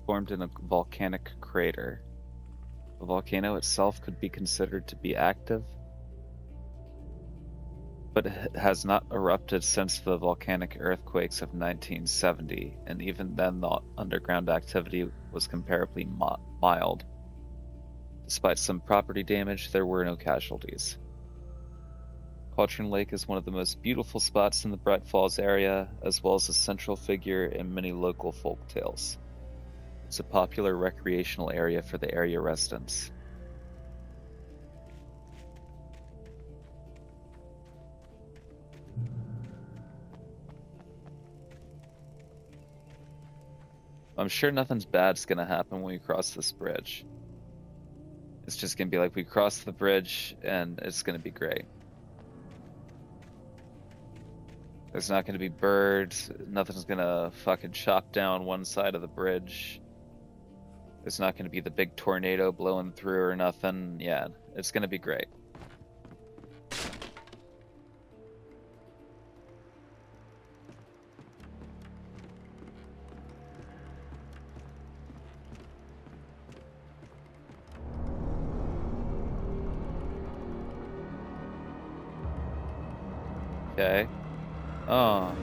formed in a volcanic crater. The volcano itself could be considered to be active. but it has not erupted since the volcanic earthquakes of 1970, and even then the underground activity was comparably mild. Despite some property damage, there were no casualties. Cauldron Lake is one of the most beautiful spots in the Bright Falls area, as well as a central figure in many local folk tales. It's a popular recreational area for the area residents. I'm sure nothing's bad's gonna happen when we cross this bridge. It's just gonna be like we cross the bridge and it's gonna be great. There's not gonna be birds, nothing's gonna fucking chop down one side of the bridge. There's not gonna be the big tornado blowing through or nothing. Yeah, it's gonna be great. Okay. Oh.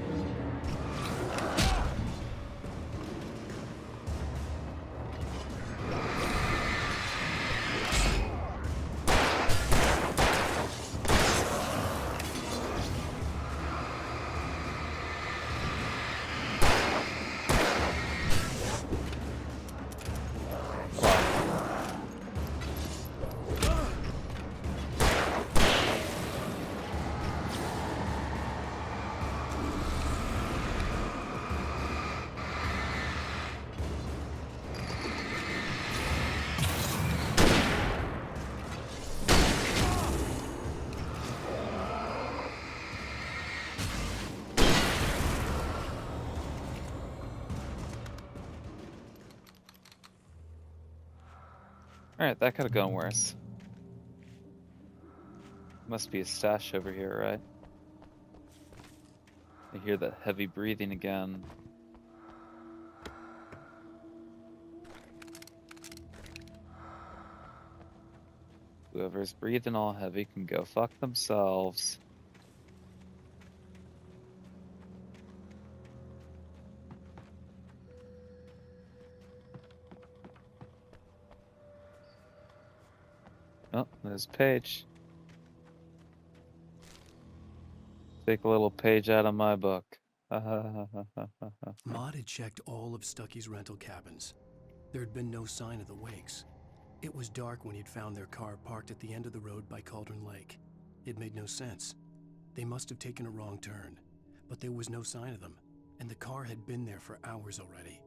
Alright, that could have gone worse. Must be a stash over here, right? I hear that heavy breathing again. Whoever's breathing all heavy can go fuck themselves. Oh, there's Paige. Take a little page out of my book. Maud had checked all of Stucky's rental cabins. There had been no sign of the wakes. It was dark when he'd found their car parked at the end of the road by Cauldron Lake. It made no sense. They must have taken a wrong turn, but there was no sign of them, and the car had been there for hours already.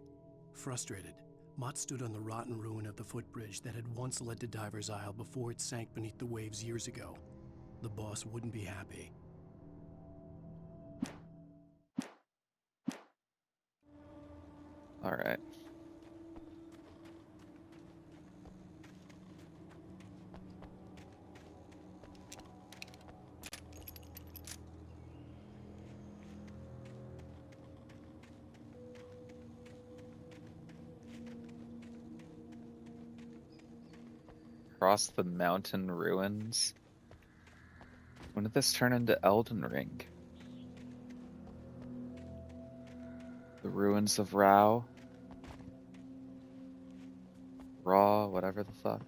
Frustrated, Mott stood on the rotten ruin of the footbridge that had once led to Diver's Isle before it sank beneath the waves years ago. The boss wouldn't be happy. All right. Across the mountain ruins? When did this turn into Elden Ring? The ruins of Rao? Raw, whatever the fuck.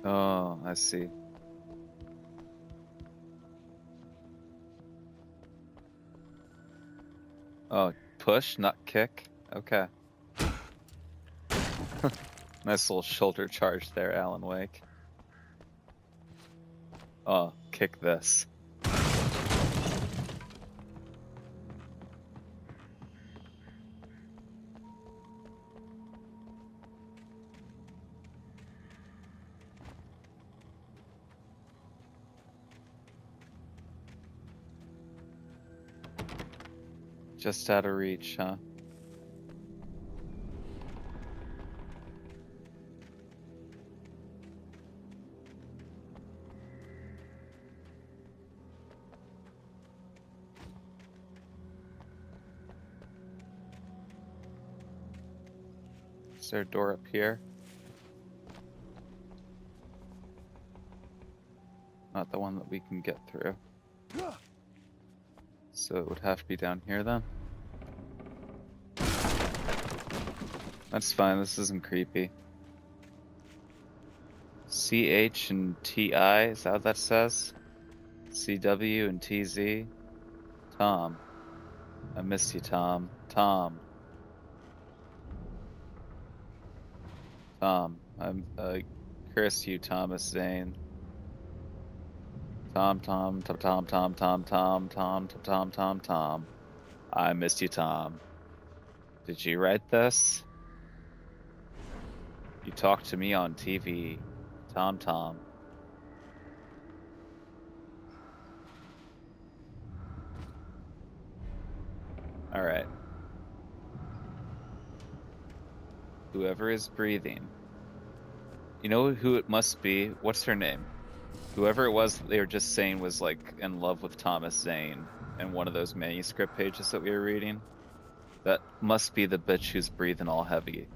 Oh, I see. Oh, push, not kick? Okay. Nice little shoulder charge there, Alan Wake. Oh, kick this. Just out of reach, huh? Is there a door up here? Not the one that we can get through. So it would have to be down here then. That's fine, this isn't creepy. CH and TI, is that what that says? CW and TZ? Tom. I miss you, Tom. Tom. I curse you, Thomas Zane. Tom. I miss you, Tom. Did you write this? You talked to me on TV. Tom. Alright. Whoever is breathing. You know who it must be? What's her name? Whoever it was that they were just saying was like in love with Thomas Zane in one of those manuscript pages that we were reading. That must be the bitch who's breathing all heavy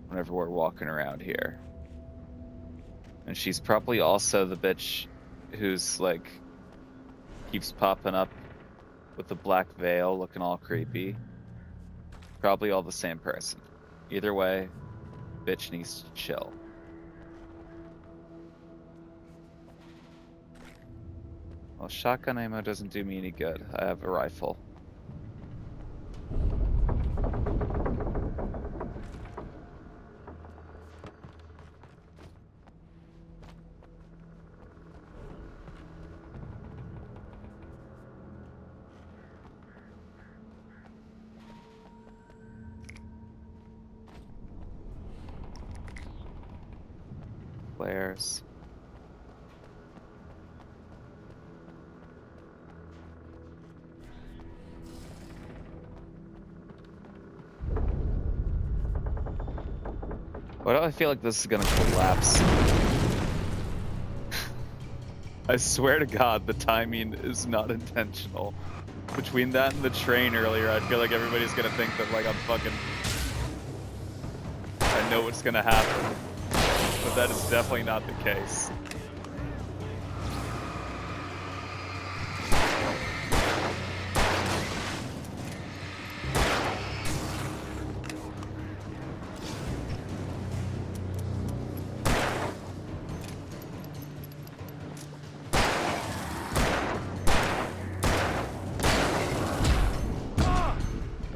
whenever we're walking around here. And she's probably also the bitch who's like keeps popping up with the black veil looking all creepy. Probably all the same person. Either way, bitch needs to chill. Well, shotgun ammo doesn't do me any good. I have a rifle. Flares. Why do I feel like this is gonna collapse? I swear to God, the timing is not intentional. Between that and the train earlier, I feel like everybody's gonna think that like I'm fucking... I know what's gonna happen. But that is definitely not the case.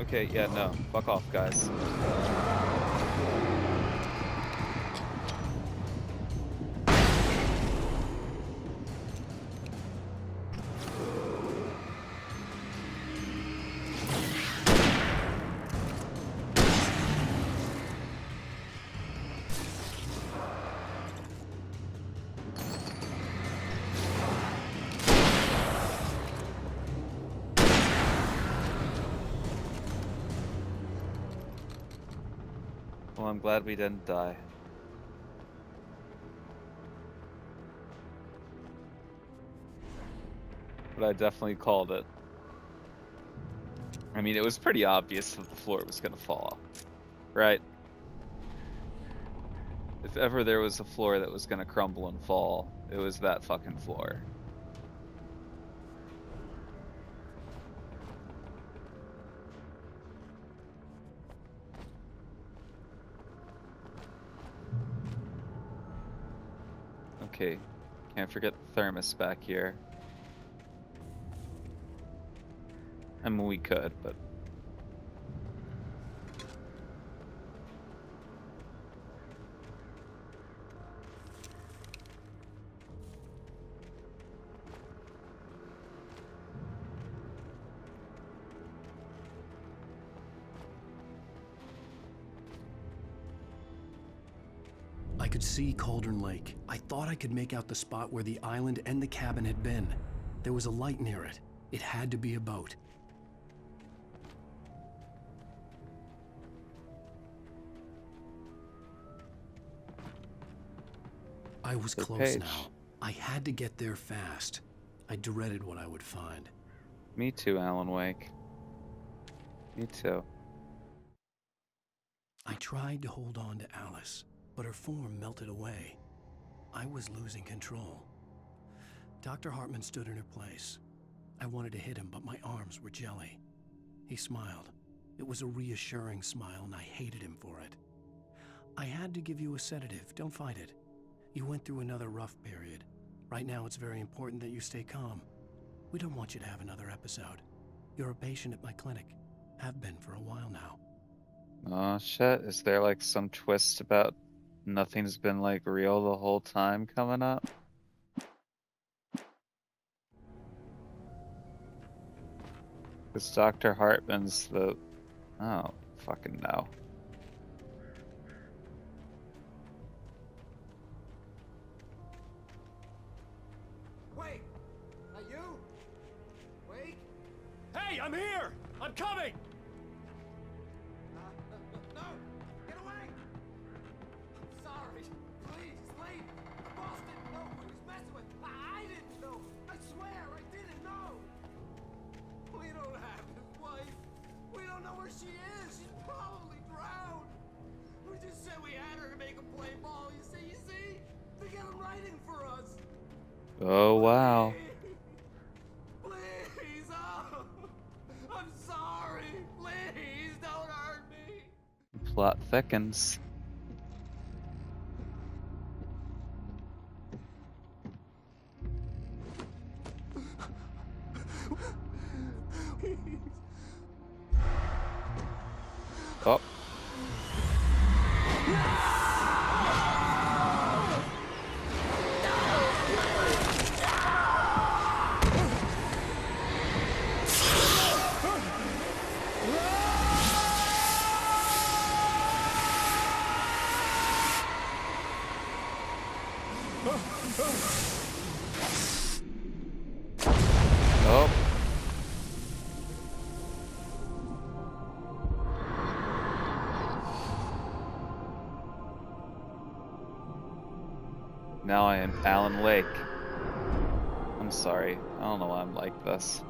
Okay, yeah, no. Fuck off, guys. Well, I'm glad we didn't die. But I definitely called it. I mean, it was pretty obvious that the floor was gonna fall, right? If ever there was a floor that was gonna crumble and fall, it was that fucking floor. Okay, can't forget the thermos back here. I mean, we could, but... I could see Cauldron Lake. I thought I could make out the spot where the island and the cabin had been. There was a light near it. It had to be a boat. I was close now. I had to get there fast. I dreaded what I would find. Me too, Alan Wake. Me too. I tried to hold on to Alice, but her form melted away. I was losing control. Dr. Hartman stood in her place. I wanted to hit him, but my arms were jelly. He smiled. It was a reassuring smile, and I hated him for it. I had to give you a sedative. Don't fight it. You went through another rough period. Right now, it's very important that you stay calm. We don't want you to have another episode. You're a patient at my clinic. Have been for a while now. Oh shit, is there like some twist about nothing's been like real the whole time coming up? Because Dr. Hartman's the... Oh, fucking no. Wait! Are you? Wait! Hey, I'm here! I'm coming! No! Get away! I'm sorry. Please, leave! The boss didn't know who he was messing with. I didn't know. I swear, I didn't know. We don't have his wife. We don't know where she is. She's probably drowned. We just said we had her to make him play ball. You see? To get him writing for us. Oh wow. Please, oh, I'm sorry. Please don't hurt me. Plot thickens. Oh. Oh. Now I am Alan Wake. I'm sorry. I don't know why I'm like this.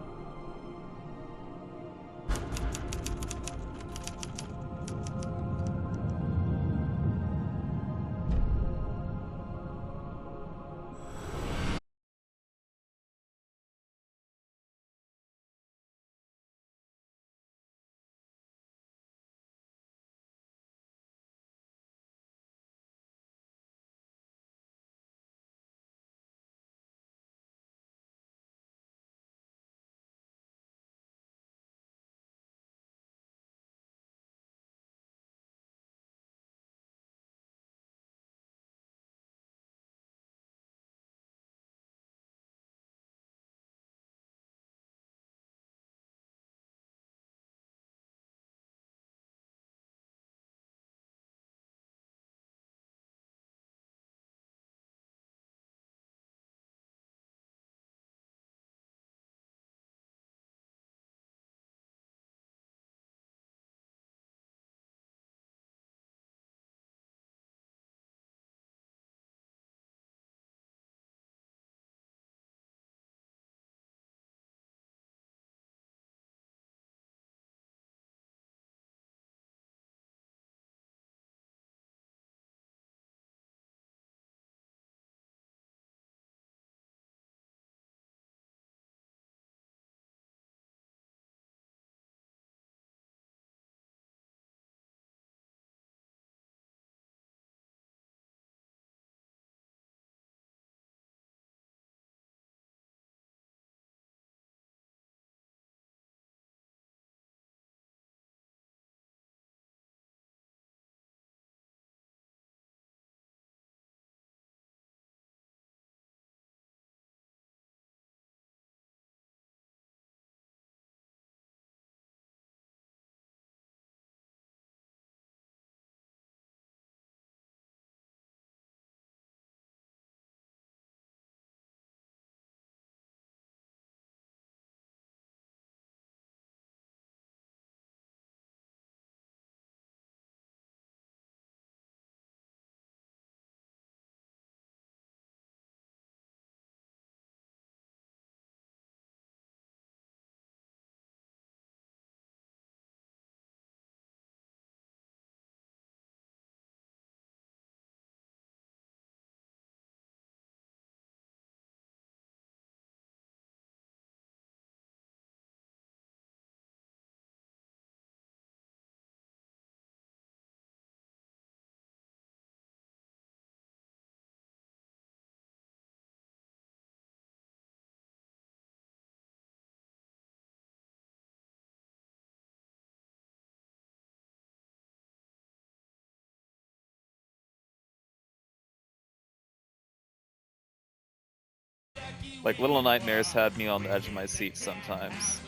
Like, Little Nightmares had me on the edge of my seat sometimes.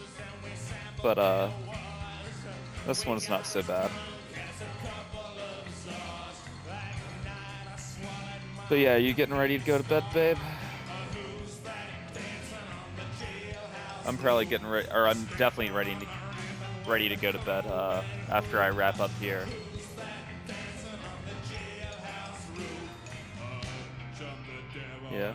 But, this one's not so bad. But yeah, you getting ready to go to bed, babe? I'm probably getting ready, or I'm definitely ready to go to bed, after I wrap up here. Yeah.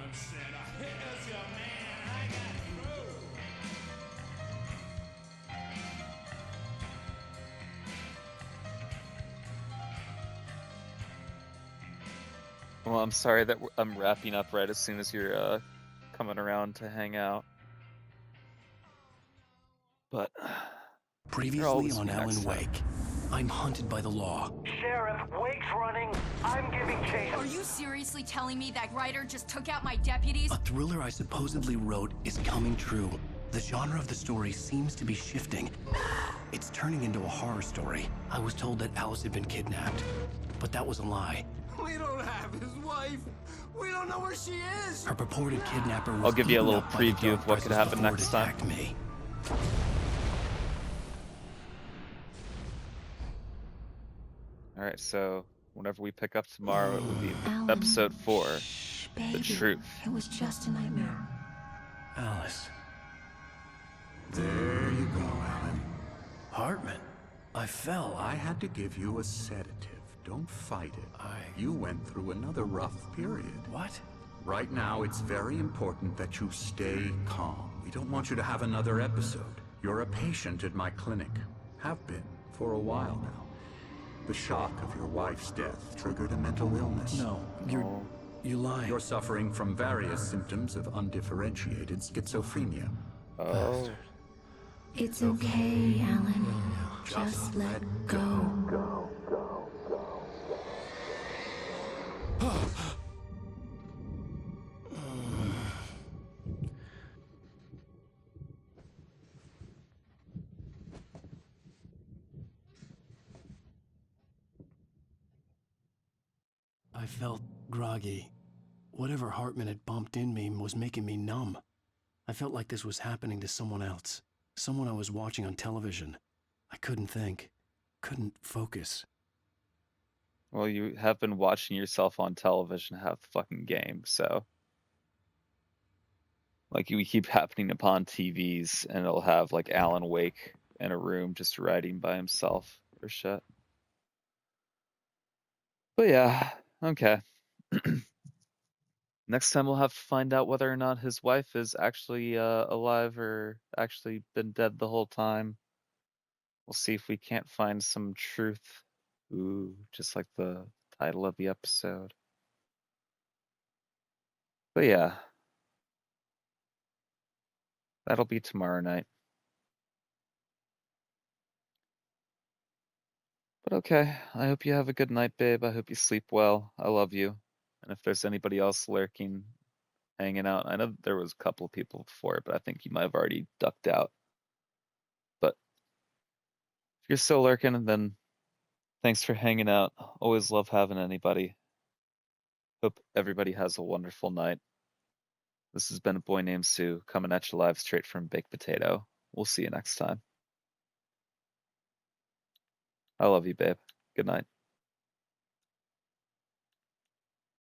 Well, I'm sorry that I'm wrapping up right as soon as you're coming around to hang out. But Previously on Alan Wake, I'm hunted by the law. Sheriff, Wake's running. I'm giving chase. Are you seriously telling me that writer just took out my deputies? A thriller I supposedly wrote is coming true. The genre of the story seems to be shifting. It's turning into a horror story. I was told that Alice had been kidnapped, but that was a lie. We don't have his wife. We don't know where she is. Her purported kidnapper was I'll give you a eaten little up by the preview dark of what could presence happen before next it time. attacked me. Alright, so whenever we pick up tomorrow, it will be episode 4, The Truth. It was just a nightmare. Alice. There you go, Alan. Hartman, I fell. I had to give you a sedative. Don't fight it. You went through another rough period. What? Right now, it's very important that you stay calm. We don't want you to have another episode. You're a patient at my clinic. Have been for a while now. The shock of your wife's death triggered a mental illness. No, you're lying. You're suffering from various symptoms of undifferentiated schizophrenia. Oh. It's okay, Alan. Just let go. I felt groggy. Whatever Hartman had bumped in me was making me numb. I felt like this was happening to someone else. Someone I was watching on television. I couldn't think. Couldn't focus. Well, you have been watching yourself on television half the fucking game, so. Like, you keep happening upon TVs, and it'll have, like, Alan Wake in a room just writing by himself or shit. But yeah, okay. Next time we'll have to find out whether or not his wife is actually alive or actually been dead the whole time. We'll see if we can't find some truth. Ooh, just like the title of the episode. But yeah. That'll be tomorrow night. But okay, I hope you have a good night, babe. I hope you sleep well. I love you. And if there's anybody else lurking, hanging out, I know there was a couple of people before, but I think you might have already ducked out. But if you're still lurking, then thanks for hanging out. Always love having anybody. Hope everybody has a wonderful night. This has been A Boy Named Sue, coming at you live straight from Baked Potato. We'll see you next time. I love you, babe. Good night.